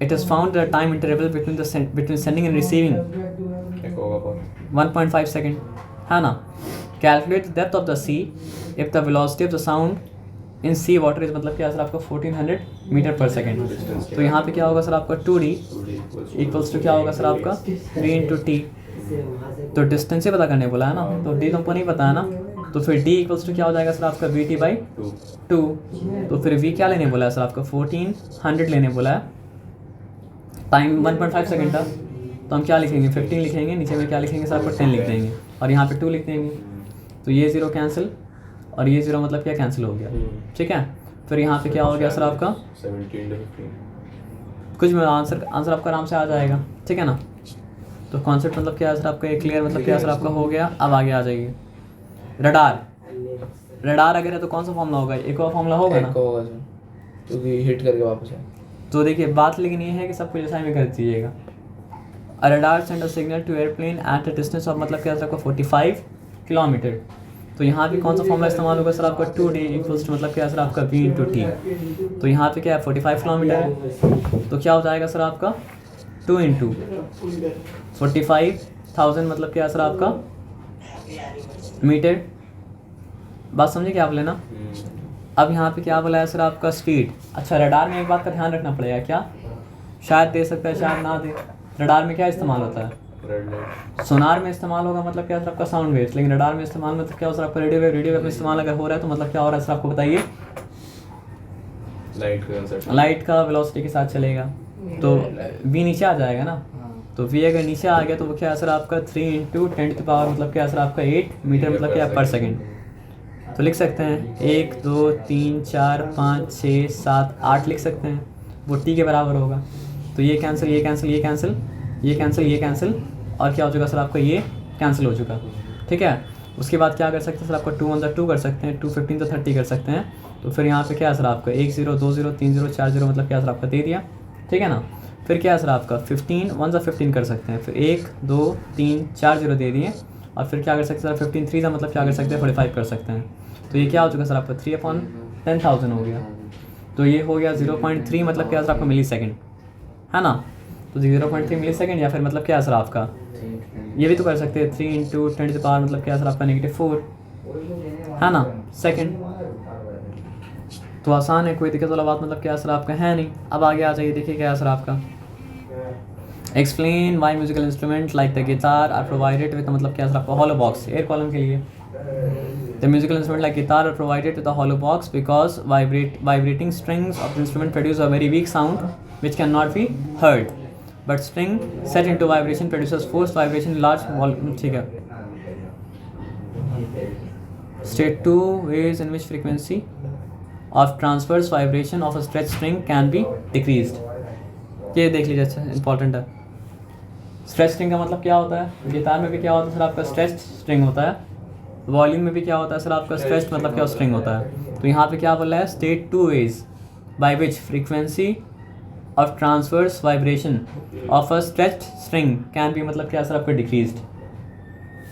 It is found the time interval between sending and receiving 1.5 second, है ना। Calculate the depth of the sea if the velocity of the sound in sea water is मतलब क्या sir आपका 1400 metre पर second. तो यहाँ पे क्या होगा सर आपका 2d इक्वल्स टू क्या होगा सर आपका 3 इंटू टी। तो डिस्टेंस ही पता करने बोला है ना, तो d तुमको नहीं पता है ना, तो फिर d इक्वल्स टू क्या हो जाएगा सर आपका VT/2। तो फिर v क्या लेने बोला है सर आपका 1400 लेने बोला है, टाइम 1.5 सेकेंड था, तो हम क्या लिखेंगे 15 लिखेंगे, नीचे में क्या लिखेंगे सर आपको 10 लिख देंगे और यहाँ पे 2 लिख देंगे। तो ये 0 कैंसिल और ये 0 मतलब क्या कैंसिल हो गया, ठीक है। फिर यहाँ पे क्या हो गया सर आपका 17 कुछ में आंसर आपका आराम से आ जाएगा, ठीक है ना। तो कॉन्सेप्ट मतलब क्या है सर आपका, एक क्लियर मतलब क्या सर आपका हो गया। अब आगे आ जाइए रडार अगर है तो कौन सा फॉर्मूला होगा, एक और फॉर्मूला होगा ना, क्योंकि हिट करके वापस आए। तो देखिए बात लेकिन ये है कि सब कुछ ऐसा में कर दीजिएगा। A radar send a signal to airplane at a distance of मतलब क्या सर आपका 45 किलोमीटर। तो यहाँ पे कौन सा फॉर्मूला इस्तेमाल होगा सर आपका 2d इक्वल्स टू मतलब क्या सर आपका v इंटू टी। तो यहाँ पे क्या है 45 किलोमीटर है, तो क्या हो जाएगा सर आपका 2 इंटू 45,000 मतलब क्या सर आपका मीटर। बात समझे क्या आप लेना। अब यहाँ पे क्या बोला है सर आपका स्पीड। अच्छा रडार में एक बात का ध्यान रखना पड़ेगा, क्या शायद दे सकता है शायद ना दे। रडार में क्या इस्तेमाल होता है, सोनार में इस्तेमाल होगा मतलब क्या सर आपका साउंड वेव्स, लेकिन रडार में इस्तेमाल मतलब क्या हो सर आपका रेडियो वेव में इस्तेमाल अगर हो रहा है तो मतलब क्या हो रहा है सर आपको बताइए, लाइट का वेलोसिटी के साथ चलेगा। तो v नीचे आ जाएगा ना, तो v अगर नीचे आ गया तो वो क्या है सर आपका 3 इंटू 10 टू पावर मतलब क्या है सर आपका 8 मीटर मतलब क्या पर सेकेंड। तो लिख सकते हैं 1 2 3 4 5 6 7 8 लिख सकते हैं, वो t के बराबर होगा। तो ये कैंसिल ये कैंसिल ये कैंसिल ये कैंसिल ये कैंसिल और क्या हो चुका सर आपका ये कैंसिल हो चुका, ठीक है। उसके बाद क्या कर सकते हैं सर आपका 2 1 2 कर सकते हैं, 2 15 तो 30 कर सकते हैं। तो फिर यहाँ पे क्या है सर आपका 1 0 2 0 3 0 4 0 मतलब क्या सर आपका दे दिया, ठीक है ना। फिर क्या है सर आपका 15 1 सा 15 कर सकते हैं, फिर 1 2 3 4 0 दे दिए और फिर क्या कर सकते हैं सर 15 3 सा मतलब क्या कर सकते हैं 45 कर सकते हैं। तो ये क्या हो चुका सर आपका 3/10,000 हो गया। तो ये हो गया 0.3 मतलब क्या सर आपका मिली सेकेंड, है ना। तो 0.3 मिली सेकेंड या फिर मतलब क्या सर आपका ये भी तो कर सकते हैं 3 इंटू 10 टू पावर मतलब क्या सर आपका -4, है ना सेकेंड। तो आसान है, कोई दिक्कत वाला बात मतलब क्या सर आपका है नहीं। अब आगे आ जाइए, देखिए क्या है सर आपका explain why musical instrument like the guitar are provided with मतलब क्या सर आपका हॉलो बॉक्स एयर कॉलम के लिए। The musical instrument like guitar are provided with a hollow box because vibrating strings of the instrument produce a very weak sound which cannot be heard. But string set into vibration produces forced vibration in large volume. ठीक है। State 2 ways in which frequency of transverse vibration of a stretched string can be decreased. ये देख लीजिए, अच्छा important है। Stretch string का मतलब क्या होता है, गिटार में भी क्या होता है सर आपका स्ट्रेच स्ट्रिंग होता है, वॉल्यूम में भी क्या होता है सर आपका स्ट्रेच मतलब क्या स्ट्रिंग होता है। तो यहाँ पे क्या बोला है state 2 ways by which frequency of transverse vibration of a stretched string can B मतलब क्या सर आपका डिक्रीज्ड।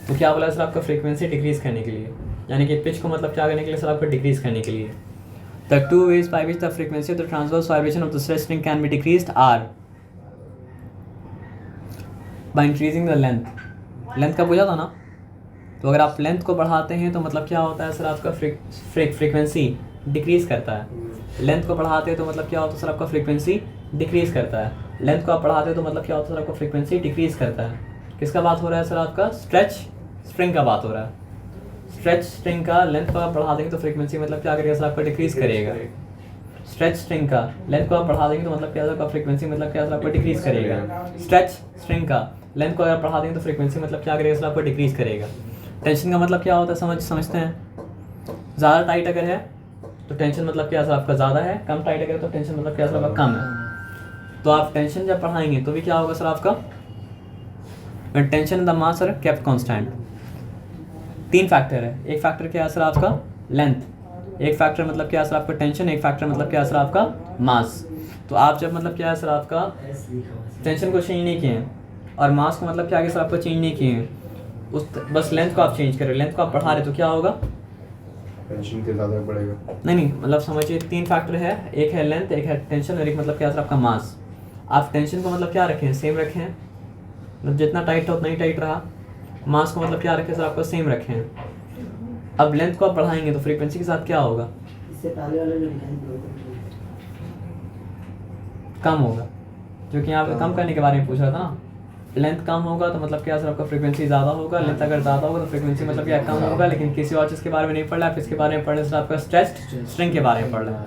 तो क्या बोला है सर आपका फ्रीक्वेंसी डिक्रीज करने के लिए, यानी कि पिच को मतलब क्या करने के लिए सर आपका डिक्रीज करने के लिए। The 2 ways by which the frequency of the transverse vibration of the stretched string can be decreased are by increasing the length का पूछा था ना। तो अगर आप लेंथ को बढ़ाते हैं तो मतलब क्या होता है सर आपका फ्रीक्वेंसी डिक्रीज़ करता है। लेंथ को बढ़ाते हैं तो मतलब क्या होता है सर आपका फ्रीक्वेंसी डिक्रीज़ करता है। लेंथ को आप बढ़ाते हैं तो मतलब क्या होता है सर आपका फ्रीक्वेंसी डिक्रीज़ करता है। किसका बात हो रहा है सर आपका स्ट्रेच स्ट्रिंग का बात हो रहा है। स्ट्रेच स्ट्रिंग का लेंथ को आप बढ़ा देंगे तो फ्रीक्वेंसी मतलब क्या करेगा सर आपका डिक्रीज़ करेगा। स्ट्रेच स्ट्रिंग का लेंथ को आप बढ़ा देंगे तो मतलब क्या आपका फ्रीक्वेंसी मतलब क्या सर आपका डिक्रीज़ करेगा। स्ट्रेच स्ट्रिंग का लेंथ को अगर बढ़ा देंगे तो फ्रीक्वेंसी मतलब क्या करेगा सर आपका डिक्रीज़ करेगा। टेंशन का मतलब क्या होता है समझते हैं। ज़्यादा टाइट अगर है तो टेंशन मतलब क्या सर आपका ज़्यादा है, कम टाइट अगर है तो टेंशन मतलब क्या सर आपका कम है। तो आप टेंशन जब बढ़ाएंगे तो भी क्या होगा सर आपका tension the mass are kept constant. 3 factor है, एक फैक्टर क्या है सर आपका लेंथ, एक फैक्टर मतलब क्या है सर आपका टेंशन, एक फैक्टर मतलब क्या है सर आपका मास। तो आप जब मतलब क्या है सर आपका टेंशन को चेंज नहीं किए और मास को मतलब क्या कि सर आपको चेंज नहीं किए हैं, उस बस लेंथ को आप चेंज कर रहे हो, लेंथ को आप बढ़ा रहे हो, तो क्या होगा? टेंशन के ज़्यादा बढ़ेगा। नहीं मतलब समझिए 3 फैक्टर है, एक है लेंथ, एक है टेंशन और एक मतलब क्या सर आपका मास। आप टेंशन को मतलब क्या रखें? सेम रखें, मतलब जितना टाइट था उतना ही टाइट रहा। मास को मतलब क्या रखें सर आपको? सेम रखें। अब लेंथ को आप बढ़ाएंगे तो फ्रीक्वेंसी के साथ क्या होगा? इससे पहले वाले जो लिखा है कम होगा, क्योंकि यहाँ पे कम करने के बारे में पूछ रहा था ना। लेंथ कम होगा तो मतलब क्या सर आपका फ्रीक्वेंसी ज़्यादा होगा, लेंथ अगर ज़्यादा होगा तो फ्रीक्वेंसी मतलब क्या कम होगा। लेकिन किसी और चीज़ के बारे में नहीं पढ़ रहा, आप इसके बारे में पढ़ रहे सर आपका स्ट्रेस्ड स्ट्रिंग के बारे में पढ़ रहे हैं,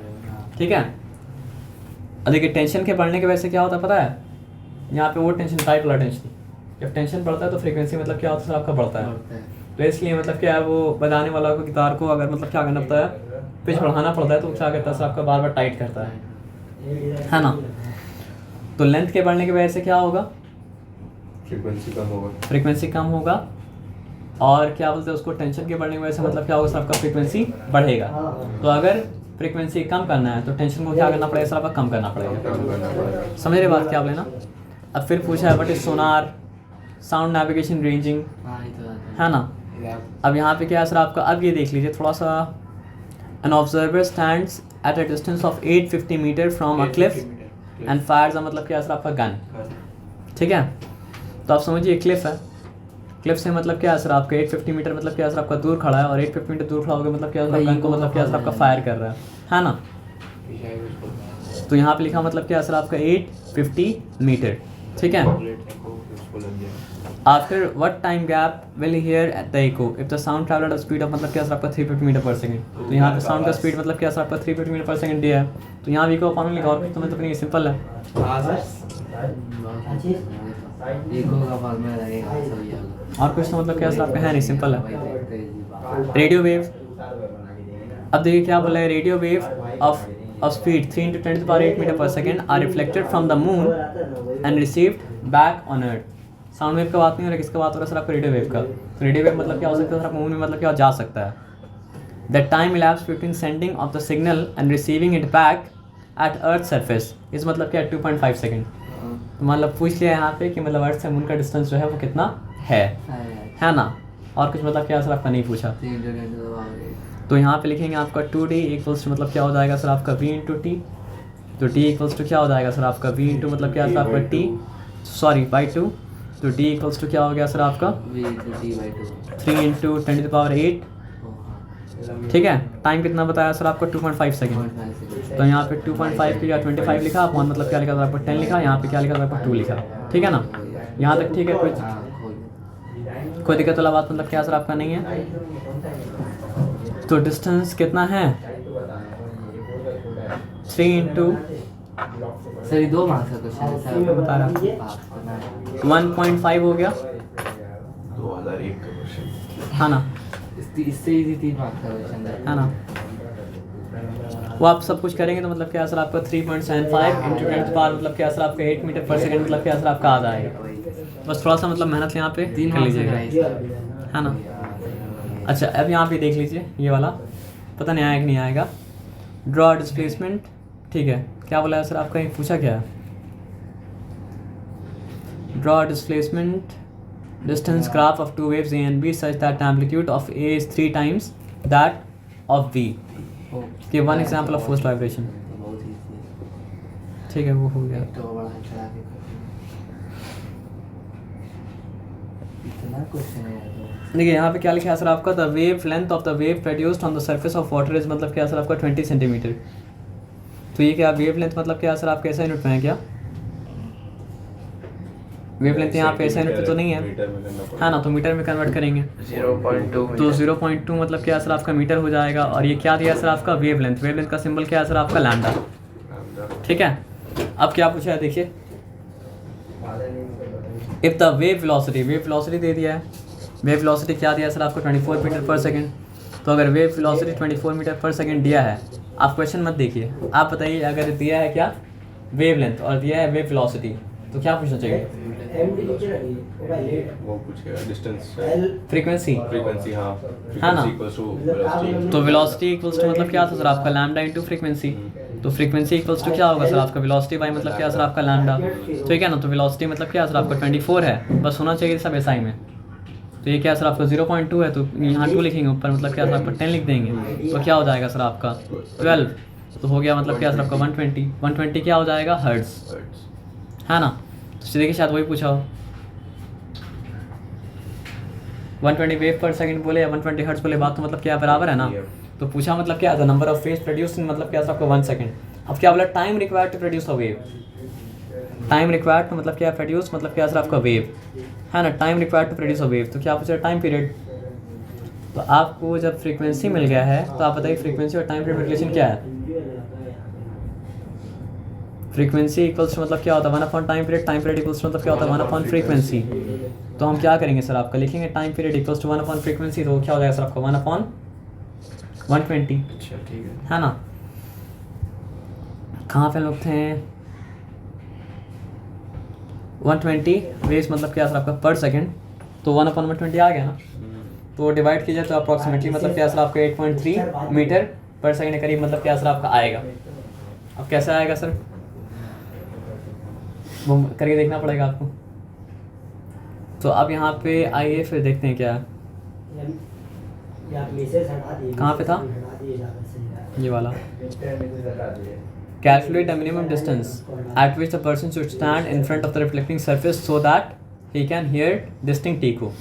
ठीक है। और देखिए टेंशन के बढ़ने की वजह से क्या होता है पता है? यहाँ पे वो टेंशन टाइप वाला टेंशन, जब टेंशन बढ़ता है तो फ्रीक्वेंसी मतलब क्या होता है सर आपका? बढ़ता है। तो इसलिए मतलब क्या है, वो बजाने वाला को गिटार को अगर मतलब क्या करना पड़ता है, पिच बढ़ाना पड़ता है, तो क्या करता है सर आपका? बार बार टाइट करता है ना। तो लेंथ के बढ़ने की वजह से क्या होगा? फ्रीक्वेंसी कम होगा। फ्रीक्वेंसी कम होगा। और क्या बोलते हैं उसको? टेंशन के बढ़ने की वजह से मतलब क्या होगा सर आपका? फ्रीक्वेंसी बढ़ेगा। तो अगर फ्रीक्वेंसी कम करना है तो टेंशन को क्या करना पड़ेगा सर आपका? कम करना पड़ेगा। कम करना पड़ेगा। समझ रहे बात क्या आप लेना? अब फिर पूछा है what is Sonar, sound navigation, ranging, है ना। अब यहाँ पे क्या है सर आपका? अब ये देख लीजिए थोड़ा सा। An observer stands at a distance of 850 metre from a cliff and fires a मतलब क्या है सर आपका? गन, ठीक है। तो आप समझिए क्लिफ है, क्लिफ से मतलब क्या है सर आपका? 850 मीटर मतलब क्या है सर आपका? दूर खड़ा है, और 850 मीटर दूर खड़ा होकर मतलब क्या है सर? गन को मतलब क्या है सर आपका? फायर कर रहा है ना। तो यहाँ पे लिखा मतलब क्या है सर आपका? 850 मीटर, ठीक है। After what time gap will hear the echo if the sound travel at speed of मतलब क्या सर आपका? 350 मीटर पर सेकंड। तो यहाँ पे साउंड का स्पीड मतलब क्या सर आपका? 350 मीटर पर सेकंड दिया है। तो यहाँ भी इको फॉर्मूला लिखा, और तुम्हें तो नहीं, सिंपल है। इको का फॉर्मूला लगेगा सही है। और कुछ तो मतलब क्या सर आपका? है नहीं, सिंपल है। रेडियो वेव, अब देखिए क्या बोला है? Radio wave of speed 3 × 10⁸ metre per second are reflected from the moon and received back on earth. Sound wave का बात नहीं हो रहा, किसका बात हो रहा है सर आपका? रेडियो वेव का। तो रेडियो वेव मतलब क्या हो सकता है सर आपका? मून में मतलब क्या जा सकता है। The time elapsed between sending of the signal and receiving it back at earth surface इस मतलब क्या? 2.5 सेकंड। तो मतलब पूछ लिया यहाँ पे कि मतलब अर्थ से मून का डिस्टेंस जो है वो कितना है ना। और कुछ मतलब क्या सर आपका? नहीं पूछा। तो यहाँ पे लिखेंगे आपका 2D इक्वल्स टू मतलब क्या हो जाएगा सर आपका? V × T। तो D इक्वल्स टू क्या हो जाएगा सर आपका? V × मतलब क्या सर आपका? T, sorry by 2। तो D इक्वल्स टू क्या हो गया सर आपका? 3 × 10⁸, ठीक है। टाइम कितना बताया सर आपको? 2.5 सेकंड। तो यहाँ पे 2.5 की जगह 25 लिखा, अपॉन मतलब क्या लिखा था आपको? 10 लिखा। यहाँ पे क्या लिखा था आपको? 2 लिखा, ठीक है ना। यहाँ तक ठीक है, कोई दिक्कत वाला बात मतलब क्या सर आपका? नहीं है। तो डिस्टेंस कितना है? 3 × सर 2 मार्क्स का क्वेश्चन है सर, बता रहा 1.5 हो गया, 2001 का क्वेश्चन है ना। इससे इजी 3 मार्क्स का क्वेश्चन है ना। वो आप सब कुछ करेंगे तो मतलब क्या सर आपका? 3.75 × 10⁻, मतलब क्या सर आपका? 8 मीटर पर सेकंड मतलब क्या सर आपका? आ जाएगा। बस थोड़ा सा मतलब मेहनत यहाँ पे 3 कर लीजिएगा, है ना। अच्छा अब यहाँ पे देख लीजिए ये वाला, पता नहीं आएगा कि नहीं आएगा। ड्रॉ डिस्प्लेसमेंट, ठीक है। क्या बोला है सर आपका? ये पूछा क्या है? Draw displacement distance graph of two waves A and B such that the amplitude of A is 3 times that of B. Give one example of forced vibration. बहुत easy ठीक है, वो हो गया। तो बड़ा चला के इतना क्वेश्चन है यार। देखिए यहाँ पे क्या लिखा है सर आपका? The wave length of the wave produced on the surface of water is मतलब क्या सर आपका? 20 सेंटीमीटर। तो ये क्या वेव लेंथ मतलब क्या सर आपका? ऐसा यूनिट में है क्या? वेव लेंथ यहाँ पे ऐसा यूनिट पे तो नहीं है, है ना। तो मीटर में कन्वर्ट करेंगे 0.2 तो 0.2 मतलब क्या सर आपका? मीटर हो जाएगा। और ये क्या दिया सर आपका? Wave length. वेव लेंथ का सिंबल क्या है सर आपका? लैम्डा, ठीक है। अब क्या पूछा है देखिए, इफ द वेव वेलोसिटी दे दिया है। वेव वेलोसिटी क्या दिया है सर आपको? 24 मीटर पर सेकेंड। तो अगर वेव वेलोसिटी 24 मीटर पर सेकेंड दिया है, आप क्वेश्चन मत देखिए, आप बताइए अगर दिया है क्या? वेव लेंथ और दिया है वेव वेलोसिटी, तो क्या पूछना चाहिए? वो पूछेगा डिस्टेंस, फ्रीक्वेंसी, हाँ हाँ ना। frequency equals to velocity। तो वेलोसिटी इक्वल्स टू मतलब क्या था सर आपका? लैम्डा इंटू फ्रीक्वेंसी, तो फ्रीक्वेंसी इक्वल्स टू क्या होगा सर आपका वेलोसिटी बाई मतलब क्या सर आपका लैम्डा, ठीक है ना। तो वेलोसिटी मतलब क्या सर आपका 24 है, बस होना चाहिए सब एसआई में। तो ये क्या सर आपका 0.2 है, तो यहाँ 2 लिखेंगे ऊपर, मतलब क्या सर आपका 10 लिख देंगे, तो क्या हो जाएगा सर आपका 12। तो हो गया मतलब क्या सर आपका 120 क्या हो जाएगा हर्ट्ज, है ना। तो देखिए शायद वही पूछा हो, 120 वेव पर सेकंड बोले या 120 हर्ट्ज बोले, बात तो मतलब क्या बराबर है ना। तो पूछा मतलब क्या था, नंबर ऑफ वेव्स प्रोड्यूस मतलब क्या आपका 1 सेकंड। अब क्या बोला, time required to produce a wave, time required मतलब क्या प्रोड्यूस मतलब क्या सर आपका वेव, है ना। Time required to produce a wave, तो क्या पूछा टाइम पीरियड। तो आपको जब फ्रीक्वेंसी मिल गया है तो आप बताइए फ्रीक्वेंसी और टाइम पीरियड रिलेशन क्या है। फ्रीक्वेंसी इक्वल्स मतलब क्या होता है 1 टाइम पीरियड इक्वल्स मतलब क्या होता है 1 फ्रीक्वेंसी। तो हम क्या करेंगे सर आपका लिखेंगे time period equals to 1 frequency, तो क्या हो जाएगा सर आपका 1/120, अच्छा ठीक है ना। कहाँ पे लोग थे, 120 वेव्स मतलब क्या सर आपका पर सेकंड, तो 1/120 आ गया ना। तो डिवाइड कीजिए तो अप्रॉक्सीमेटली मतलब क्या सर आपका 8.3 मीटर पर सेकंड के करीब मतलब क्या सर आपका आएगा। अब कैसे आएगा सर, वो करके देखना पड़ेगा आपको। तो अब यहाँ पे आइए फिर देखते हैं क्या है। कहाँ पे था ये वाला, calculate the minimum distance at which the person should stand in front of the reflecting surface so that he can hear distinct echo.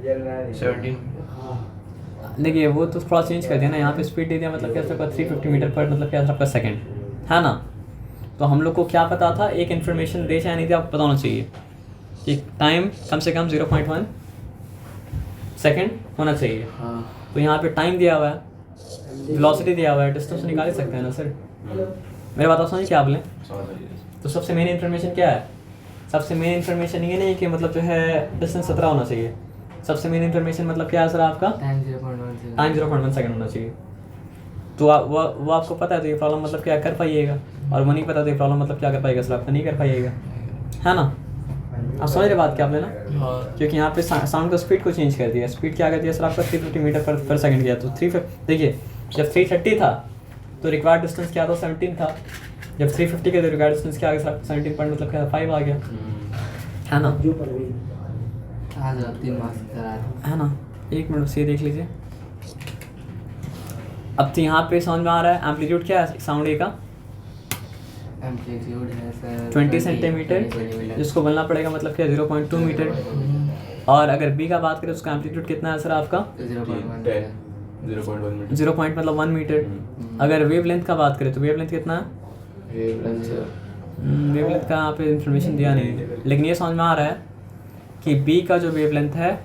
17 देखिए वो तो थोड़ा चेंज कर दिया ना, यहाँ पे स्पीड दे दिया मतलब क्या आपका 350 मीटर पर मतलब क्या आपका सेकंड, है ना। तो हम लोग को क्या पता था, एक इन्फॉर्मेशन दे चाहे नहीं थी, आपको पता होना चाहिए कि टाइम कम से कम 0.1 सेकंड होना चाहिए। हाँ तो यहाँ पे टाइम दिया हुआ है, वेलोसिटी दिया हुआ है, डिस्टेंस निकाल ही सकते हैं ना सर। मेरे बात आप समझिए क्या बोले। तो सबसे मेन इन्फॉर्मेशन क्या है, सबसे मेन इन्फॉर्मेशन ये नहीं कि मतलब जो है डिस्टेंस 17 होना चाहिए, सबसे मेन इन्फॉर्मेशन मतलब क्या है सर आपका टाइम 0.1 टाइम 0.1 सेकंड होना चाहिए। तो वो आपको पता है तो ये प्रॉब्लम मतलब क्या कर पाइएगा, और वो नहीं पता तो ये प्रॉब्लम मतलब क्या कर पाएगा सर आपका नहीं कर पाइएगा, है ना। आप समझ रहे बात क्या आप लेना, क्योंकि यहाँ पे साउंड का स्पीड को चेंज कर दिया, स्पीड क्या कर दिया सर आपका 350 मीटर पर सेकंड किया। तो 350 देखिए जब 330 था तो रिक्वायर्ड डिस्टेंस क्या था 17 था, जब 350 के तो रिक्वायर्ड डिस्टेंस क्या आ गया सर 17 पॉइंट मतलब क्या 5 आ गया, है ना। आज 3 मार्क्स करा है ना, एक मिनट से देख लीजिए। अब तो यहाँ पे समझ में आ रहा है एम्पलीट्यूड क्या है साउंड ए का, एम्पलीट्यूड है सर 20 सेंटीमीटर, जिसको बोलना पड़ेगा मतलब क्या 0.2 मीटर। और अगर बी का बात करें उसका एम्पलीट्यूड कितना है सर आपका 0.1 मीटर 0 पॉइंट मतलब 1 मीटर। अगर वेव लेंथ का बात करें तो वेव लेंथ कितना है, वेव लेंथ का यहाँ पे इंफॉर्मेशन दिया नहीं है, लेकिन ये समझ में आ रहा है कि बी का जो वेव लेंथ है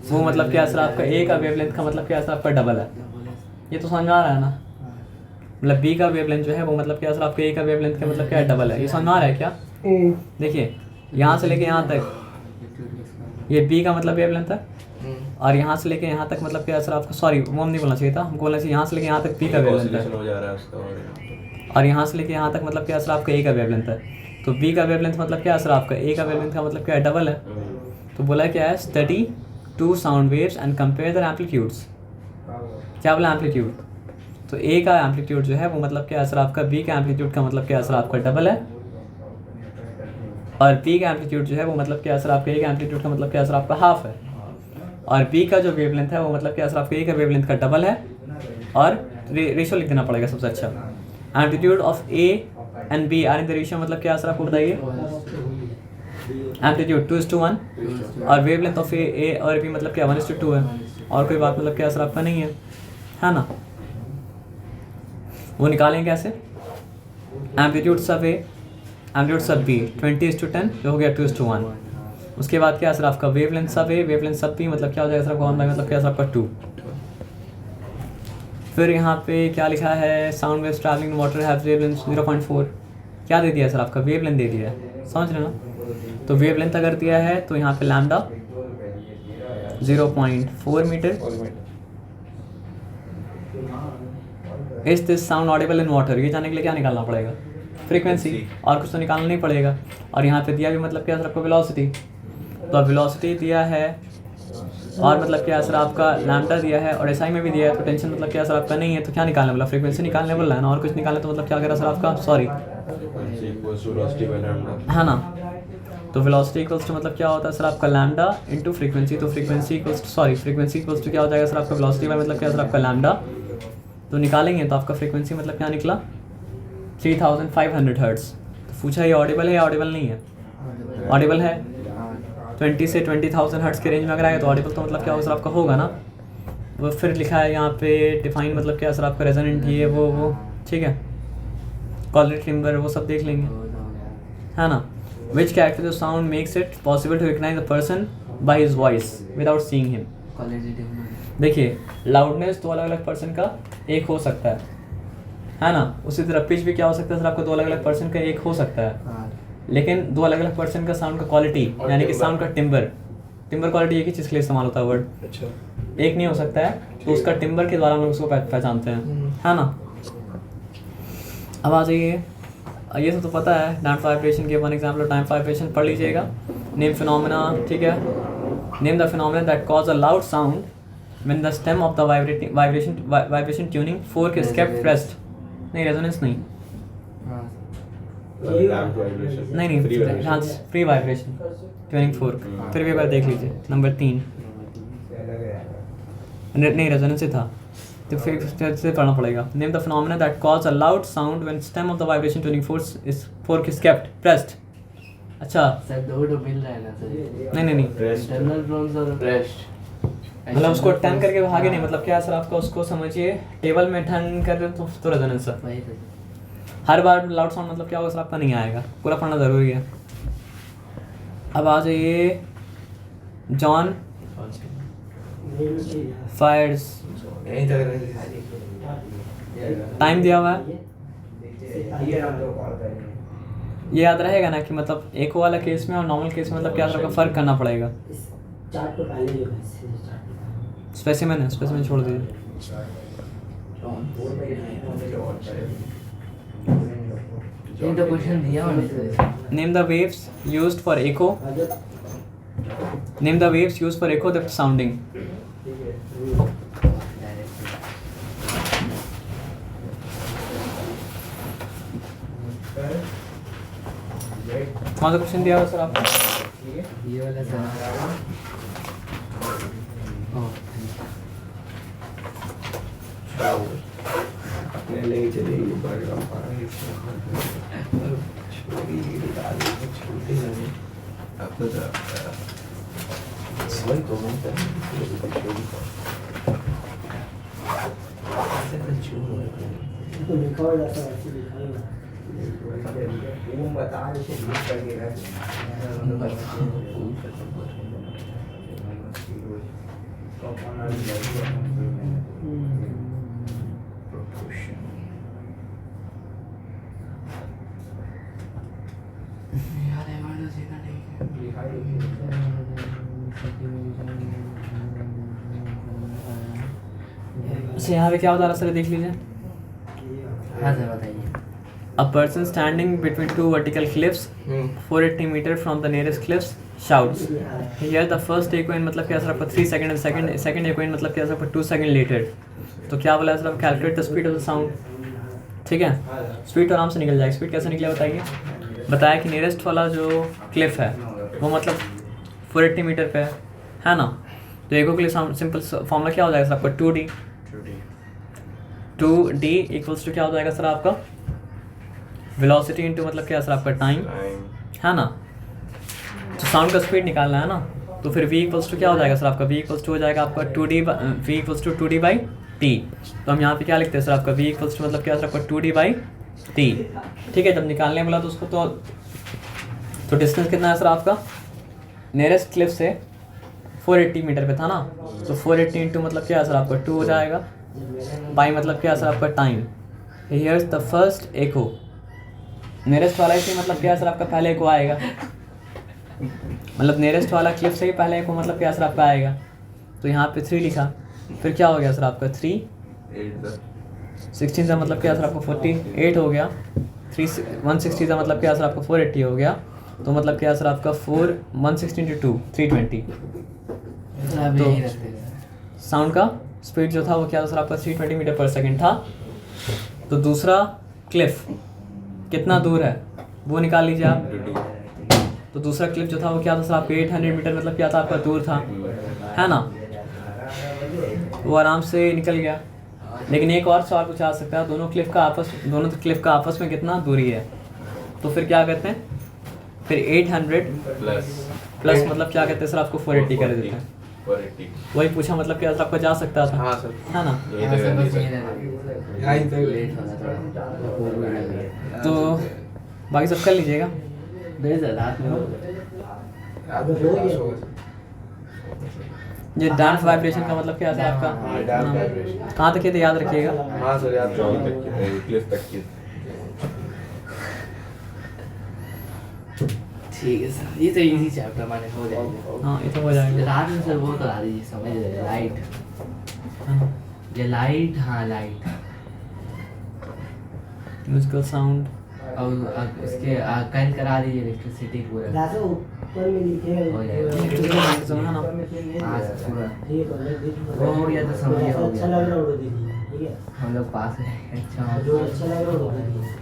वो मतलब क्या सर आपका ए का वेव लेंथ का मतलब क्या सर आपका डबल है, ये तो समझ में आ रहा है ना। मतलब बी का वेवलेंथ जो है वो मतलब क्या सर आपके ए का वेवलेंथ का मतलब क्या है डबल है, ये समझ में आ रहा है क्या। देखिए यहाँ से लेके यहाँ तक ये बी का मतलब वेवलेंथ है, और यहाँ से लेके यहाँ तक मतलब क्या सर आपका, सॉरी वो हम नहीं बोलना चाहिए था, हमको बोलना चाहिए यहाँ से लेके यहाँ तक बी का वेवलेंथ है, हो जा रहा है उसका, और यहाँ से लेके यहाँ तक मतलब क्या सर आपका ए का वेवलेंथ है। तो बी का वेवलेंथ मतलब क्या सर आपका ए का वेवलेंथ का मतलब क्या है डबल है। तो बोला क्या है study 2 sound waves and compare the amplitudes, क्या बोला एम्पलीट्यूड। तो ए का एम्पलीट्यूड जो है वो मतलब क्या सर आपका बी का एम्पलीट्यूड का मतलब क्या सर आपका डबल है, और बी का एम्पलीट्यूड जो है वो मतलब क्या सर आपका ए का एम्पलीट्यूड का मतलब क्या सर आपका हाफ है, और बी का जो वेवलेंथ है वो मतलब क्या सर आपका ए का वेवलेंथ का डबल है। और रेशियो लिख देना पड़ेगा सबसे अच्छा, amplitude of A and B are in the ratio मतलब क्या सर आपको बताइए, एम्पलीट्यूड 2:1, और वेवलेंथ ऑफ ए और बी मतलब क्या 1:2 है, और कोई बात मतलब क्या सर आपका नहीं है ना। वो निकालें कैसे, एम्पलीट्यूड सब ए एम्पलीट्यूड सब बी 20:10 जो हो गया 2:1। उसके बाद क्या सर आपका वेवलेंथ सब ए वेवलेंथ सब बी मतलब क्या हो जाएगा सर आपका 1 मतलब क्या सर आपका 2। फिर यहाँ पे क्या लिखा है, sound waves travelling water have wavelength 0.4, क्या दे दिया है सर आपका वेवलेंथ दे दिया है, समझ रहे ना। तो वेवलेंथ अगर दिया है तो यहाँ पे lambda 0.4 metre. Is this sound audible in water, ये जाने के लिए क्या निकालना पड़ेगा फ्रीक्वेंसी, और कुछ तो निकालना नहीं पड़ेगा। और यहाँ पे दिया भी मतलब क्या सर आपको वेलोसिटी, तो वेलोसिटी दिया है और मतलब क्या सर आपका लैम्डा दिया है और एसआई में भी दिया है, तो टेंशन मतलब क्या सर आपका नहीं है, तो क्या निकालने वाला फ्रीक्वेंसी निकालने वाला है ना, और कुछ निकालना तो मतलब क्या कह रहा सर आपका, sorry Frequency equals to velocity by lambda. है ना, तो वेलोसिटी इक्वल्स टू मतलब क्या होता है सर आपका लैम्डा इंटू फ्रीक्वेंसी, तो frequency equals to sorry frequency equals to क्या हो जाएगा सर आपका वेलोसिटी बाय मतलब क्या सर आपका लैम्डा, तो निकालेंगे तो आपका फ्रीक्वेंसी मतलब क्या निकला 3500 हर्ट्ज। तो पूछा ये ऑडिबल है या ऑडिबल नहीं है, ऑडिबल है 20 से 20,000 हर्ट्ज के रेंज में अगर आएगा तो ऑडिबल तो मतलब क्या होगा सर आपका होगा ना। वो फिर लिखा है यहाँ पे डिफाइन मतलब क्या सर आपका रेजोनेंट ये वो ठीक है, क्वालिटी टिम्बर वो सब देख लेंगे है ना। Which character of sound makes it possible to recognise the person by his voice without seeing him. देखिए लाउडनेस दो अलग अलग पर्सन का एक हो सकता है ना, उसी तरह पिच भी क्या हो सकता है सर आपका दो अलग अलग पर्सन का एक हो सकता है, लेकिन दो अलग अलग पर्सन का साउंड का क्वालिटी यानी कि साउंड का टिम्बर क्वालिटी एक ही चीज़ के लिए इस्तेमाल होता है वर्ड, अच्छा एक नहीं हो सकता है, तो उसका टिम्बर के द्वारा हम लोग उसको पहचानते हैं है ना। अब आ जाइए, ये सब तो पता है टाइम वाइब्रेशन के वन एग्जाम्पल टाइम वाइब्रेशन पढ़ लीजिएगा। नेम फिनोमेना, ठीक है, name the phenomena that cause a loud sound when the stem of the vibration tuning fork is kept pressed. नहीं रेजोनेंस नहीं, Lamp vibration. नहीं Free vibration. हाँ free vibration tuning fork, फिर भी एक बार देख लीजिए नंबर 3 नहीं रेजोनेंस से था, तो फिर से पढ़ना पड़ेगा। Name the phenomena that cause a loud sound when stem of the vibration tuning fork is kept pressed. अच्छा सर दो मिल रहा है ना सर, नहीं इंटरनल ड्रोन्स और ब्रेस्ट, मतलब उसको टर्न करके आगे नहीं, मतलब क्या सर आपका उसको समझिए टेबल में टर्न कर रहे तो रेजोनेंस सर वही तो हर बार लाउड साउंड मतलब क्या होगा सर आपका नहीं आएगा, पूरा पढ़ना ज़रूरी है। अब आ जाइए जॉन फायर्स, यहीं तक रह टाइम दिया हुआ है, ये याद रहेगा ना कि मतलब एको वाला केस में और नॉर्मल केस में मतलब क्या सर आपका फ़र्क करना पड़ेगा। चार्ट को पहले जो है चार्ट स्पेसिमेन है, स्पेसिमेन छोड़ दीजिए। ये तो क्वेश्चन दिया मैंने sir. Name the waves used for echo, name the waves used for echo the sounding. कौन सा क्वेश्चन दिया हुआ सर आपको? ये वाला सर अपने ले चलेगी बड़ा पानी छोटी नहीं अब तो वही तो मैं तो लिखा हुआ जाता है, ऐसे लिखा हुआ वो बता रहे अच्छा यहाँ पे क्या बता रहा सर देख लीजिए। हाँ सर बताइए। A person standing between two vertical cliffs 480 meter from the nearest cliffs shouts. Here the first echo in मतलब क्या सर आपका 3 सेकंड, second echo in मतलब क्या सर आपका 2 सेकंड later। तो क्या बोला सर आप calculate the speed of the sound, ठीक है, स्पीड आराम से निकल जाएगी। स्पीड कैसे निकले बताइए, बताया कि नियरेस्ट वाला जो क्लिफ है वो मतलब 480 मीटर पे है ना, तो एको के लिए सिंपल फॉर्मूला क्या हो जाएगा सर आपका 2D इक्वल्स टू क्या हो जाएगा सर आपका वेलोसिटी इंटू मतलब क्या सर आपका टाइम है ना। तो साउंड का स्पीड निकालना है ना, तो फिर v इक्वल्स टू क्या हो जाएगा सर आपका v इक्वल्स टू हो जाएगा आपका v equals to 2D by t। तो हम यहाँ पे क्या लिखते हैं सर आपका v इक्वल्स टू मतलब क्या सर आपका 2D बाई t, ठीक है। जब निकालने वाला तो उसको तो डिस्टेंस कितना है सर आपका नियरेस्ट क्लिफ से 480 मीटर पे था ना, तो 480 इंटू मतलब क्या है सर आपका 2 हो जाएगा बाई मतलब क्या है सर आपका time. Hears the first echo, nearest वाला इसी मतलब क्या है सर आपका पहले एको आएगा, मतलब नियरेस्ट वाला क्लिफ से ही पहले एको मतलब क्या सर आपका आएगा, तो यहाँ पे 3 लिखा, फिर क्या हो गया सर आपका 3 16 का मतलब क्या सर आपका 48 हो गया, 160 का मतलब क्या सर आपका 480 हो गया, तो मतलब क्या सर आपका 160 into 2 320 अब तो यही रखते हैं। साउंड का स्पीड जो था वो क्या था सर आपका 320 मीटर पर सेकंड था। तो दूसरा क्लिफ कितना दूर है वो निकाल लीजिए आप। तो दूसरा क्लिफ जो था वो क्या था सर आपका 800 मीटर मतलब क्या था आपका दूर था, है ना। वो आराम से निकल गया। लेकिन एक और सवाल पूछा जा सकता है, दोनों क्लिफ का आपस में कितना दूरी है। तो फिर क्या कहते हैं, फिर 800 प्लस मतलब क्या कहते हैं सर आपको 480 कर देते हैं। 480 वही पूछा मतलब क्या सर आपका जा सकता था, हाँ सर। है ना। यही हाँ, तो सब है, बस सर। यही रहना। यहाँ तक लेट होगा थोड़ा। तो बाकी सब कर लीजिएगा। रात में आधा से पास होगा। ये डांस वाइब्रेशन का मतलब क्या है आपका, हाँ, डांस वाइब्रेशन। कहाँ तक है तो याद रखिएगा। हाँ सर याद जॉन तक की, क्लिफ तक की। ठीक है सर, ये तो इजी चैप्टर माने हो जाएगा। हाँ ये तो हो जाएगा। रात में सर वो करा दीजिए, समझ रहे लाइट, हाँ, ये लाइट, हाँ लाइट म्यूजिकल साउंड। और उसके कल करा दीजिए इलेक्ट्रिसिटी पूरा दासो ऊपर में लिखे हैं हो जाएगा। है ना। हाँ सर पूरा ठीक है वो हो गया तो समझ हो अच्छा गया। लग रहा है वो दीजिए, ठीक है हम लोग पास है। अच्छा जो अच्छा लग रहा है वो दीजिए।